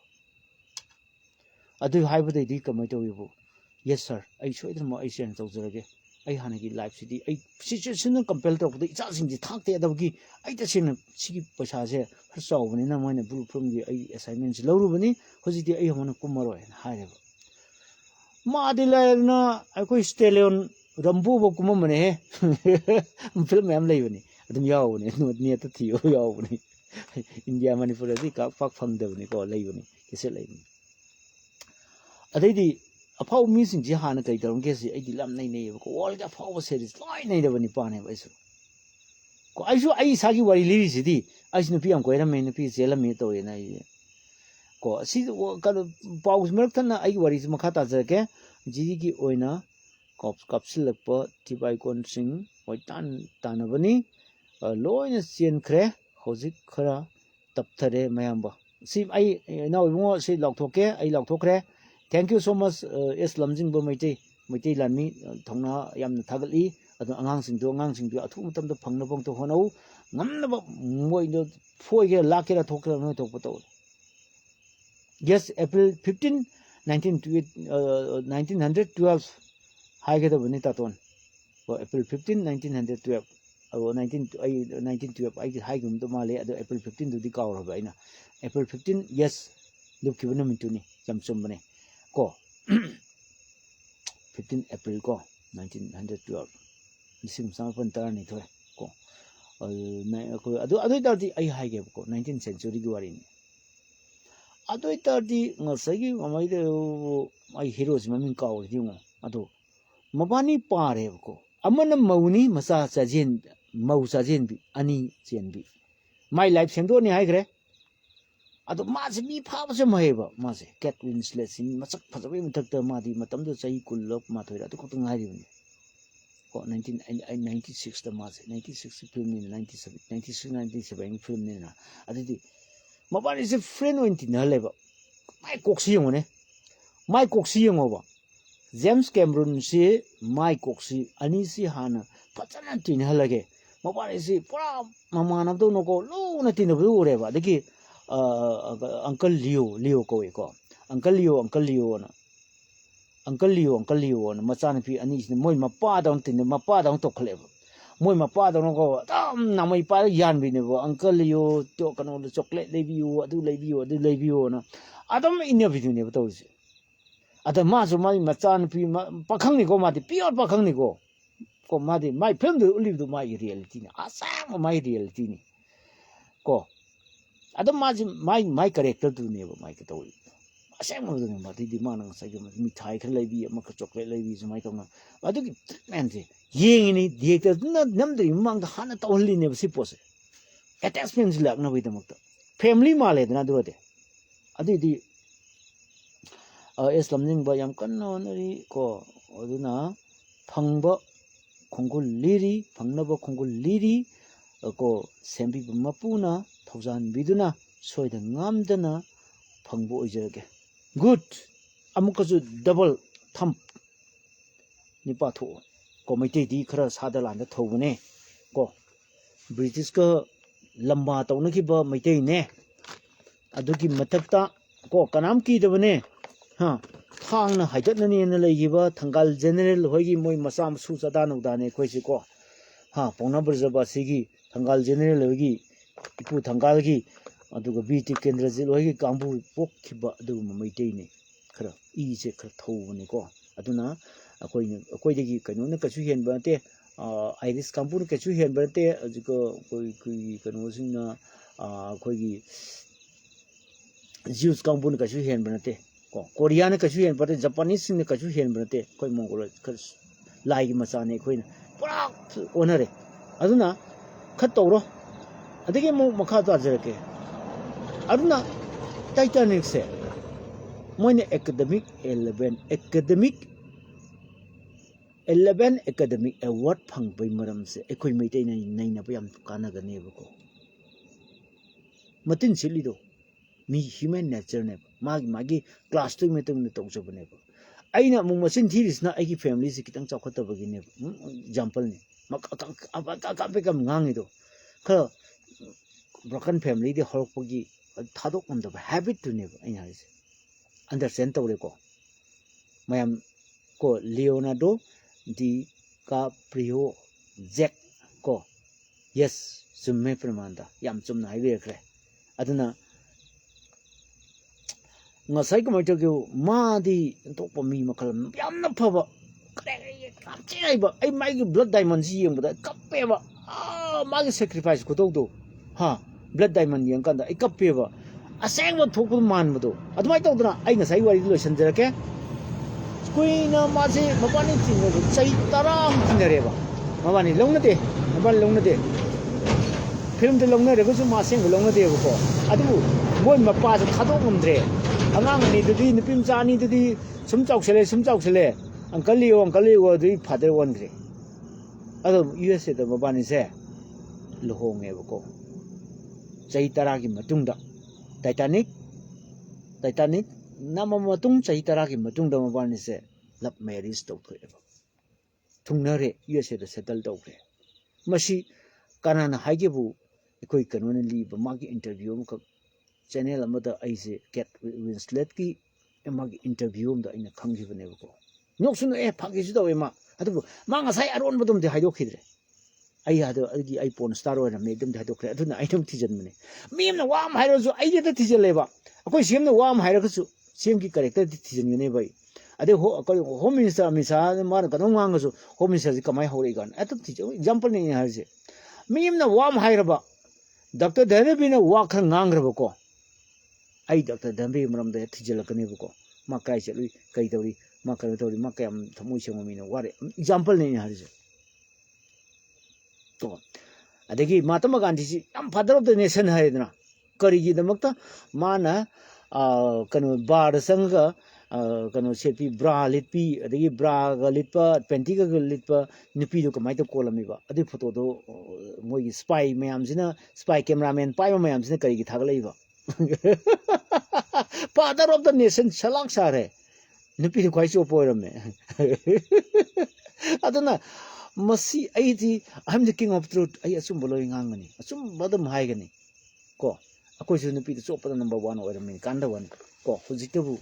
adu haibadai di kamai tawibu yes sir ai soidrma ai change tawjarage ai hanagi life sidi ai situation compel tawda icha singji thakte adawgi ai ta sing sigi paisa se har sawbani na moina blue film gi ai assignment se lawrubani hojiti ai hamana kumaroi haireba madilana ai stallion rambu bo kumamane he film am leibani adum yawbani no ne ta thiyo yawbani India Manipur adi ka pak phangdabani ko leibani kese leibani adai afau mi sing ji hana kai darum ke si ai dilam nei nei ko wal ga afau series lai nei da bani pa ne ba isu ko ai sagi wari li si di ai nu pi am ko era me nu pi zela me to ye na ye ko si ka pau smer tan ai wari ma kha ta ja ke ji gi oina kapsil pa tibai kon sing oi tan bani loina sien khre hojik khara tapthare mayam ba si ai na ngo si lok thoke ai lok thokre thank you so much es lamjing bo maitai lami thongna yamna thagali adu angang sing do athu matam da phangna bong to honau ngamna ba moi do foi ge lakera thokra no thokpa to yes April 15 1912 hai ge da bani ta ton April 15 1912 1912 ai hai gum to male adu April 15 du di kaw ro ba ina April 15 yes lukibuna mituni jamsum bane ko 15 April ko 1912 lising sampan tarani thoy ko adu tardi ai haige ko 19th century gi wari ni adu tardi ngasagi amai de ai heroes mamin kaw di ngo adu mabani pare ko amana mauni masa sajen mau sajen bi ani chen bi my life sengdo ni haigre ado maase mi phaba se maheba maase Kate Winslet sin masak phajabai muthakta madi matamdo chai kullok ma thoira to khotang hari ni ko ko 1996 da ma se 96 film ni 97 film ni na adidi mabani se friend went in haleba mai koksi yong ne mai koksi yong ba James Cameron si mai koksi ani si hana pachana tin halage mabani si pura mamana do no ko lo na tin bu re ba deki uncle Leo ko uncle Leo na uncle Leo na machana pi ani si moi mapa dong tin mapa dong to khle moi mapa dong ko tam na mai pa yan bi ne bo uncle Leo to kano chocolate lebi yo na adam inya video ne to si ada ma so mai machana pi pakhang ni ko ma di pure pakhang ni ko ma di mai film do live do mai reality ni asa mai reality ni ko ada my character tu ne ba mai ka to asem mo ne ma di ma nang sa mi mithai khan lebi ma ka chocolate lebi so mai ka na adu ki man se yeng ni director na nam de mang da hana to li ne si pose attachments lak na wi da mak family ma le na do de adi di Islam ning ba yam kan no ri ko aduna phangba khongul liri phangnaba khongul liri ko sembi mapuna thojan biduna soida ngamdana phangbo oijerage good amukasu double thumb ni pa tho ko maite di khara sadalan da thobune ko British ka lamba tawna ki ba maite ne adugi matakta ko kanam ki dabane ha thang na haidat na ni na leigiba thangal general hoigi moi masam su sada nu da ne khoisi ko ha pona burjaba sigi thangal general hoigi ipu thangal gi aduga BT kendra jil hoigi kambu pok khiba adu maitei ne khara I je khara thobune ko aduna akoi degi kanu na kachu hen ba te Irish kampu ka chu hen ba te ajuko koi kanu singna akoi gi Jews kampu ka chu hen ba te Korea na kachu hen ba te Japanese ne kachu hen ba te koi Mongol lai gi macha ne koi na pura onare aduna khat tawro adege mo makha ta jarake aduna Titanic se moine academic 11 academic award phang bai maram se ekoi meitai nai na yam kana ga ne ko matin sili do mi human nature ne magi class 2 meeting ne tong job ne aina mu masin thiris na ai family se kitang chakhota bagi ne example ne mak ka be kam ngang do kha broken family de horok pagi thadok on the habit to ne aina is understand to ko mayam ko Leonardo DiCaprio Jack ko yes summe pramanda yam chumna haibe khre aduna ngasai ko maito ke ma di tokpa mi makal yamna phaba ba ai mai blood diamond si yeng ba kappe ba magi sacrifice ko do ha blood diamond yang kan da ai kappe ba aseng ba thokpu man ba do adumai tawdna ai ngasai wari lo sanjarake Kuina masi mapani tinno chai taram tinareba mapani longna de film de longna re ko maseng longna de ko adu moi mapa sa thado umdre angang ni dudi nipim chani dudi sum chau chele uncle Leo dui father one gre adu USA da mapani se lohonge ko chai tara gi matungda Titanic nama matung chai tara ki matung da mabani se love marriage to threeba thungnare USA da settle to khre masi kanana haige bu ekoi kanone li ba magi interview am ka channel amada aise Kate Winslet ki magi interview am da ina khanggi bane ko nyoksun phagi ji dawe ma adu ma nga sai aron badum de haido khidre ai adu agi ai porn star ora me dum de haido khre aduna item tijan mane mi am na wa am hairo ju ai de tijan leba akoi sim na wa am hairo ka chu sim ki character di tijan ne bai ade home minister amisa mar kanong ngang so home minister ji kamai hore gan at example ni ha je mim na wam hairaba Dr. Dhanbi na wa khan ngang raba ko ai Dr. Dhanbi maram da thijala kane ko ma kai chalui kai tawri ma kai tawri ma kayam thamui chengmi na ware example ni ha je to adegi Mahatma Gandhi ji am father of the nation ha idna kari gi damakta mana kanu bar sanga kano setpi bra litpi adagi bra ga litpa panty ga litpa nupi do kamai to kolami ba adu photo do moi spy mayam sina spy cameraman pai mayam sina kari gi thagalai ba father of the nation salak sare nupi do khwai cho poirame aduna masi aidi I'm the king of truth ai asum boloi ngangani asum badam haigani ko akoi su nupi do chopada number 1 oirame kanda one ko hujitabu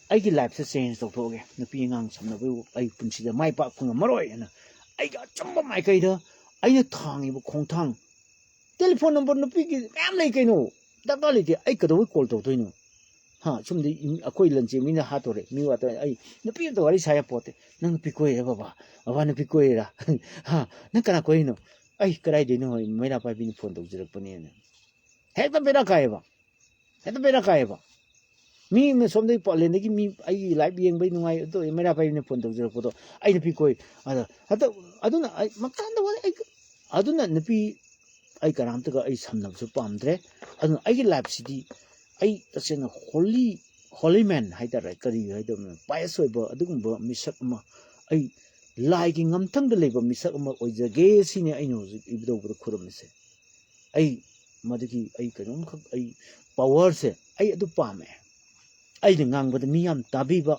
aigi life se change to thoge nupi ngang samna bu ai punsi da mai pa khunga maroi na ai ga chamba mai kai da ai na thangi bu khong thang telephone number nupi gi am lai kai no da ka li ai ka do call to toino ha chum di akoi lanche mi na ha to re mi wa ta ai nupi to wari saya pote nang nupi ko e baba baba nupi ko e ra ha nang kana ko ino ai karai de no mai na pa bi ni phone to jirak pani na hekta bera kai ba hekta bera kai ba mi me somdai palen gi mi ai live yeng bai nungai to mera pai ne phone tawjira photo ai na pi koi aduna ai makan da wala ai aduna na pi ai karam ta ga ai samna su pamdre aduna ai live city ai tasena holy man haida rai kari haida pai soi ba adugum ba misak ma ai lai gi ngam thang da leba misak ma oijage sine ai no ibdo bu khurum se ai madagi ai kanom khak ai power se ai adu pame aina ngangbada miyam tabiba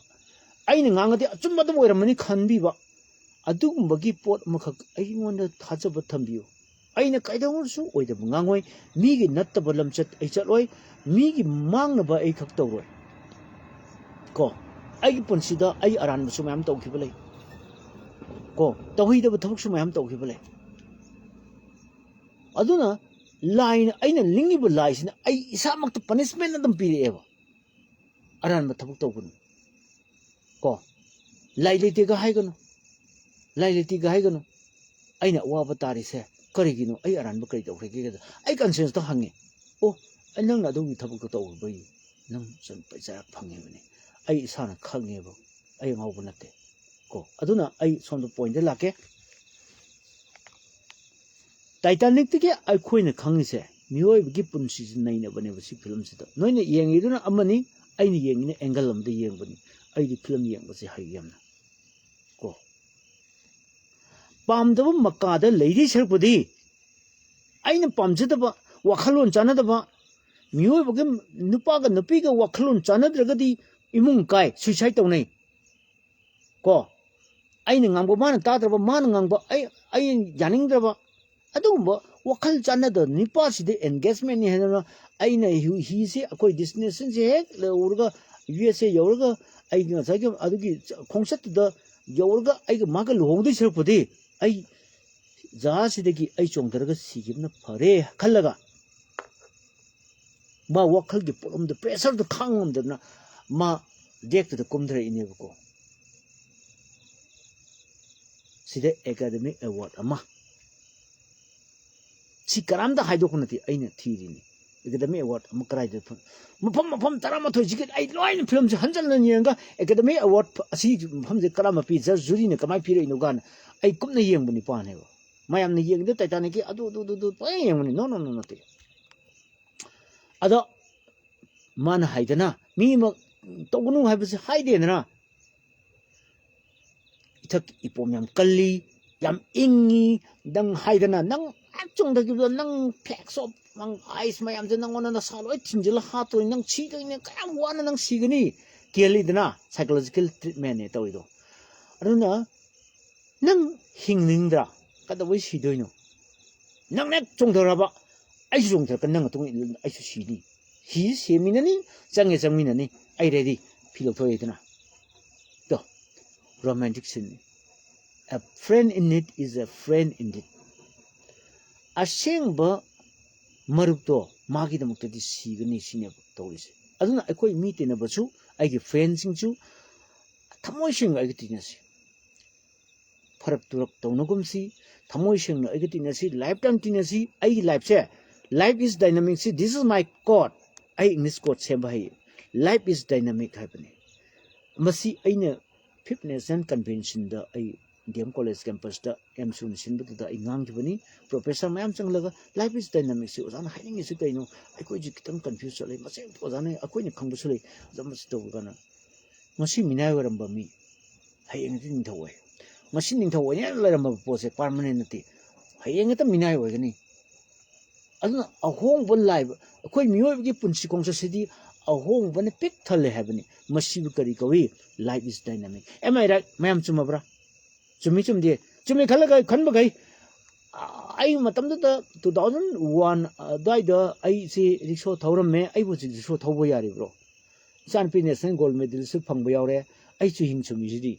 aina ngangadi achumbada oiramani khanbiba adugumba pot amakak aingonda thajaba thambiyo aina kaidawursu oidaba ngangoi migi nattaba lamchat ai chatloi migi mangnaba ai khak tawroi ko ai punsida ai aranba su mayam tawkhiba lei ko tawhidaba thabuk su mayam tawkhiba lei aduna line aina lingiba laisina ai isamakta punishment adam pireeba aran ma thabuk tawgun ko lailete ga haigano lailete ga haigano aina waba tari se karigino ai aran ba kari tawre ge ga ai conscience to hange o nang na dogi thabuk to taw bai nang san paisa phange bane ai isana khange ba ai ngau nate ko aduna ai som the point de lake Titanic tike ai khoina khangi se mioi gi punsi nai na bane ba si film sida noine yengi duna amani aini yengine angle amda yengbani aidi film yengbase hayyamna ko pamdaba makada leidi sarpudi aina pamjadaba wakhalon chanadaba mioi bage nupa ga nupi ga wakhalon chanadragadi imung kai suicide tawnai ko aina ngangba mana tadraba mana ngangba ai yaningdraba adumba wakhal chanada nipa side engagement ni hena aina hi se akoi destination se hek le urga USA yorga ai nga sa ge adugi khongset da yorga ai ga maga lohongdi serpudi ai za sidagi ai chongdarga sigibna phare khallaga ma wakhal gi problem the pressure the khangom da ma dek to the kumdra inebko side academic award ama si karamda haidokunati aina thirini academy award amakarai de mafam tarama thoi jikit ai loin film je hanjalna yenga academy award asi mafam je karama pi judge jury ne kamai pi reino gan ai kumna yengbani pane ba mayam ne yengde Titanic ki adu pai yengni no te ada man haidana mi ma togunu haibase haide na ithak ipom yam kalli yam ingi dang haidana nang achungdagi nang flex of nang ice mayam je nang ona na saloi thinjil ha to nang chi ga ne kayam wana nang sigani keli dana psychological treatment ne toido aduna nang hingningdra kada wai sidoino nang nek chongdoraba ai chongdra kan nang tung ai su sini hi seminani changminani ai ready feel thoidana to romantic scene a friend in need is a friend indeed asengba marupto magi damukta di sigani sine tawise aduna akoi mi tena bachu aigi friends singchu thamoi sing aigi tinasi farak turak tawnagumsi thamoi sing aigi tinasi lifetime tinasi aigi life se life is dynamic see this is my quote ai english quote semba hai life is dynamic haipani masi aina 5th nation convention da ai DM college campus da MSU sinbu da ingang kibani professor mayam changlaga life is dynamic si ozana hiding is kaino akoi ji kitang confuse chale mase ozana akoi ni khangbu sule jamas to gana ngasi minai waramba mi hayeng ti ningthau oi ngasi ningthau oi ne lairamba pose permanent ti hayeng ta minai oi gani aduna ahong bon live akoi miyoy gi punsi kongsa sidi ahong bon pik thale habani masi kari kawi life is dynamic am I right mayam chumabra chumi chumde chumi khalaga khanba gai ai matam da 2001 dai da ai si rickshaw thauram me ai bu rickshaw thaubo yari bro san pi national gold medal su phangba yawre ai chu hing chumi sidi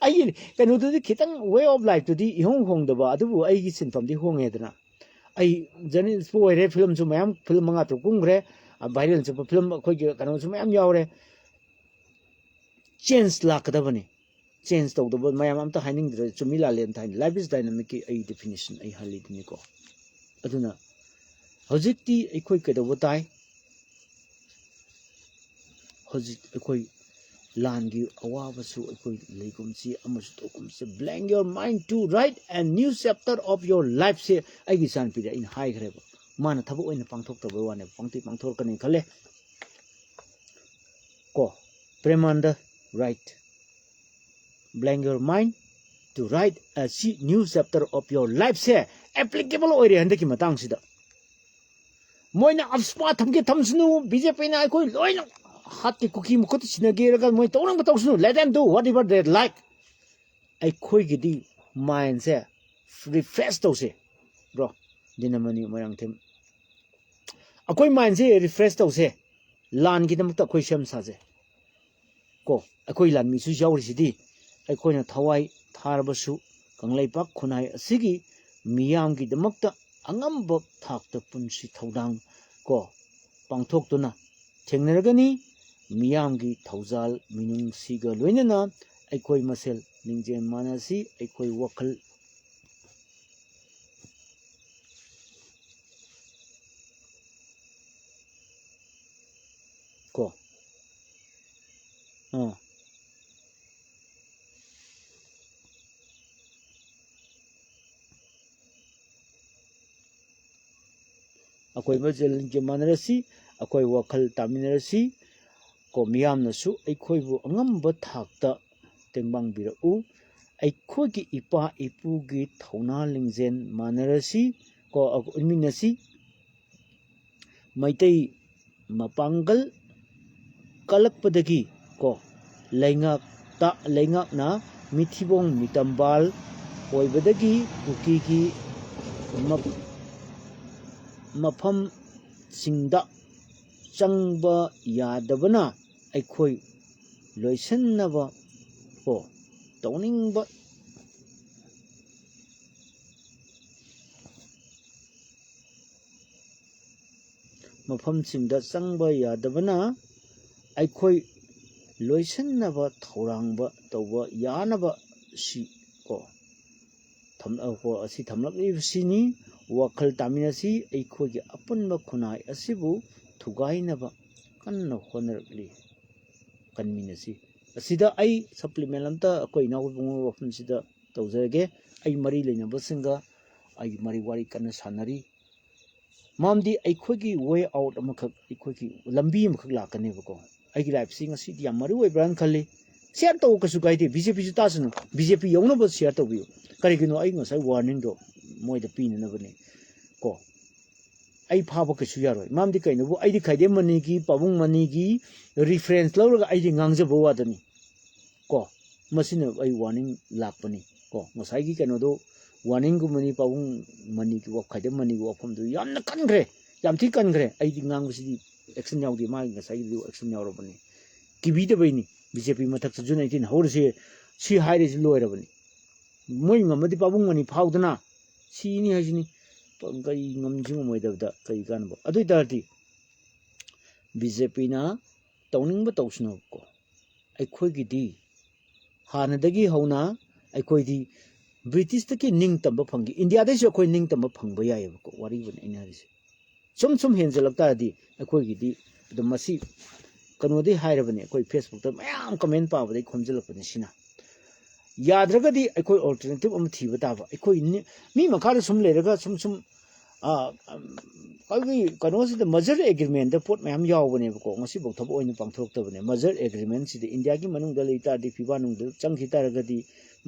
ai kanu du khitang way of life to di hong hong da ba adu ai gi sinfam di hong edna ai jani spoire film chu mayam film manga to kungre viral chu film khoi gi kanu chu mayam yawre change lakadabani change to the mayam am ta hiding the chumila len time life is dynamic a definition a halid niko aduna hojikti ekoi kedo botai hojik ekoi langi awabasu ekoi legumsi amasu tokumse blank your mind to write a new chapter of your life se agi san pida in high greba mana thabu oina pangthok tobe wane pangthor kani khale ko premanda right blank your mind to write a new chapter of your life say applicable oi re hande ki matang sida moina afspa thamke thamsnu bjp na koi loina hat ki cookie mukot sinage raga moi tawrang ba tawsnu let them do whatever they like ai khoi gi di mind se refresh to se bro dinamani moyang them akoi mind se refresh to se lan gi namta khoi sem sa je ko akoi lan mi su jawri sidi ꯑꯩꯈꯣꯏꯅ ꯊꯋꯥꯏ ꯊꯥꯔꯕꯁꯨ ꯀꯪꯂꯩꯄꯥꯛ ꯈꯨꯟꯅꯥꯏ ꯑꯁꯤꯒꯤ ꯃꯤꯌꯥꯝꯒꯤꯗꯃꯛꯇ ꯑꯉꯝꯕ ꯊꯥꯛꯇ ꯄꯨꯟꯁꯤ ꯊꯧꯗꯥꯡ ꯀꯣ ꯄꯥꯡꯊꯣꯛꯇꯨꯅ ꯊꯦꯡꯅꯔꯒꯅꯤ ꯃꯤꯌꯥꯝꯒꯤ ꯊꯧꯖꯥꯜ ꯃꯤꯅꯨꯡꯁꯤꯒ ꯂꯣꯏꯅꯅ ꯑꯩꯈꯣꯏ ꯃꯁꯦꯜ ꯂꯤꯡꯖꯦꯜ ꯃꯥꯟꯅꯁꯤ ꯑꯩꯈꯣꯏ ꯋꯥꯈꯜ ꯀꯣ ꯑꯩꯈꯣꯏ ꯃꯁꯦꯜ ꯂꯤꯡꯖꯦꯜ ꯃꯥꯟꯅꯔꯁꯤ ꯑꯩꯈꯣꯏ ꯋꯥꯈꯜ ꯇꯥꯃꯤꯟꯅꯔꯁꯤ ꯀꯣ ꯃꯤꯌꯥꯝꯅꯁꯨ ꯑꯩꯈꯣꯏꯕꯨ ꯑꯉꯝꯕ ꯊꯥꯛꯇ ꯇꯦꯡꯕꯥꯡꯕꯤꯔꯛꯎ ꯑꯩꯈꯣꯏꯒꯤ ꯏꯄꯥ ꯏꯄꯨꯒꯤ ꯊꯧꯅꯥ ꯂꯤꯡꯖꯦꯜ ꯃꯥꯟꯅꯔꯁꯤ ꯀꯣ ꯎꯠꯃꯤꯟꯅꯁꯤ ꯃꯩꯇꯩ ꯃꯄꯥꯡꯒꯜ ꯀꯜꯂꯛꯄꯗꯒꯤ ꯀꯣ ꯂꯩꯉꯥꯛꯅ ꯃꯤꯊꯤꯕꯣꯡ ꯃꯤꯇꯝꯕꯥꯜ ꯑꯣꯏꯕꯗꯒꯤ ꯀꯨꯀꯤꯒꯤ ꯃꯐꯝꯁꯤꯡꯗ ꯆꯪꯕ ꯌꯥꯗꯕꯅ ꯑꯩꯈꯣꯏ ꯂꯣꯏꯁꯤꯟꯅꯕ ꯀꯣ ꯇꯧꯅꯤꯡꯕ ꯃꯐꯝꯁꯤꯡꯗ ꯆꯪꯕ ꯌꯥꯗꯕꯅ ꯑꯩꯈꯣꯏ ꯂꯣꯏꯁꯤꯟꯅꯕ ꯊꯧꯔꯥꯡꯕ ꯇꯧꯕ ꯌꯥꯅꯕ ꯁꯤ ꯀꯣ ꯑꯁꯤ ꯊꯝꯂꯛꯂꯤꯕꯁꯤꯅꯤ ꯋꯥꯈꯜ ꯇꯥꯃꯤꯟꯅꯁꯤ ꯑꯩꯈꯣꯏꯒꯤ ꯑꯄꯨꯟꯕ ꯈꯨꯟꯅꯥꯏ ꯑꯁꯤꯕꯨ ꯊꯨꯒꯥꯏꯅꯕ ꯀꯟꯅ ꯍꯣꯠꯅꯔꯛꯂꯤ ꯀꯟꯃꯤꯟꯅꯁꯤ ꯑꯁꯤꯗ ꯑꯩ ꯁꯄ꯭ꯂꯤꯃꯦꯟ ꯑꯝꯇ ꯑꯩꯈꯣꯏ ꯏꯅꯥꯎꯕꯨꯡ ꯋꯥꯐꯝꯁꯤꯗ ꯇꯧꯖꯔꯒꯦ ꯑꯩ ꯃꯔꯤ ꯂꯩꯅꯕꯁꯤꯡꯒ ꯑꯩ ꯋꯥꯔꯤ ꯀꯟꯅ ꯁꯥꯟꯅꯔꯤ ꯃꯔꯝꯗꯤ ꯑꯩꯈꯣꯏꯒꯤ ꯋꯦ ꯑꯥꯎꯠ ꯑꯃꯈꯛ ꯑꯩꯈꯣꯏꯒꯤ ꯂꯝꯕꯤ ꯑꯃꯈꯛ ꯂꯥꯛꯀꯅꯦꯕꯀꯣ ꯑꯩꯒꯤ ꯂꯥꯏꯐꯁꯤ ꯉꯁꯤꯗꯤ ꯌꯥꯝ ꯃꯔꯨ ꯑꯣꯏꯕ꯭ꯔꯥꯅ ꯈꯜꯂꯤ ꯁꯤꯌꯔ ꯇꯧ ꯀꯩꯁꯨ ꯀꯥꯏꯗꯦ ꯕꯤꯖꯦꯄꯤꯁꯨ ꯇꯥꯁꯅꯨ ꯕꯤꯖꯦꯄꯤ ꯌꯧꯅꯕ ꯁꯤꯌꯔ ꯇꯧꯕꯤꯌꯨ ꯀꯔꯤꯒꯤꯅꯣ ꯑꯩ ꯉꯁꯥꯏ ꯋꯥꯔꯅꯤꯡꯗꯣ ꯃꯣꯏꯗ ꯄꯤꯅꯅꯕꯅꯤ ꯀꯣ ꯑꯩ ꯐꯥꯕ ꯀꯩꯁꯨ ꯌꯥꯔꯣꯏ ꯃꯔꯝꯗꯤ ꯀꯩꯅꯣꯕꯨ ꯑꯩꯗꯤ ꯈꯥꯏꯗꯦꯝ ꯃꯅꯤꯒꯤ ꯄꯥꯕꯨꯡ ꯃꯅꯤꯒꯤ ꯔꯤꯐꯔꯦꯟꯁ ꯂꯧꯔꯒ ꯑꯩꯗꯤ ꯉꯥꯡꯖꯕ ꯋꯥꯗꯅꯤ ꯀꯣ ꯃꯁꯤꯅ ꯑꯩ ꯋꯥꯔꯅꯤꯡ ꯂꯥꯛꯄꯅꯤ ꯀꯣ ꯉꯁꯥꯏꯒꯤ ꯀꯩꯅꯣꯗꯣ ꯋꯥꯔꯅꯤꯡꯒꯨꯝꯕꯅꯤ ꯄꯥꯕꯨꯡ ꯃꯅꯤꯒꯤ ꯈꯥꯏꯗꯦꯝ ꯃꯅꯤꯒꯤ ꯋꯥꯐꯝꯗꯨ ꯌꯥꯝꯅ ꯀꯟꯈ꯭ꯔꯦ ꯌꯥꯝ ꯊꯤ ꯀꯟꯈ꯭ꯔꯦ ꯑꯩꯗꯤ ꯉꯥꯡꯕꯁꯤꯗꯤ ꯑꯦꯛꯁꯟ ꯌꯥꯎꯗꯦ ꯃꯥꯒꯤ ꯉꯁꯥꯏꯒꯤꯗꯨ ꯑꯦꯛꯁꯟ ꯌꯥꯎꯔꯕꯅꯤ ꯀꯤꯕꯤꯗꯕꯩꯅꯤ ꯕꯤꯖꯦꯄꯤ ꯃꯊꯛꯇ ꯖꯨꯟ 18 ꯍꯧꯔꯤꯁꯦ ꯁꯤ ꯍꯥꯏꯔꯤꯁꯤ ꯂꯣꯏꯔꯕꯅꯤ ꯃꯣꯏ ꯉꯝꯃꯗꯤ ꯄꯥꯕꯨꯡ ꯃꯅꯤ ꯐꯥꯎꯗꯅ ꯁꯤꯅꯤ ꯍꯥꯏꯁꯤꯅꯤ ꯀꯔꯤ ꯉꯝꯁꯤ ꯉꯝꯃꯣꯏꯗꯕꯗ ꯀꯔꯤ ꯀꯥꯟꯅꯕ ꯑꯗꯨ ꯑꯣꯏꯇꯥꯔꯗꯤ ꯕꯤꯖꯦꯄꯤꯅ ꯇꯧꯅꯤꯡꯕ ꯇꯧꯁꯅꯨꯀꯣ ꯑꯩꯈꯣꯏꯒꯤꯗꯤ ꯍꯥꯟꯅꯗꯒꯤ ꯍꯧꯅ ꯑꯩꯈꯣꯏꯗꯤ ꯕ꯭ꯔꯤꯇꯤꯁꯇꯒꯤ ꯅꯤꯡꯇꯝꯕ ꯐꯪꯈꯤ ꯏꯟꯗꯤꯌꯥꯗꯩꯁꯨ ꯑꯩꯈꯣꯏ ꯅꯤꯡꯇꯝꯕ ꯐꯪꯕ ꯌꯥꯏꯑꯕꯀꯣ ꯋꯥꯔꯤꯕꯨꯅꯤ ꯑꯩꯅ ꯍꯥꯏꯔꯤꯁꯦ ꯁꯨꯝ ꯍꯦꯟꯖꯜꯂꯛ ꯇꯥꯔꯗꯤ ꯑꯩꯈꯣꯏꯒꯤꯗꯤ ꯑꯗꯨꯝ ꯃꯁꯤ ꯀꯩꯅꯣꯗꯩ ꯍꯥꯏꯔꯕꯅꯤ ꯑꯩꯈꯣꯏ ꯐꯦꯁꯕꯨꯛꯇ ꯃꯌꯥꯝ ꯀꯃꯦꯟ ꯄꯥꯕꯗꯩ ꯈꯣꯝꯖꯤꯜꯂꯛꯄꯅꯤ ꯁꯤꯅ ꯌꯥꯗ꯭ꯔꯒꯗꯤ ꯑꯩꯈꯣꯏ ꯑꯣꯜꯇꯔꯅꯦꯇꯤꯚ ꯑꯃ ꯊꯤꯕ ꯇꯥꯕ ꯑꯩꯈꯣꯏ ꯃꯤ ꯃꯈꯥꯗ ꯁꯨꯝ ꯂꯩꯔꯒ ꯁꯨꯝ ꯀꯩꯅꯣꯁꯤꯗ ꯃꯖꯔ ꯑꯦꯒ꯭ꯔꯤꯃꯦꯟꯗ ꯄꯣꯠ ꯃꯌꯥꯝ ꯌꯥꯎꯕꯅꯦꯕꯀꯣ ꯉꯁꯤꯐꯥꯎ ꯊꯕꯛ ꯑꯣꯏꯅ ꯄꯥꯡꯊꯣꯔꯛꯇꯕꯅꯦ ꯃꯖꯔ ꯑꯦꯒ꯭ꯔꯤꯃꯦꯟꯁꯤꯗ ꯏꯟꯗꯤꯌꯥꯒꯤ ꯃꯅꯨꯡꯗ ꯂꯩ ꯇꯥꯔꯗꯤ ꯐꯤꯕꯥ ꯅꯨꯡꯗ ꯆꯪꯈꯤ ꯇꯥꯔꯒꯗꯤ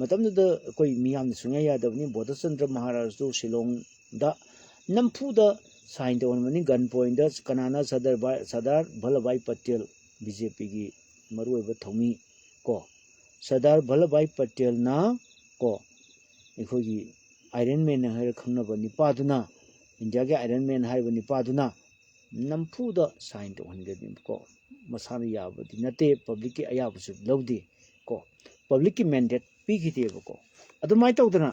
ꯃꯇꯝꯗꯨꯗ ꯑꯩꯈꯣꯏ ꯃꯤꯌꯥꯝꯅ ꯁꯨꯡꯌꯥ ꯌꯥꯗꯕꯅꯤ ꯕꯣꯙꯆꯟꯗ꯭ꯔ ꯃꯍꯥꯔꯥꯖꯇꯨ ꯁꯤꯂꯣꯡꯗ ꯅꯝꯐꯨꯗ ꯁꯥꯏꯟ ꯇꯧꯍꯟꯕꯅꯤ ꯒꯟ ꯄꯣꯏꯟꯗ ꯀꯅꯥꯅ ꯁꯔꯗꯥꯔ ꯚꯜꯂꯚꯥꯏ ꯄꯇꯦꯜ ꯕꯤ ꯖꯦ ꯄꯤꯒꯤ ꯃꯔꯨꯑꯣꯏꯕ ꯊꯧꯃꯤ ꯀꯣ ꯁꯔꯗꯥꯔ ꯚꯜꯂꯚꯥꯏ ꯄꯇꯦꯜꯅ ꯀꯣ ꯑꯩꯈꯣꯏꯒꯤ ꯑꯥꯏꯔꯟ ꯃꯦꯟ ꯍꯥꯏꯔ ꯈꯪꯅꯕ ꯅꯤꯄꯥꯗꯨꯅ ꯏꯟꯗꯤꯌꯥꯒꯤ ꯑꯥꯏꯔꯟ ꯃꯦꯟ ꯍꯥꯏꯔꯤꯕ ꯅꯤꯄꯥꯗꯨꯅ ꯅꯝꯐꯨꯗ ꯁꯥꯏꯟ ꯇꯧꯍꯟꯒꯅꯤꯀꯣ ꯃꯁꯥꯅ ꯌꯥꯕꯗꯤ ꯅꯠꯇꯦ ꯄꯕ꯭ꯂꯤꯛꯀꯤ ꯑꯌꯥꯕꯁꯨ ꯂꯧꯗꯦ ꯀꯣ ꯄꯕ꯭ꯂꯤꯛꯀꯤ ꯃꯦꯟꯗꯦꯠ ꯄꯤꯈꯤꯗꯦꯕꯀꯣ ꯑꯗꯨꯃꯥꯏꯅ ꯇꯧꯗꯅ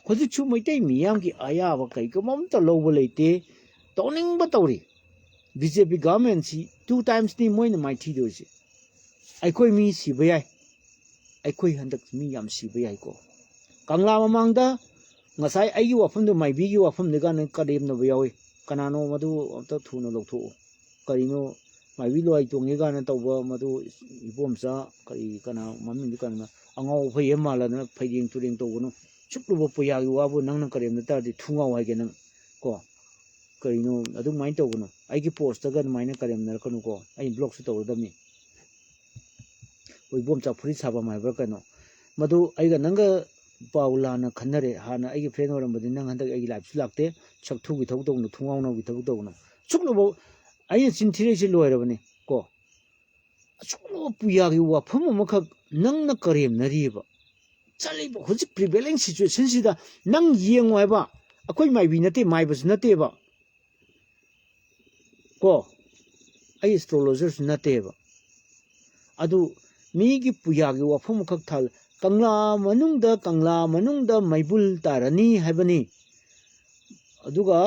ꯍꯧꯖꯤꯛꯁꯨ ꯃꯩꯇꯩ ꯃꯤꯌꯥꯝꯒꯤ ꯑꯌꯥꯕ ꯀꯩꯒꯨꯝꯕ ꯑꯝꯇ ꯂꯧꯕ ꯂꯩꯇꯦ ꯇꯧꯅꯤꯡꯕ ꯇꯧꯔꯤ ꯕꯤ ꯖꯦ ꯄꯤ ꯒꯚꯔꯟꯃꯦꯟꯁꯤ 2 times ꯃꯣꯏꯅ ꯃꯥꯏꯊꯤꯗꯣꯏꯁꯤ ꯑꯩꯈꯣꯏ ꯃꯤ ꯁꯤꯕ ꯌꯥꯏ ꯑꯩꯈꯣꯏ ꯍꯟꯗꯛ ꯃꯤ ꯌꯥꯝ ꯁꯤꯕ ꯌꯥꯏꯀꯣ ꯀꯪꯂꯥ ꯃꯃꯥꯡꯗ ꯉꯁꯥꯏ ꯑꯩꯒꯤ ꯋꯥꯐꯝꯗꯨ ꯃꯥꯏꯕꯤꯒꯤ ꯋꯥꯐꯝꯗ ꯀꯥꯟꯗ ꯀꯔꯦꯝꯅꯕ ꯌꯥꯎꯏ ꯀꯅꯥꯅꯣ ꯃꯗꯨ ꯑꯝꯇ ꯊꯨꯅ ꯂꯧꯊꯣꯛꯎ ꯀꯔꯤꯅꯣ ꯃꯥꯏꯕꯤ ꯂꯣꯏ ꯇꯣꯡꯉꯦ ꯀꯥꯟꯅ ꯇꯧꯕ ꯃꯗꯨ ꯏꯕꯣꯝꯆꯥ ꯀꯔꯤ ꯀꯅꯥ ꯃꯃꯤꯡꯗꯨ ꯀꯅꯥ ꯑꯉꯥꯎ ꯐꯩ ꯑꯃ ꯃꯥꯜꯂꯗꯅ ꯐꯩꯔꯦꯡ ꯇꯨꯔꯦꯡ ꯇꯧꯒꯅꯨ ꯁꯨꯛꯂꯨꯕ ꯄꯨꯌꯥꯒꯤ ꯋꯥꯕꯨ ꯅꯪꯅ ꯀꯔꯦꯝꯅ ꯇꯥꯔꯗꯤ ꯊꯨꯡꯉꯥꯎ ꯍꯥꯏꯒꯦ ꯅꯪ ꯀꯣ ꯀꯔꯤꯅꯣ ꯑꯗꯨꯃꯥꯏꯅ ꯇꯧꯒꯅꯨ ꯑꯩꯒꯤ ꯄꯣꯁꯇꯒ ꯑꯗꯨꯃꯥꯏꯅ ꯀꯔꯦꯝꯅꯔꯛꯀꯅꯨꯀꯣ ꯑꯩ ꯕ꯭ꯂꯣꯛꯁꯨ ꯇꯧꯔꯗꯕꯅꯤ ꯏꯕꯣꯝꯆꯥ ꯐꯨꯔꯤꯠ ꯁꯥꯐꯝ ꯍꯥꯏꯕ꯭ꯔꯥ ꯀꯩꯅꯣ ꯃꯗꯨ ꯑꯩꯒ ꯅꯪꯒ ꯄꯥꯎ ꯂꯥꯟꯅ ꯈꯟꯅꯔꯦ ꯍꯥꯟꯅ ꯑꯩꯒꯤ ꯐ꯭ꯔꯦꯟ ꯑꯣꯏꯔꯝꯕꯗꯤ ꯅꯪ ꯍꯟꯗꯛ ꯑꯩꯒꯤ ꯂꯥꯏꯐꯁꯨ ꯂꯥꯛꯇꯦ ꯁꯛꯊꯨꯒꯤ ꯊꯕꯛ ꯇꯧꯒꯅꯨ ꯊꯨꯡꯉꯥꯎꯅꯕꯒꯤ ꯊꯕꯛ ꯇꯧꯒꯅꯨ ꯁꯨꯛꯂꯨꯕ ꯑꯩꯅ ꯆꯤꯟꯊꯤꯔꯛꯏꯁꯤ ꯂꯣꯏꯔꯕꯅꯤ ꯀꯣ ꯑꯁꯨꯛꯂꯨꯕ ꯄꯨꯌꯥꯒꯤ ꯋꯥꯐꯝ ꯑꯃꯈꯛ ꯅꯪꯅ ꯀꯔꯦꯝꯅꯔꯤꯕ ꯆꯠꯂꯤꯕ ꯍꯧꯖꯤꯛ ꯄ꯭ꯔꯤꯚꯦꯂꯤꯡ ꯁꯤꯆꯨꯋꯦꯁꯟꯁꯤꯗ ꯅꯪ ꯌꯦꯡꯉꯣ ꯍꯥꯏꯕ ꯑꯩꯈꯣꯏ ꯃꯥꯏꯕꯤ ꯅꯠꯇꯦ ꯃꯥꯏꯕꯁꯨ ꯅꯠꯇꯦꯕ ꯀꯣ ꯑꯩ ꯑꯦꯁꯇ꯭ꯔꯣꯂꯣꯖꯔꯁꯨ ꯅꯠꯇꯦꯕ ꯑꯗꯨ ꯃꯤꯒꯤ ꯄꯨꯌꯥꯒꯤ ꯋꯥꯐꯝ ꯑꯃꯈꯛ ꯀꯪꯂꯥ ꯃꯅꯨꯡꯗ ꯃꯩꯕꯨꯜ ꯇꯥꯔꯅꯤ ꯍꯥꯏꯕꯅꯤ ꯑꯗꯨꯒ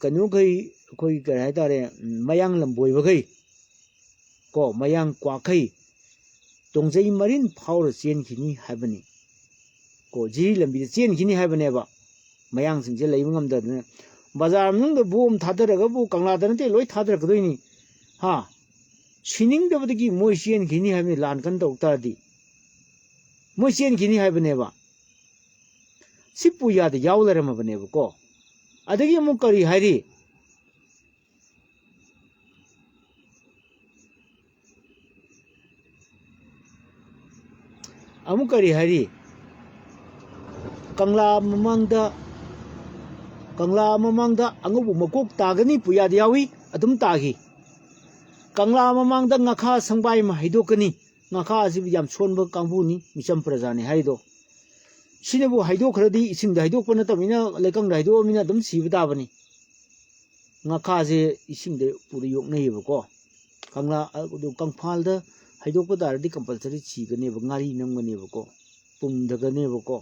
ꯀꯩꯅꯣꯈꯩ ꯑꯩꯈꯣꯏ ꯀꯔꯤ ꯍꯥꯏꯇꯥꯔꯦ ꯃꯌꯥꯡ ꯂꯝꯕꯣꯏꯕꯈꯩ ꯀꯣ ꯃꯌꯥꯡ ꯀ꯭ꯋꯥꯛꯈꯩ ꯇꯣꯡꯖꯩ ꯃꯔꯤꯟ ꯐꯥꯎꯔ ꯆꯦꯟꯈꯤꯅꯤ ꯍꯥꯏꯕꯅꯤ ꯀꯣ ꯖꯤꯔꯤ ꯂꯝꯕꯤꯗ ꯆꯦꯟꯈꯤꯅꯤ ꯍꯥꯏꯕꯅꯦꯕ ꯃꯌꯥꯡꯁꯤꯡꯁꯦ ꯂꯩꯕ ꯉꯝꯗꯗꯅ ꯕꯖꯥꯔ ꯃꯅꯨꯡꯗ ꯕꯣꯝ ꯊꯥꯗꯔꯒꯕꯨ ꯀꯪꯂꯥꯗ ꯅꯠꯇꯦ ꯂꯣꯏ ꯊꯥꯗꯔꯛꯀꯗꯣꯏꯅꯤ ꯍꯥ ꯁꯤꯅꯤꯡꯗꯕꯗꯒꯤ ꯃꯣꯏ ꯆꯦꯟꯈꯤꯅꯤ ꯍꯥꯏꯕꯅꯤ ꯂꯥꯟ ꯀꯟ ꯇꯧ ꯇꯥꯔꯗꯤ ꯃꯣꯏ ꯆꯦꯟꯈꯤꯅꯤ ꯍꯥꯏꯕꯅꯦꯕ ꯁꯤ ꯄꯨꯌꯥꯗ ꯌꯥꯎ ꯂꯩꯔꯝꯃꯕꯅꯦꯕꯀꯣ ꯑꯗꯒꯤ ꯑꯃꯨꯛ ꯀꯔꯤ ꯍꯥꯏꯔꯤ ꯑꯃꯨꯛ ꯀꯔꯤ ꯍꯥꯏꯔꯤ ꯀꯪꯂꯥ ꯃꯃꯥꯡꯗ ꯑꯉꯧꯕ ꯃꯀꯣꯛ ꯇꯥꯒꯅꯤ ꯄꯨꯌꯥꯗ ꯌꯥꯎꯏ ꯑꯗꯨꯝ ꯇꯥꯈꯤ ꯀꯪꯂꯥ ꯃꯃꯥꯡꯗ ꯉꯥꯈꯥ ꯁꯪꯕꯥꯏ ꯑꯃ ꯍꯩꯗꯣꯛꯀꯅꯤ ꯉꯥꯈꯥ ꯑꯁꯤꯕꯨ ꯌꯥꯝ ꯁꯣꯟꯕ ꯀꯥꯡꯕꯨꯅꯤ ꯃꯤꯆꯝ ꯄ꯭ꯔꯖꯥꯅꯤ ꯍꯥꯏꯔꯤꯗꯣ ꯁꯤꯅꯕꯨ ꯍꯩꯗꯣꯛꯈ꯭ꯔꯗꯤ ꯏꯁꯤꯡꯗ ꯍꯩꯗꯣꯛꯄ ꯅꯠꯇꯕꯅꯤꯅ ꯂꯩꯀꯪꯗ ꯍꯩꯗꯣꯛꯑꯃꯤꯅ ꯑꯗꯨꯝ ꯁꯤꯕ ꯇꯥꯕꯅꯤ ꯉꯥꯈꯥꯁꯦ ꯏꯁꯤꯡꯗ ꯄꯨꯔ ꯌꯣꯛꯅꯩꯌꯦꯕꯀꯣ ꯀꯪꯂꯥ ꯑꯗꯨ ꯀꯪꯐꯥꯜꯗ ꯍꯩꯗꯣꯛꯄ ꯇꯥꯔꯗꯤ ꯀꯝꯄꯜꯁꯔꯤ ꯁꯤꯒꯅꯦꯕ ꯉꯥꯔꯤ ꯅꯝꯒꯅꯦꯕꯀꯣ ꯄꯨꯝꯊꯒꯅꯦꯕꯀꯣ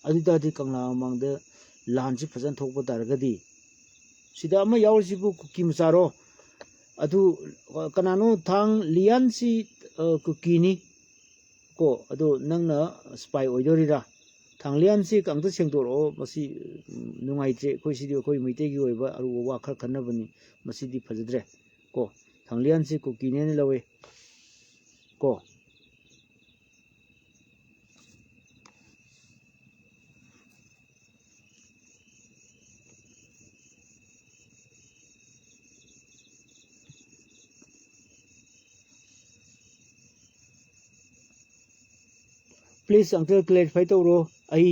ꯑꯗꯨ ꯇꯥꯔꯗꯤ ꯀꯪꯂꯥ ꯃꯃꯥꯡꯗ ꯂꯥꯟꯁꯤ ꯐꯖꯅ ꯊꯣꯛꯄ ꯇꯥꯔꯒꯗꯤ ꯁꯤꯗ ꯑꯃ ꯌꯥꯎꯔꯤꯁꯤꯕꯨ ꯀꯨꯀꯤ ꯃꯆꯥꯔꯣ ꯑꯗꯨ ꯀꯅꯥꯅꯣ ꯊꯥꯡ ꯂꯤꯌꯥꯟꯁꯤ ꯀꯨꯀꯤꯅꯤ ꯀꯣ ꯑꯗꯣ ꯅꯪꯅ ꯁ꯭ꯄꯥꯏ ꯑꯣꯏꯗꯣꯔꯤꯔꯥ ꯊꯥꯡꯂꯤꯌꯥꯟꯁꯤ ꯑꯝꯇ ꯁꯦꯡꯗꯣꯔꯛꯑꯣ ꯃꯁꯤ ꯅꯨꯡꯉꯥꯏꯇ꯭ꯔꯦ ꯑꯩꯈꯣꯏ ꯁꯤꯗꯤ ꯑꯩꯈꯣꯏ ꯃꯩꯇꯩꯒꯤ ꯑꯣꯏꯕ ꯑꯔꯨꯕ ꯋꯥ ꯈꯔ ꯈꯟꯅꯕꯅꯤ ꯃꯁꯤꯗꯤ ꯐꯖꯗ꯭ꯔꯦ ꯀꯣ ꯊꯥꯡꯂꯤꯌꯥꯟꯁꯤ ꯀꯨꯀꯤꯅꯦꯅ ꯂꯧꯋꯦ ꯀꯣ ꯄ꯭ꯂꯤꯖ ꯑꯝꯇ ꯀ꯭ꯂꯦꯔꯤꯐꯥꯏ ꯇꯧꯔꯣ ꯑꯩ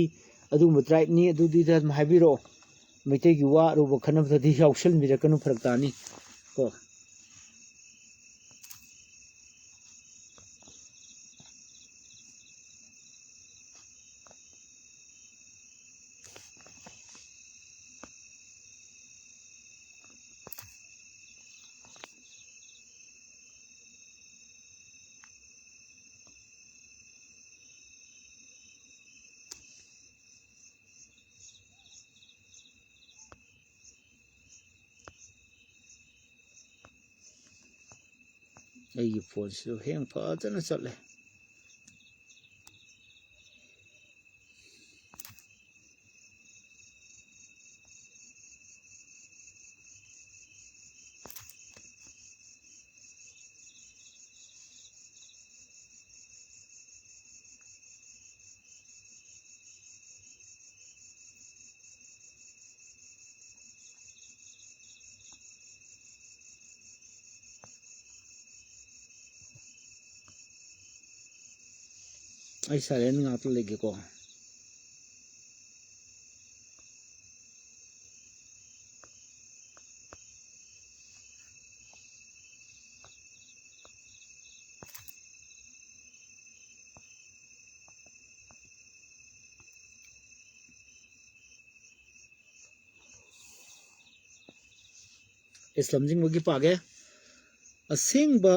ꯑꯗꯨꯒꯨꯝꯕ ꯇ꯭ꯔꯥꯏꯕꯅꯤ ꯑꯗꯨꯗꯤ ꯑꯗꯨꯝ ꯍꯥꯏꯕꯤꯔꯛꯑꯣ ꯃꯩꯇꯩꯒꯤ ꯋꯥ ꯑꯔꯨꯕ ꯈꯟꯅꯕꯗꯗꯤ ꯌꯥꯎꯁꯟꯕꯤꯔꯛꯀꯅꯨ ꯐꯔꯛ ꯇꯥꯅꯤ ꯀꯣ ꯑꯩꯒꯤ ꯐꯣꯟꯁꯤꯁꯨ ꯍꯦꯡ ꯐꯖꯅ ꯆꯠꯂꯦ ai silent nga to lege ko islam jing mo gi page asing ba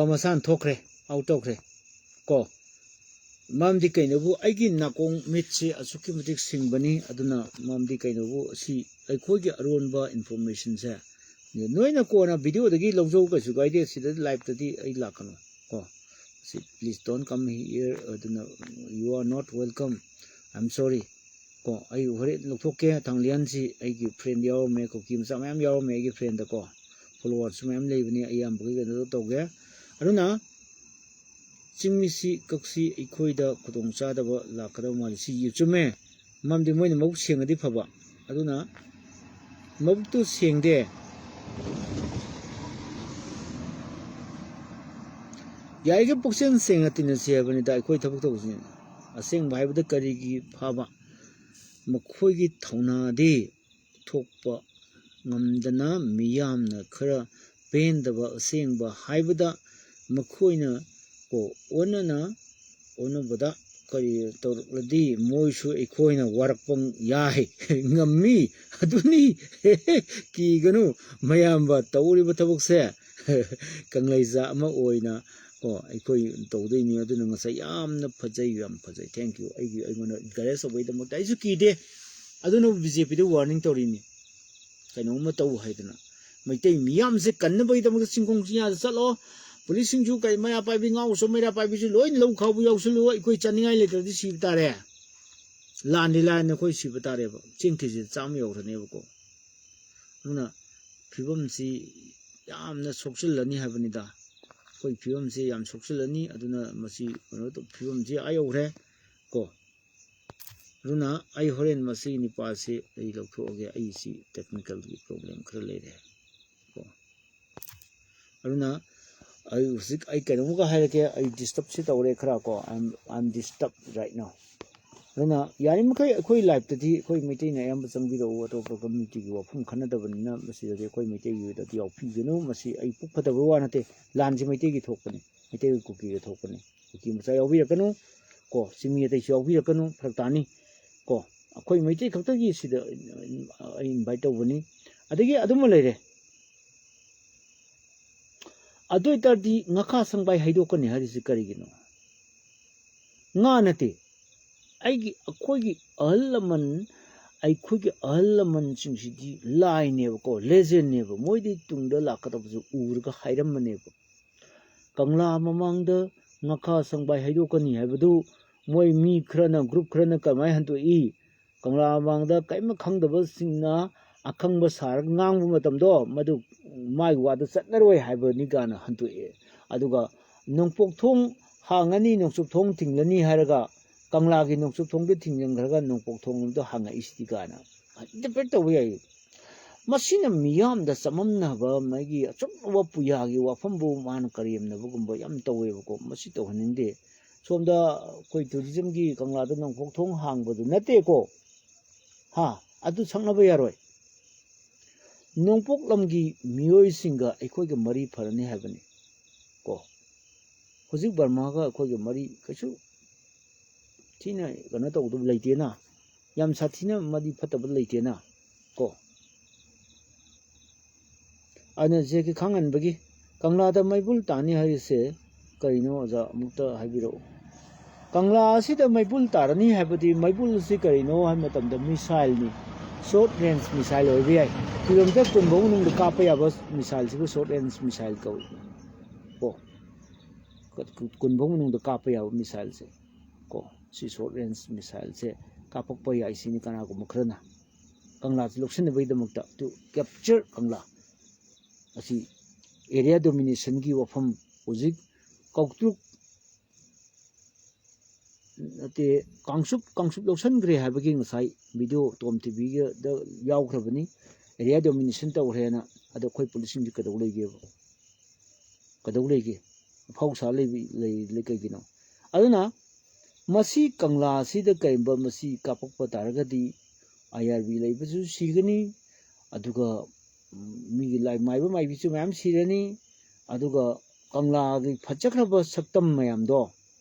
masan thokre out okre ko mamdi kainobu aigi nakong mitsi asuki matik singbani aduna mamdi kainobu si aikhogi aronba information sa noina ko na video dagi longjo ka su gaide sida live tadi ai lakano ko si please don't come here aduna you are not welcome I'm sorry ko ai hore lokhoke thanglian si aigi friend yaw me ko kim sa mayam yaw me gi friend da ko followers mayam leibani ayam bugi ga toge aduna chingmisi kaksi ikhoida khudong chadaba lakada mali si yuchume mamdi moina mabuk sengadi phaba aduna mabuk tu sengde yaiga puksen sengatina sebani da ikhoi thabuk tawsin aseng bhaibada karigi phaba makhoigi thauna de thokpa ngamdana miyamna khara pendaba asengba haibada makhoina ko onabada kari torladi moisu ikhoina warakpang yai ngammi aduni ki ganu mayamba tawriba thabukse kanglaiza ama oina ko ikoi tawdini aduna ngasa yamna phajai thank you aigona garage obaida mo taisu kide aduna BJP de warning tawrini kaino ma taw haidana maitai miyam se kannabaida mo singkong nya chalo police sing ju kai maya pai bi ngau so mera pai bi ju loin lo khau bu yaw su lo ikoi chaningai le di si tare lan di lan ne koi si tare ba ching thi ji cham yaw thane ba ko nuna phibam si yamna soksil lani habani da koi phibam si yam soksil lani aduna masi no to phibam ji ayo re ko nuna ai horen masi ni pa se ai lo tho ge ai si technical ki problem khra le re ko nuna I can I disturb sit away crack I'm disturbed right now. Rena Yanimakai koi life that he koi meeting I am some video auto community from Canada Masi koi meeting that you masi I put the one lands may take it open. I take a cookie at opening. Kim say over a canoe, go simi at a show we a canoe, Pratani, go a koi may take up the years invite over me. I think Adumulade. Adoi tardi ngaka sangbai haidokani harisi karigino nga nate aigi akhoigi ahalaman chingsidi lai ne ko legend ne bo moidi tungda lakatabu urga hairam ne bo kangla mamangda ngaka sangbai haidokani habadu moi mi khrana group khrana kamai hantu I kangla mamangda kaima khangdaba singna akhangba sar ngangbu matamdo madu mai wada satnaroi haibani gana hantu aduga nongpok thong hangani nongsup thong tinglani haraga kanglagi nongsup thong de tingjangaraga nongpok thong do hanga isti gana depend to we masina miyam da samamna ba magi achumwa puyagi wafambu man kariyamna bugumba yam tawe ko masi to haninde somda koi tourism gi kangla da nongpok thong hangbadu nate ko ha adu sangnaba yaroi Nongpok lamgi miyoi singa aikhoiga mari pharani habani ko hojik Burma ga aikhoiga mari kachu thina gana tawdu leitena yam sathina madi phatabal leitena ko ana je ki khangan bagi kangla da maibul tani harise kaino ja mukta habiro kangla asida maibul tarani habadi maibul si kaino ha matamda missile ni short range missile oibi ai kilometer kun bong nung ka pa ya bas missile si short range missile ko ko kun bong nung ka pa ya missile se ko si short range missile se ka pak pa ya isi ni kana ko makrana kangla si loksin bai da mukta to capture kangla asi area domination ki wafam ojik kautruk nate kangsup losangre habagi ngasai video tom tv da yaukhrabani area domination tawrena ado khoi policing kadau lege phausa le kagino aduna masi kangla si da kaimba masi kapakpa taragadi IRB leibasu sigani aduga mi lai maiba maibi chu mayam sirani aduga kangla gi phachakhraba saktam mayam do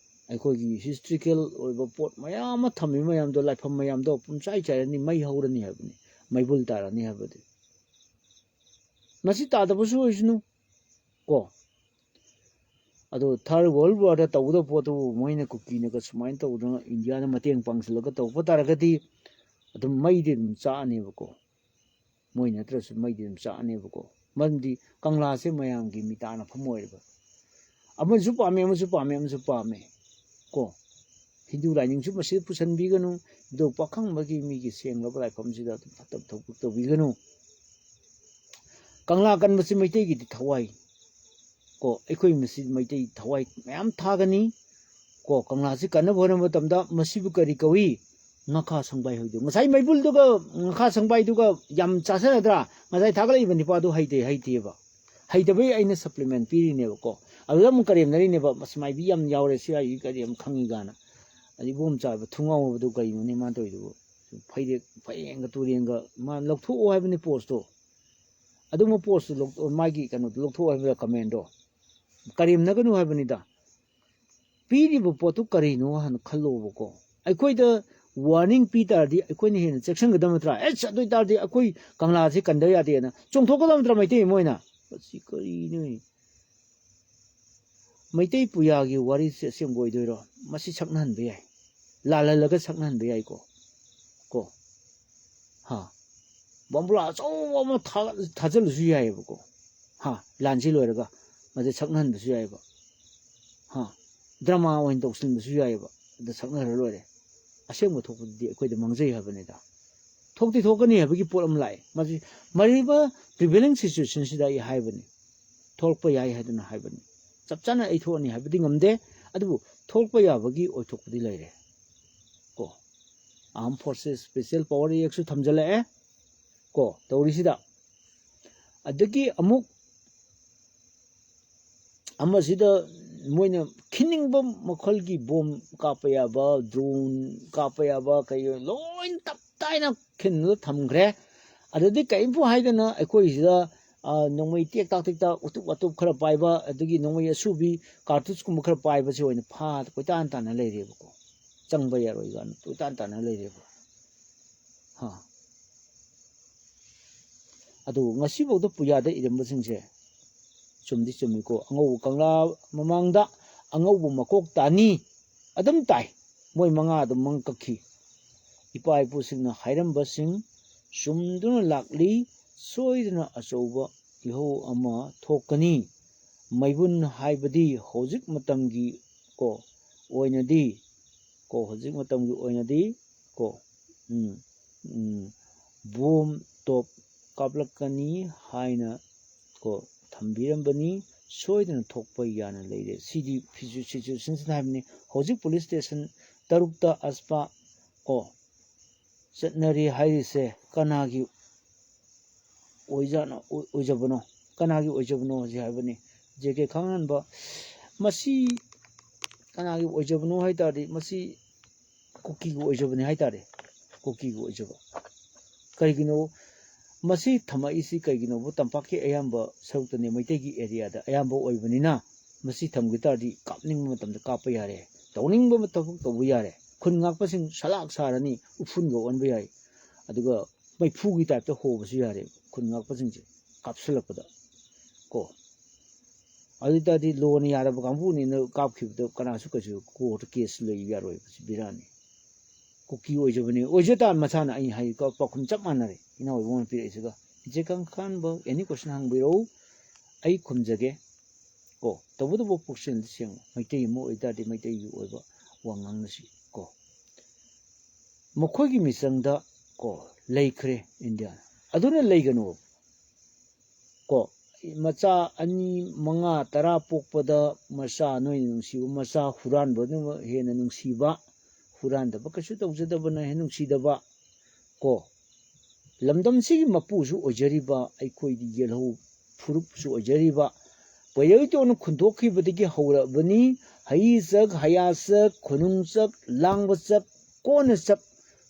ꯑꯩꯈꯣꯏꯒꯤ historical ꯑꯣꯏꯕ ꯄꯣꯠ ꯃꯌꯥꯝ ꯑꯃ ꯊꯝꯃꯤ ꯃꯌꯥꯝꯗꯣ ꯂꯥꯏꯐꯝ ꯃꯌꯥꯝꯗꯣ ꯄꯨꯝꯆꯥꯏ ꯆꯥꯏꯔꯅꯤ ꯃꯩ ꯍꯧꯔꯅꯤ ꯍꯥꯏꯕꯅꯤ ꯃꯩꯕꯨꯜ ꯇꯥꯔꯅꯤ ꯍꯥꯏꯕꯗꯤ ꯃꯁꯤ ꯇꯥꯗꯕꯁꯨ ꯑꯣꯏꯁꯅꯨ ꯀꯣ ꯑꯗꯣ ꯊꯥꯔ ꯋꯥꯔꯜ ꯋꯥꯔꯗ ꯇꯧꯒꯗꯕ ꯄꯣꯠꯇꯨꯕꯨ ꯃꯣꯏꯅ ꯀꯨꯀꯤꯅꯒ ꯁꯨꯃꯥꯏꯅ ꯇꯧꯗꯅ ꯏꯟꯗꯤꯌꯥꯅ ꯃꯇꯦꯡ ꯄꯥꯡꯁꯤꯜꯂꯒ ꯇꯧꯕ ꯇꯥꯔꯒꯗꯤ ꯑꯗꯨꯝ ꯃꯩꯗꯤ ꯑꯗꯨꯝ ꯆꯥꯛꯑꯅꯦꯕꯀꯣ ꯃꯣꯏ ꯅꯠꯇ꯭ꯔꯁꯨ ꯃꯩꯗꯤ ꯑꯗꯨم ꯆꯥꯛꯑꯅꯦꯕꯀꯣ ꯃꯔꯝꯗꯤ ꯀꯪꯂꯥꯁꯦ ꯃꯌꯥꯝꯒꯤ ꯃꯤꯇꯥꯅꯐꯝ ꯑꯣꯏꯔꯤꯕ ꯑꯃꯁꯨ ꯄꯥꯝꯃꯦ ꯑꯃꯁꯨ ꯄꯥꯝꯃꯦ ꯑꯃꯁꯨ ꯄꯥꯝꯃꯦ ꯀꯣ Hindu lainingsu masih pusan biganu do pakang bagi migi senglaba laifam sida fatab thopuk to biganu kangla kan masi maitai gi thawai ko ekoi masi maitai thawai mayam thagani ko kangla si kana bhona matamda masi bu kari kawi ngakha sangbai hoidu ngasai maibul du ga ngakha sangbai du ga yam chasanadra ngasai thagalai bani pa du haite ba haitabai aina supplement piri ne ko adum karem nari ne ba masmai bi yam yaure si ai karem khangi gana ꯑꯗꯤ bomb ꯆꯥꯏꯕ ꯊꯨꯡꯉꯥꯎꯕꯗꯨ ꯀꯩꯅꯣꯅꯦ ꯃꯥ ꯇꯧꯔꯤꯗꯨꯕꯨ ꯐꯩꯌꯦꯡꯒ ꯇꯨꯔꯦꯡꯒ ꯃꯥ ꯂꯧꯊꯣꯛꯑꯣ ꯍꯥꯏꯕꯅꯤ ꯄꯣꯁꯇꯣ ꯑꯗꯨꯝꯕ ꯄꯣꯁꯇꯨ ꯃꯥꯒꯤ ꯀꯩꯅꯣꯗꯣ ꯂꯧꯊꯣꯛꯑꯣ ꯍꯥꯏꯕ ꯀꯃꯦꯟꯗꯣ ꯀꯔꯦꯝꯅꯒꯅꯨ ꯍꯥꯏꯕꯅꯤꯗ ꯄꯤꯔꯤꯕ ꯄꯣꯠꯇꯨ ꯀꯔꯤꯅꯣ ꯍꯥꯟꯅ ꯈꯜꯂꯣꯕꯀꯣ ꯑꯩꯈꯣꯏꯗ ꯋꯥꯔꯅꯤꯡ ꯄꯤ ꯇꯥꯔꯗꯤ ꯑꯩꯈꯣꯏꯅ ꯍꯦꯟꯅ ꯆꯦꯛꯁꯤꯟꯒꯗꯕ ꯅꯠꯇ꯭ꯔꯥ ꯑꯦꯁ ꯑꯗꯨ ꯑꯣꯏꯇꯥꯔꯗꯤ ꯑꯩꯈꯣꯏ ꯀꯪꯂꯥꯁꯦ ꯀꯟꯗ ꯌꯥꯗꯦꯅ ꯆꯣꯡꯊꯣꯛꯀꯗꯕ ꯅꯠꯇ꯭ꯔꯥ ꯃꯩꯇꯩ ꯃꯣꯏꯅ ꯃꯁꯤ ꯀꯔꯤꯅꯣ ꯃꯩꯇꯩ ꯄꯨꯌꯥꯒꯤ ꯋꯥꯔꯤꯁꯦ ꯑꯁꯦꯡꯕ ꯑꯣꯏꯗꯣꯏꯔꯣ ꯃꯁꯤ ꯁꯛꯅꯍꯟꯕ ꯌꯥꯏ ꯂꯥꯜꯍꯜꯂꯒ ꯁꯛꯅꯍꯟꯕ ꯌꯥꯏꯀꯣ ꯕꯣꯝꯕꯨꯂꯥ ꯑꯆꯧꯕ ꯑꯃ ꯊꯥꯖꯤꯜꯂꯁꯨ ꯌꯥꯏꯑꯕꯀꯣ ꯂꯥꯟꯁꯤ ꯂꯣꯏꯔꯒ ꯃꯗꯨ ꯁꯛꯅꯍꯟꯕꯁꯨ ꯌꯥꯏꯑꯕ ꯗ꯭ꯔꯃꯥ ꯑꯣꯏꯅ ꯇꯧꯁꯤꯟꯕꯁꯨ ꯌꯥꯏꯑꯕ ꯑꯗ ꯁꯛꯅꯍꯜꯂ ꯂꯣꯏꯔꯦ ꯑꯁꯦꯡꯕ ꯊꯣꯛꯄꯗꯨꯗꯤ ꯑꯩꯈꯣꯏꯗ ꯃꯥꯡꯖꯩ ꯍꯥꯏꯕꯅꯤꯗ ꯊꯣꯛꯇꯤ ꯊꯣꯛꯀꯅꯤ ꯍꯥꯏꯕꯒꯤ ꯄꯣꯠ ꯑꯃ ꯂꯥꯛꯑꯦ ꯃꯁꯤ ꯃꯔꯤꯕ ꯄ꯭ꯔꯤꯚꯦꯂꯤꯡ ꯁꯤꯆꯨꯋꯦꯁꯟꯁꯤꯗ ꯑꯩ ꯍꯥꯏꯕꯅꯤ ꯊꯣꯛꯂꯛꯄ ꯌꯥꯏ ꯍꯥꯏꯗꯨꯅ ꯍꯥꯏꯕꯅꯤ ꯆꯞ ꯆꯥꯅ ꯑꯩ ꯊꯣꯛꯑꯅꯤ ꯍꯥꯏꯕꯗꯤ ꯉꯝꯗꯦ ꯑꯗꯨꯕꯨ ꯊꯣꯛꯂꯛꯄ ꯌꯥꯕꯒꯤ ꯑꯣꯏꯊꯣꯛꯄꯗꯤ ꯂꯩꯔꯦ ꯀꯣ ꯑꯥꯔꯝ ꯐꯣꯔꯁꯦꯁ ꯁ꯭ꯄꯦꯁꯤꯌꯦꯜ ꯄꯥꯋꯔ ꯑꯦꯛꯁꯨ ꯊꯝꯖꯤꯜꯂꯛꯑꯦ ꯀꯣ ꯇꯧꯔꯤꯁꯤꯗ ꯑꯗꯒꯤ ꯑꯃꯨꯛ ꯑꯃꯁꯤꯗ ꯃꯣꯏꯅ ꯈꯤꯟꯅꯤꯡꯕ ꯃꯈꯜꯒꯤ ꯕꯣꯝ ꯀꯥꯞꯄ ꯌꯥꯕ ꯗ꯭ꯔꯣꯟ ꯀꯥꯞꯄ ꯌꯥꯕ ꯀꯩ ꯂꯣꯏ ꯇꯞ ꯇꯥꯏꯅ ꯈꯤꯜꯂꯒ ꯊꯝꯈ꯭ꯔꯦ ꯑꯗꯨꯗꯤ ꯀꯔꯤꯝꯐꯥꯎ ꯍꯥꯏꯗꯅ ꯑꯩꯈꯣꯏꯁꯤꯗ ꯅꯣꯡꯃꯩ ꯇꯦꯛꯇꯥꯛ ꯇꯦꯛꯇꯥꯛ ꯎꯇꯨꯞ ꯋꯥꯇꯨꯞ ꯈꯔ ꯄꯥꯏꯕ ꯑꯗꯒꯤ ꯅꯣꯡꯃꯩ ꯑꯁꯨꯕꯤ ꯀꯥꯔꯇꯨꯁꯀꯨꯝꯕ ꯈꯔ ꯄꯥꯏꯕꯁꯤ ꯑꯣꯏꯅ ꯀꯣꯏꯇꯥꯟ ꯇꯥꯟꯅ ꯂꯩꯔꯦꯕꯀꯣ ꯆꯪꯕ ꯌꯥꯔꯣꯏ ꯀꯥꯟꯗ ꯀꯣꯏꯇꯥꯟ ꯇꯥꯟꯅ ꯂꯩꯔꯦꯕ ꯑꯗꯨ ꯉꯁꯤꯐꯥꯎꯗ ꯄꯨꯌꯥꯗ ꯏꯔꯝꯕꯁꯤꯡꯁꯦ ꯆꯨꯝꯗꯤ ꯆꯨꯝꯃꯤꯀꯣ ꯑꯉꯧꯕ ꯀꯪꯂꯥ ꯃꯃꯥꯡꯗ ꯑꯉꯧꯕ ꯃꯀꯣꯛ ꯇꯥꯅꯤ ꯑꯗꯨꯝ ꯇꯥꯏ ꯃꯣꯏ 5 ꯑꯗꯨꯝ ꯃꯪ ꯀꯛꯈꯤ ꯏꯄꯥ ꯏꯄꯨꯁꯤꯡꯅ ꯍꯥꯏꯔꯝꯕꯁꯤꯡ ꯆꯨꯝꯗꯨꯅ ꯂꯥꯛꯂꯤ ꯁꯣꯏꯗꯅ ꯑꯆꯧꯕ ꯏꯍꯧ ꯑꯃ ꯊꯣꯛꯀꯅꯤ ꯃꯩꯕꯨꯟ ꯍꯥꯏꯕꯗꯤ ꯍꯧꯖꯤꯛ ꯃꯇꯝꯒꯤ ꯑꯣꯏꯅꯗꯤ ꯕꯣꯝ ꯇꯣꯞ ꯀꯥꯞꯂꯛꯀꯅꯤ ꯍꯥꯏꯅ ꯊꯝꯕꯤꯔꯝꯕꯅꯤ ꯁꯣꯏꯗꯅ ꯊꯣꯛꯄ ꯌꯥꯅ ꯂꯩꯔꯦ ꯁꯤꯗꯤ ꯁꯤꯆꯨꯋꯦꯁꯟꯁꯤꯗ ꯍꯥꯏꯕꯅꯤ ꯍꯧꯖꯤꯛ ꯄꯨꯂꯤꯁ ꯁ꯭ꯇꯦꯁꯟ 6ꯇ ꯑꯁꯄꯥ ꯆꯠꯅꯔꯤ ꯍꯥꯏꯔꯤꯁꯦ ꯀꯅꯥꯒꯤ ꯑꯣꯏꯖꯕꯅꯣ ꯀꯅꯥꯒꯤ ꯑꯣꯏꯖꯕꯅꯣ ꯍꯧꯖꯤꯛ ꯍꯥꯏꯕꯅꯤ JK ꯈꯪꯍꯟꯕ ꯃꯁꯤ ꯀꯅꯥꯒꯤ ꯑꯣꯏꯖꯕꯅꯣ ꯍꯥꯏ ꯇꯥꯔꯗꯤ ꯃꯁꯤ ꯀꯨꯀꯤꯒꯤ ꯑꯣꯏꯖꯕꯅꯤ ꯍꯥꯏ ꯇꯥꯔꯦ ꯀꯨꯀꯤꯒꯤ ꯑꯣꯏꯖꯕ ꯀꯩꯒꯤꯅꯣ ꯃꯁꯤ ꯊꯝꯃꯛꯏꯁꯤ ꯀꯩꯒꯤꯅꯣꯕꯨ ꯇꯝꯄꯥꯛꯀꯤ ꯑꯌꯥꯝꯕ ꯁꯔꯨꯛꯇꯅꯤ ꯃꯩꯇꯩꯒꯤ ꯑꯦꯔꯤꯌꯥꯗ ꯑꯌꯥꯝꯕ ꯑꯣꯏꯕꯅꯤꯅ ꯃꯁꯤ ꯊꯝꯈꯤ ꯇꯥꯔꯗꯤ ꯀꯥꯞꯅꯤꯡꯕ ꯃꯇꯝꯗ ꯀꯥꯞꯄ ꯌꯥꯔꯦ ꯇꯧꯅꯤꯡꯕ ꯊꯕꯛ ꯇꯧꯕ ꯌꯥꯔꯦ ꯈꯨꯟ ꯉꯥꯛꯄꯁꯤꯡ ꯁꯂꯥꯛ ꯁꯥꯔꯅꯤ ꯎꯐꯨꯟꯒ ꯑꯣꯟꯕ ꯌꯥꯏ ꯑꯗꯨꯒ ꯃꯩꯐꯨꯒꯤ ꯇꯥꯏꯞꯇ ꯍꯣꯕꯁꯨ ꯌꯥꯔꯦ ꯈꯨꯟ ꯉꯥꯛꯄꯁꯤꯡꯁꯦ ꯀꯥꯞꯁꯤꯜꯂꯛꯄꯗ ꯑꯗꯨ ꯇꯥꯔꯗꯤ ꯂꯣꯅ ꯌꯥꯔꯕ ꯀꯥꯡꯕꯨꯅꯤꯅ ꯀꯥꯞꯈꯤꯕꯗ ꯀꯅꯥꯁꯨ ꯀꯩꯁꯨ ꯀꯣꯔꯠ ꯀꯦꯁ ꯂꯩꯕ ꯌꯥꯔꯣꯏ ꯕꯤꯔꯥꯅꯤ ꯀꯨꯀꯤ ꯑꯣꯏꯖꯕꯅꯤ ꯑꯣꯏꯖꯇꯥꯔ ꯃꯁꯥꯅ ꯑꯩ ꯍꯥꯏ ꯄꯥꯎꯈꯨꯝ ꯆꯞ ꯃꯥꯟꯅꯔꯦ ꯏꯅꯥꯎ ꯏꯕꯨꯡꯅ ꯄꯤꯔꯛꯏꯁꯤꯒ JK ꯈꯟꯕ ꯑꯦꯅꯤ ꯀꯣꯏꯁꯟ ꯍꯪꯕꯤꯔꯛꯎ ꯑꯩ ꯈꯨꯝꯖꯒꯦ ꯇꯧꯕꯇꯕꯨ ꯄꯨꯛꯆꯦꯜꯗꯤ ꯁꯦꯡꯉꯨ ꯃꯩꯇꯩ ꯑꯃ ꯑꯣꯏꯇꯥꯔꯗꯤ ꯃꯩꯇꯩꯒꯤ ꯑꯣꯏꯕ ꯋꯥ ꯉꯥꯡꯅꯁꯤ ꯃꯈꯣꯏꯒꯤ ꯃꯤꯆꯪꯗ ꯂꯩꯈ꯭ꯔꯦ ꯏꯟꯗꯤꯌꯥꯅ ꯑꯗꯨꯅ ꯂꯩꯒꯅꯨ ꯃꯆꯥ 2, 5, 10 ꯄꯣꯛꯄꯗ ꯃꯆꯥ ꯅꯣꯏꯅ ꯅꯨꯡꯁꯤꯕ ꯃꯆꯥ ꯍꯨꯔꯥꯟꯕꯗꯨꯅ ꯍꯦꯟꯅ ꯅꯨꯡꯁꯤꯕ huran da bakasu tawjadaba na henungsidaba ko lamdam sigi mapusu ojariba aikoi di yelho furup su ojariba payoi to no khundokhi badigi hawra bani hai sak haya sak khunung sak langba sak kona sak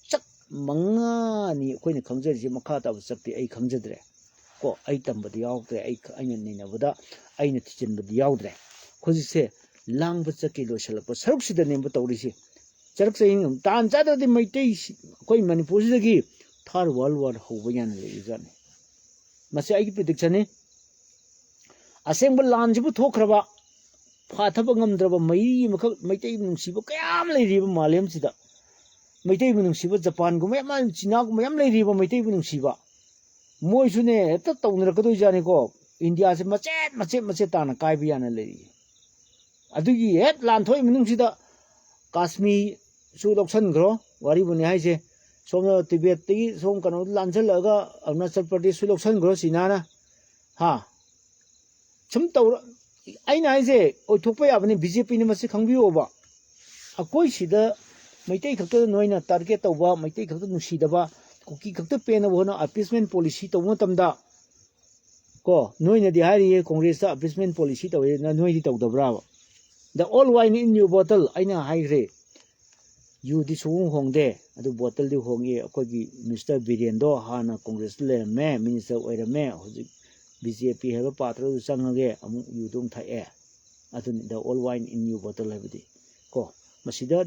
sak manga ni koi ne khangjari makha ta sakti ai khangjadre ko ai tambadi yaudre ai aina nina bada aina tichin badi yaudre khoji se langba sakki lo shalapa saruk sida nemba tawrisi charak saying tan chada di maitei koi manipur sidagi third world war hoba yan le izani mase ai prediction ne asengba lanjibu thokraba phathaba ngamdraba mai makhak maitei nungsiba kayam leiriba malem sida maitei nungsiba japan guma yam china guma yam leiriba maitei nungsiba moi sune ta tawnra kadoi jani ko india se machet tana kai bi yana leiri adugi het lan thoi nungsida kashmir su loksan gro wari bune haise somna tibet ti som kanu lanjal aga arunachal pradesh su loksan gro sinana ha chum taw aina haise o thokpa yabani bjp ni masi khangbiyo ba akoi sida maitai khakta noina target tawba maitai khakta nusidaba kuki khakta pena wona appeasement policy tawma tamda ko noina di hari congress appeasement policy tawe na noi di tawdabra the all wine in your bottle aina haigre you di sung hongde adu bottle di hongi akogi Mr. Birendo hana congress le me minister oira me hoji BJP heba patra du changage amu you dong thae adu the all wine in your bottle habidi ko masida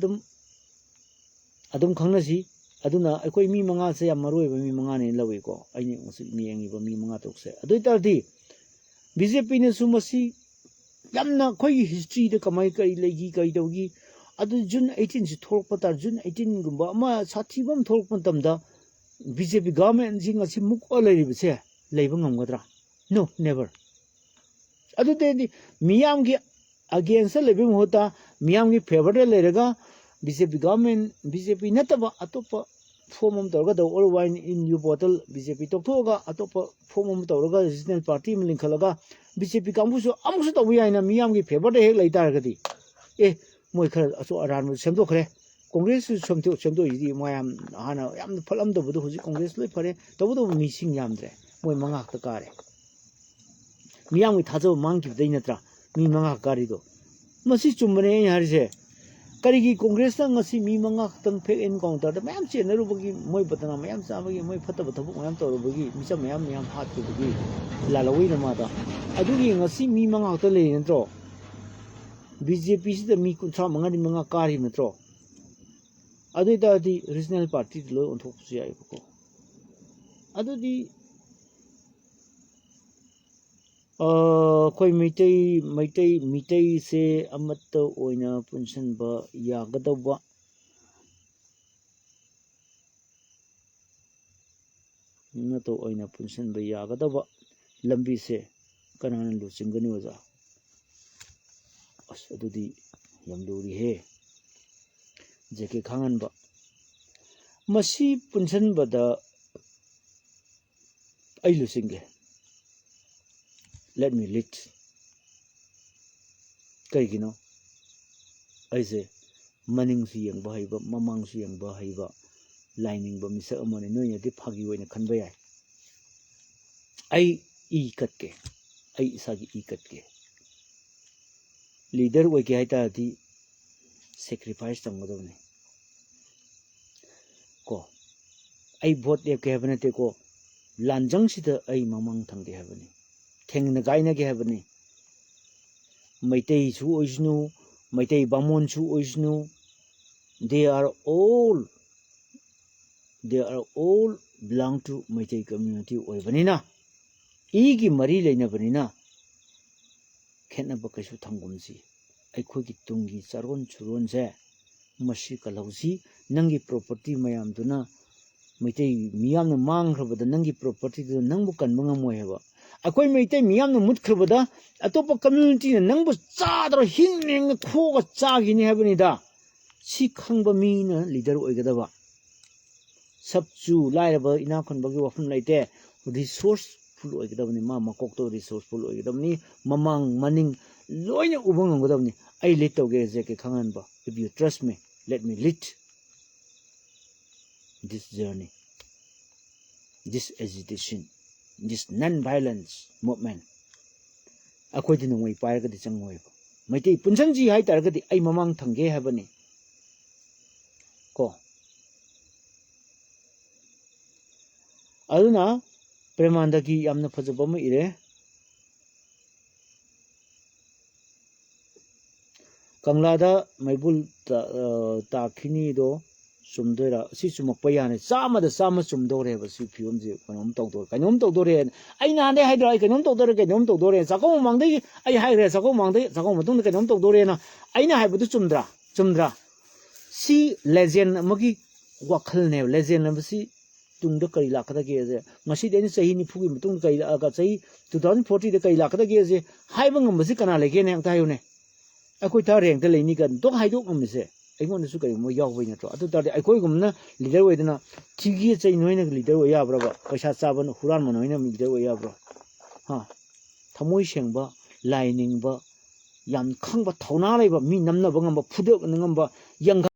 adum khangnasi aduna akoi mi manga se yam maroi ba mi manga ne lawi ko aini musi mi yangi ba mi manga tokse adoi tardi BJP ne sumasi yamna khoi history de kamai kai legi kai dogi adu June 18 si thorok pata June 18 gumba ama sathibam thorok pantamda BJP government jing asi muk olari bse leiba ngamgadra no never adu de miyam gi against lebim hota miyam gi favor de lerega BJP government BJP nataba atopa form tawga the all wine in your bottle BJP toktoga atopa form tawga regional party meling khalaga BJP kambusu amusu tawi aina miyam gi favor de hek leitargadi moi khar aso aran semdo khare congress semdo idi mayam hana yam phalam do budu hoji congress loi phare tobudo mising yamdre moi mangak ta kare miyam gi thajo mangki deinatra mi mangak kari do masi chumne harise karigi congress ta ngasi mi mangak tang fake encounter da mayam chenaru bagi moi batana mayam sabagi moi phataba thabu mayam toru bagi misa mayam hat bagi lalawai na mada adugi ngasi mi mangak ta le ntro BJP sida mi kuntra mangani manga kari metro adu da di regional party lo on thok sia ko adu di koi mitai se amatta oina punsan ba yagadawa nato oina punsan ba yagadawa lambi se kanana lu chingani waja as adudi yam luri he jeke khangan ba masi punsan bada ai lu singe let me lead kai gino aise maning su yang ba haiba mamang su yang ba haiba lining ba misa amane noi ne di phagi oina khanba yai ai I katke ai isagi I katke leader we ke haita di sacrifice tamgodone ko ai vote de ke habane te ko lanjang sida ai mamang thangde habane thengna gaina ke habane maitei chu oisnu maitei bamon chu oisnu they are all belong to maitei community oibanina igi mari leina banina khena bakasu thangumsi aikhogi tungi charon churon se masi kalausi nangi property mayam duna maitei miyam na manghrabada nangi property du nangbu kanba ngamoy heba akoi maitei miyam na muthrabada atopa community na nangbu chadro hinning khoga chagini hebanida si khangba mi na leader oigadaba sabchu lairaba ina khonbagi wafum laite resource full oigadabni ma makokto resourceful oigadabni mamang maning loina ubang ngodabni I lead toge je ke khangan ba if you trust me let me lead this journey, this agitation, this non-violence movement. Akwai di nungwai payar ka di changwai ba. May ti punsang ji hai tar ka di ay mamang thangge hai ba ni. Ko. Aduna, Premanda ki yamna fazaba mo ire. Kanglada maybul ta kini do sumdoira si sumakpa yani sama sumdore ba si fium je kanom tawdore ai na ne haidra ai kanom tawdore sakong mangdai ai haire sakong matung kanom tawdore na ai na haibu chumdra si legend amagi wakhal ne legend am si tungda kai lakhada ge je ngasi de ni sahi ni phugi mutung kai ka sahi 2040 de kai lakhada ge je haibang am si kana lege ne ta yune akoi ta reng te leini kan dok haidok am se aimon su kai mo yaw bai na to atu ta de akoi gumna leader wei dana tigi chai noina leader wei ya bra ba paisa chaban huran mo noina leader wei ya bra ha thamoi sengba laining ba yam khangba thauna leiba mi namna ba ngamba phudok ngamba yang